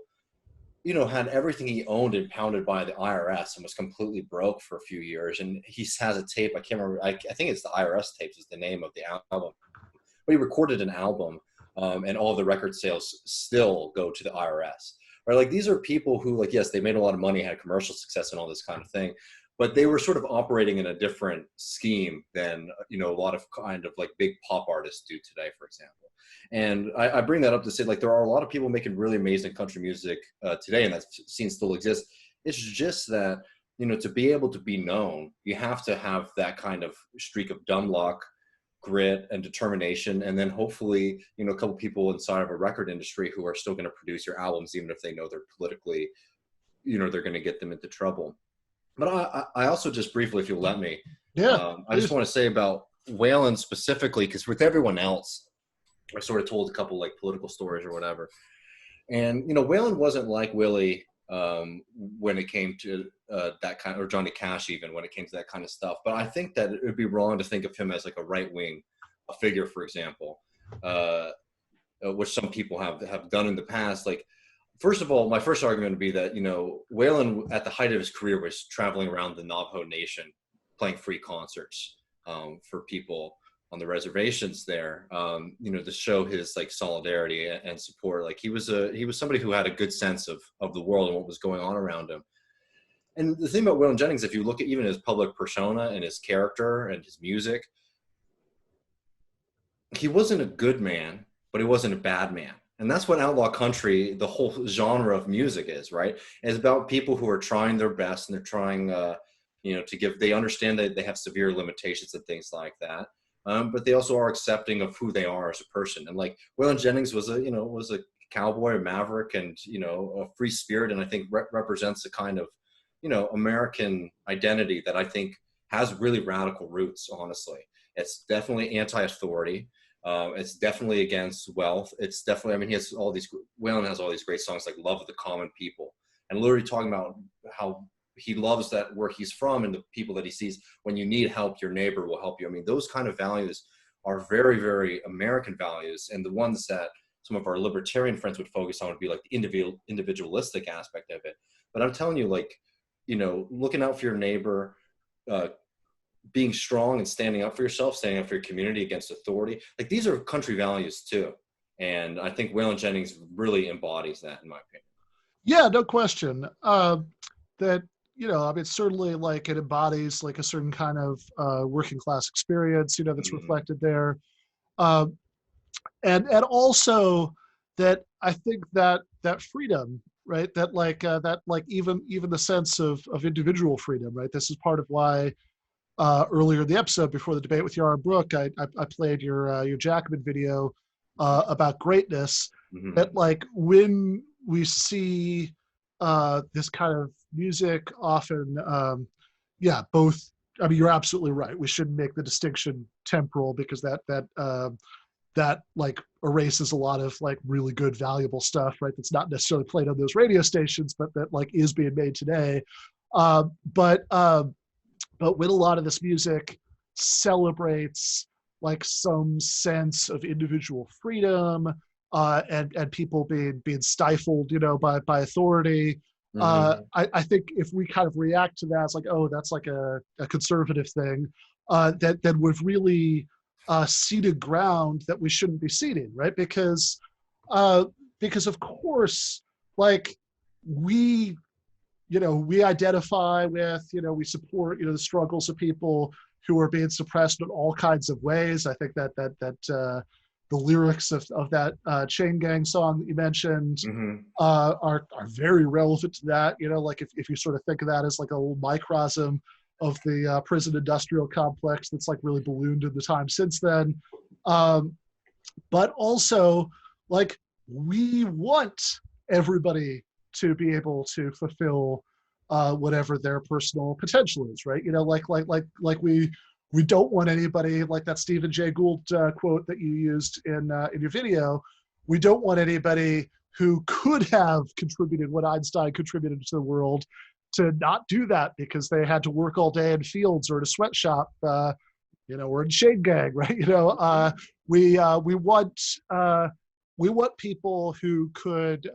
had everything he owned impounded by the IRS and was completely broke for a few years. And he has a tape, I can't remember, I think it's the IRS tapes is the name of the album. But he recorded an album, and all of the record sales still go to the IRS. Right? Like, these are people who, like, yes, they made a lot of money, had commercial success and all this kind of thing, but they were sort of operating in a different scheme than, a lot of kind of like big pop artists do today, for example. And I bring that up to say, like, there are a lot of people making really amazing country music today, and that scene still exists. It's just that, to be able to be known, you have to have that kind of streak of dumb luck, grit and determination, and then hopefully, you know, a couple people inside of a record industry who are still going to produce your albums, even if they know they're politically, you know, they're going to get them into trouble. But I also just briefly, if you'll let me, I just want to say about Waylon specifically, because with everyone else, I sort of told a couple like political stories or whatever. And, you know, Waylon wasn't like Willie when it came to that kind of, or Johnny Cash even, when it came to that kind of stuff. But I think that it would be wrong to think of him as like a right-wing figure, for example, which some people have done in the past. Like, first of all, my first argument would be that, you know, Waylon at the height of his career was traveling around the Navajo Nation playing free concerts for people on the reservations there, you know, to show his like solidarity and support. Like he was somebody who had a good sense of the world and what was going on around him. And the thing about Waylon Jennings, if you look at even his public persona and his character and his music, he wasn't a good man, but he wasn't a bad man. And that's what outlaw country, the whole genre of music is, right? It's about people who are trying their best and they're trying, you know, they understand that they have severe limitations and things like that. But they also are accepting of who they are as a person. And like Waylon Jennings was a cowboy, a maverick, and, you know, a free spirit. And I think represents a kind of, you know, American identity that I think has really radical roots, honestly. It's definitely anti-authority. It's definitely against wealth. It's definitely, I mean, Waylon has all these great songs like Love of the Common People, and literally talking about how he loves that where he's from and the people that he sees. When you need help, your neighbor will help you. I mean, those kind of values are very, very American values. And the ones that some of our libertarian friends would focus on would be like the individualistic aspect of it. But I'm telling you, like, you know, looking out for your neighbor, being strong and standing up for yourself, standing up for your community against authority. Like, these are country values too. And I think Waylon Jennings really embodies that, in my opinion. Yeah, no question. That, you know, I mean, certainly like it embodies like a certain kind of working class experience, you know, that's reflected there. And also that I think that freedom, right, that like even the sense of individual freedom, right? This is part of why earlier in the episode, before the debate with Yara Brooke, I played your Jackman video about greatness. Mm-hmm. That like when we see this kind of music, often, both. I mean, you're absolutely right. We shouldn't make the distinction temporal, because that like erases a lot of like really good, valuable stuff, right? That's not necessarily played on those radio stations, but that like is being made today. But when a lot of this music celebrates like some sense of individual freedom, and people being stifled, you know, by authority. Mm-hmm. I think if we kind of react to that, it's like, oh, that's like a conservative thing, that we've really ceded ground that we shouldn't be ceding, right? Because of course, like we identify with, you know, we support, you know, the struggles of people who are being suppressed in all kinds of ways. I think that the lyrics of that Chain Gang song that you mentioned Mm-hmm. are very relevant to that. You know, like if you sort of think of that as like a little microcosm of the prison industrial complex that's like really ballooned in the time since then. But also, like, we want everybody to be able to fulfill whatever their personal potential is, right? You know, like we don't want anybody, like that Stephen Jay Gould quote that you used in your video. We don't want anybody who could have contributed what Einstein contributed to the world to not do that because they had to work all day in fields or in a sweatshop, you know, or in Chain Gang, right? You know, we want people who could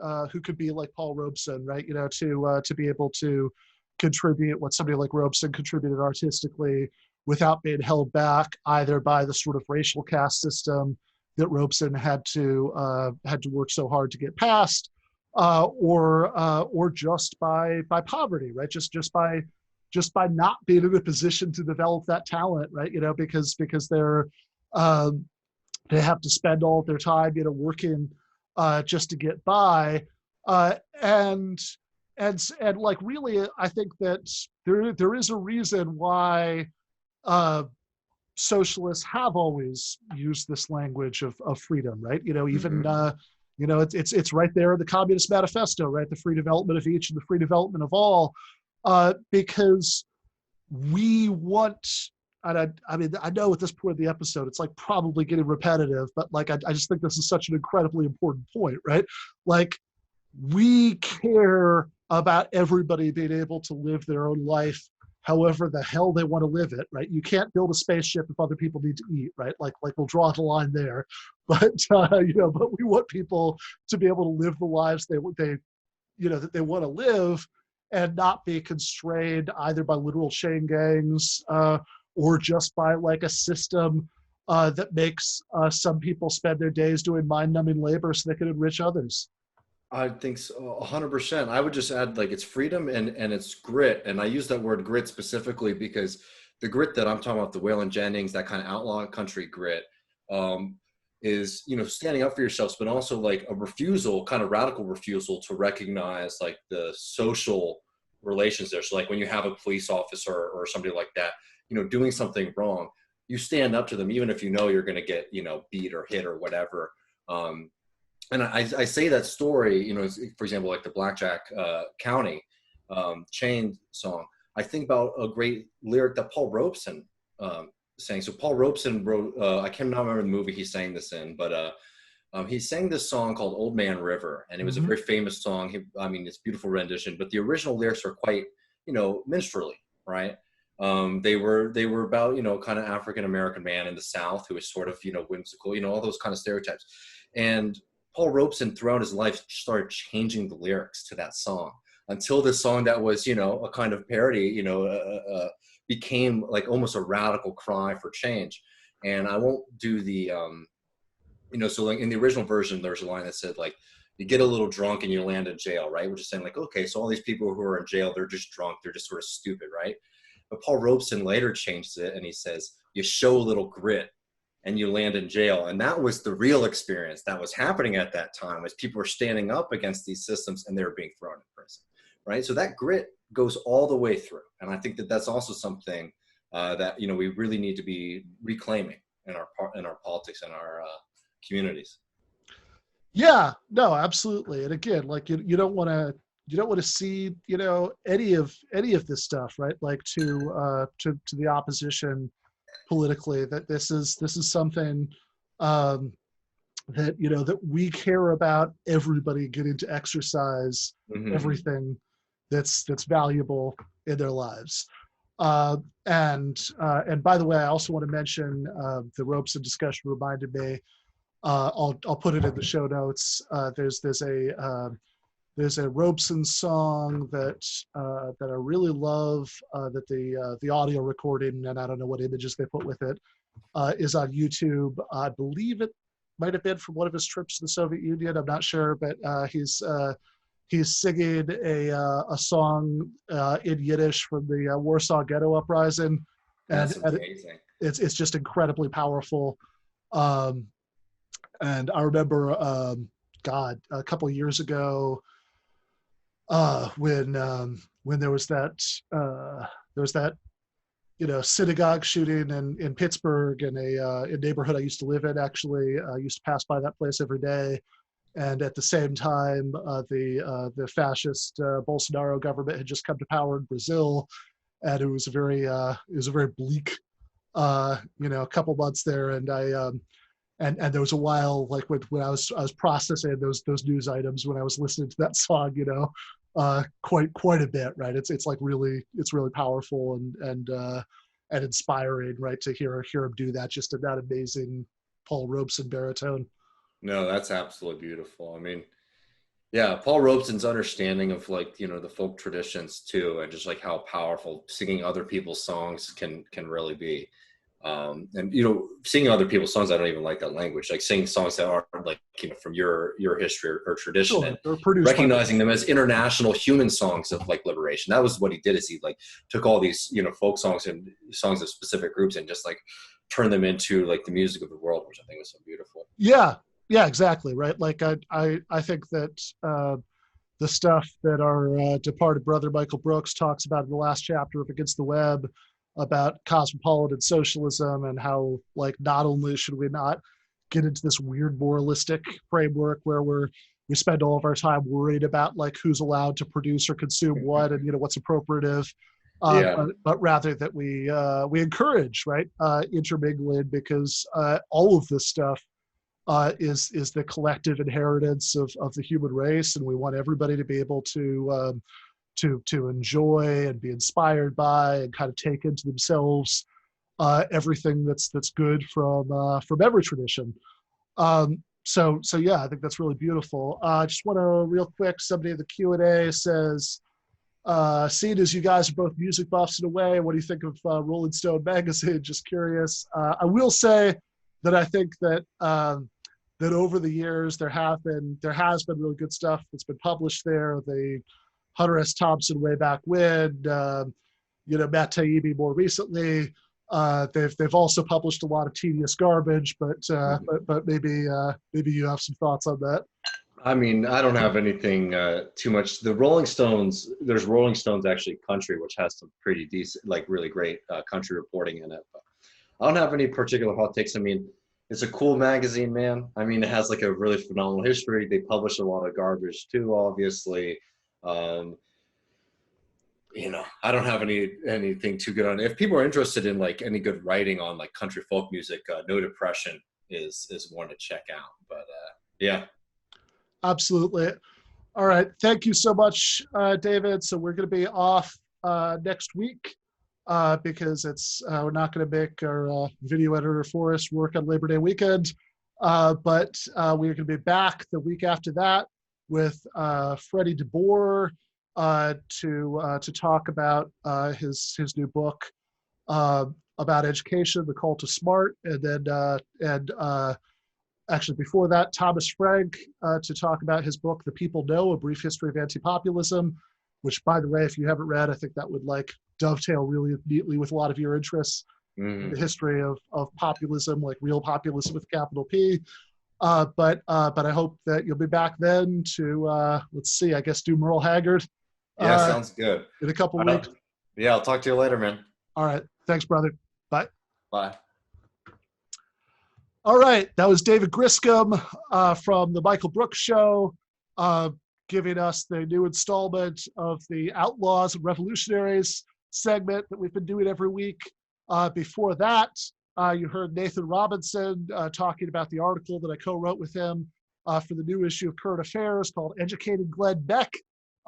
be like Paul Robeson, right? You know, to be able to contribute what somebody like Robeson contributed artistically without being held back either by the sort of racial caste system that Robeson had to work so hard to get past, or just by poverty, right? Just by not being in a position to develop that talent, right? You know, because they have to spend all of their time, you know, working just to get by, and like really, I think that there is a reason why socialists have always used this language of freedom, right? Even it's right there in the Communist Manifesto, right? The free development of each and the free development of all, because we want. And I mean, I know at this point in the episode, it's like probably getting repetitive, but like I just think this is such an incredibly important point, right? Like, we care about everybody being able to live their own life however the hell they want to live it, right? You can't build a spaceship if other people need to eat, right? Like we'll draw the line there, but but we want people to be able to live the lives that they want to live, and not be constrained either by literal chain gangs or just by like a system that makes some people spend their days doing mind-numbing labor so they can enrich others. I think so, 100%. I would just add, like, it's freedom and it's grit. And I use that word grit specifically because the grit that I'm talking about, the Waylon Jennings, that kind of outlaw country grit, is, standing up for yourselves, but also like a refusal, kind of radical refusal to recognize like the social relations there. So like when you have a police officer or somebody like that, doing something wrong, you stand up to them, even if you're going to get, beat or hit or whatever. And I say that story, for example, like the Blackjack County chain song. I think about a great lyric that Paul Robeson sang. So Paul Robeson wrote, I cannot remember the movie he sang this in, but he sang this song called Old Man River, and it was a very famous song. It's a beautiful rendition, but the original lyrics are quite, minstrelly, right? They were about, kind of African-American man in the South who was sort of, whimsical, all those kind of stereotypes. And Paul Robeson throughout his life started changing the lyrics to that song until this song that was, a kind of parody, became like almost a radical cry for change. And I won't do the, so like in the original version, there's a line that said like, you get a little drunk and you land in jail, right? We're just saying like, okay, so all these people who are in jail, they're just drunk. They're just sort of stupid, right? But Paul Robeson later changed it and he says, you show a little grit and you land in jail. And that was the real experience that was happening at that time, as people were standing up against these systems and they were being thrown in prison, right? So that grit goes all the way through. And I think that that's also something that, we really need to be reclaiming in our politics and our communities. Yeah, no, absolutely. And again, like you don't want to see, any of this stuff, right? Like to the opposition politically, that this is something that that we care about everybody getting to exercise everything that's valuable in their lives. And by the way, I also want to mention the Robeson discussion reminded me. I'll put it in the show notes. There's a Robeson song that I really love, that the audio recording, and I don't know what images they put with it, is on YouTube. I believe it might have been from one of his trips to the Soviet Union. I'm not sure, but he's singing a song in Yiddish from the Warsaw Ghetto Uprising. That's amazing. It's just incredibly powerful. And I remember, a couple of years ago, when there was that synagogue shooting in Pittsburgh, in a neighborhood I used to live in. Actually, I used to pass by that place every day, and at the same time, the fascist Bolsonaro government had just come to power in Brazil, and it was a very bleak couple months there, and and there was a while like when I was processing those news items when I was listening to that song, quite a bit, right? It's really powerful and inspiring, right? To hear him do that, just in that amazing Paul Robeson baritone. No, that's absolutely beautiful. I mean, yeah, Paul Robeson's understanding of the folk traditions too, and just like how powerful singing other people's songs can really be. And singing other people's songs, I don't even like that language. Like singing songs that aren't from your history or tradition, and recognizing them as international human songs of liberation. That was what he did. Is he took all these folk songs and songs of specific groups and just turned them into the music of the world, which I think was so beautiful. Yeah, exactly, right. I think that the stuff that our departed brother Michael Brooks talks about in the last chapter of Against the Web, about cosmopolitan socialism and how, like, not only should we not get into this weird moralistic framework where we spend all of our time worried about, like, who's allowed to produce or consume what and, what's appropriative, but rather that we encourage, right, intermingling, because all of this stuff is the collective inheritance of the human race, and we want everybody to be able to enjoy and be inspired by and kind of take into themselves everything that's good from every tradition. So yeah, I think that's really beautiful. I just want to real quick, somebody in the Q&A says, seeing as you guys are both music buffs in a way, what do you think of Rolling Stone magazine? Just curious. I will say that I think that that over the years there has been really good stuff that's been published there. The Hunter S. Thompson way back when, Matt Taibbi more recently. They've also published a lot of tedious garbage, but maybe you have some thoughts on that. I mean, I don't have anything too much. The Rolling Stones, there's Rolling Stones actually Country, which has some pretty decent, like really great country reporting in it. But I don't have any particular hot takes. I mean, it's a cool magazine, man. I mean, it has like a really phenomenal history. They publish a lot of garbage too, obviously. I don't have anything too good on it. If people are interested in like any good writing on like country folk music, No Depression is one to check out. But yeah. Absolutely. All right. Thank you so much, David. So we're going to be off next week because we're not going to make our video editor for us work on Labor Day weekend. But we're going to be back the week after that with Freddie DeBoer to talk about his new book about education, The Call to Smart, and then actually before that, Thomas Frank to talk about his book, The People Know, A Brief History of Anti-Populism, which, by the way, if you haven't read, I think that would like dovetail really neatly with a lot of your interests in the history of populism, like real populism with a capital P. But I hope that you'll be back then to, let's see, I guess do Merle Haggard. Yeah, sounds good. In a couple weeks. Yeah, I'll talk to you later, man. All right. Thanks, brother. Bye. Bye. All right. That was David Griscom from The Michael Brooks Show, giving us the new installment of the Outlaws and Revolutionaries segment that we've been doing every week. Before that, you heard Nathan Robinson talking about the article that I co-wrote with him for the new issue of Current Affairs called Educating Glenn Beck.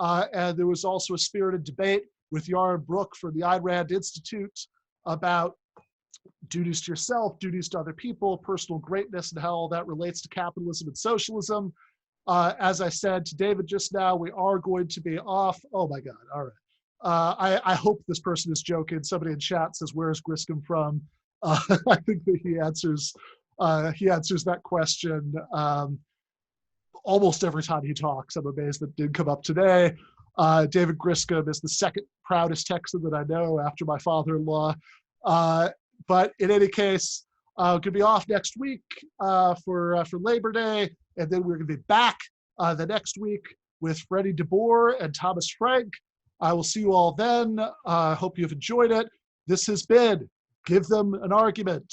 And there was also a spirited debate with Yaron Brook from the Ayn Rand Institute about duties to yourself, duties to other people, personal greatness, and how all that relates to capitalism and socialism. As I said to David just now, we are going to be off. Oh my God, all right. I hope this person is joking. Somebody in chat says, where's Griscom from? I think that he answers that question almost every time he talks. I'm amazed that didn't come up today. David Griscom is the second proudest Texan that I know after my father-in-law. But in any case, going to be off next week for Labor Day, and then we're going to be back the next week with Freddie DeBoer and Thomas Frank. I will see you all then. I hope you've enjoyed it. This has been Give Them an Argument.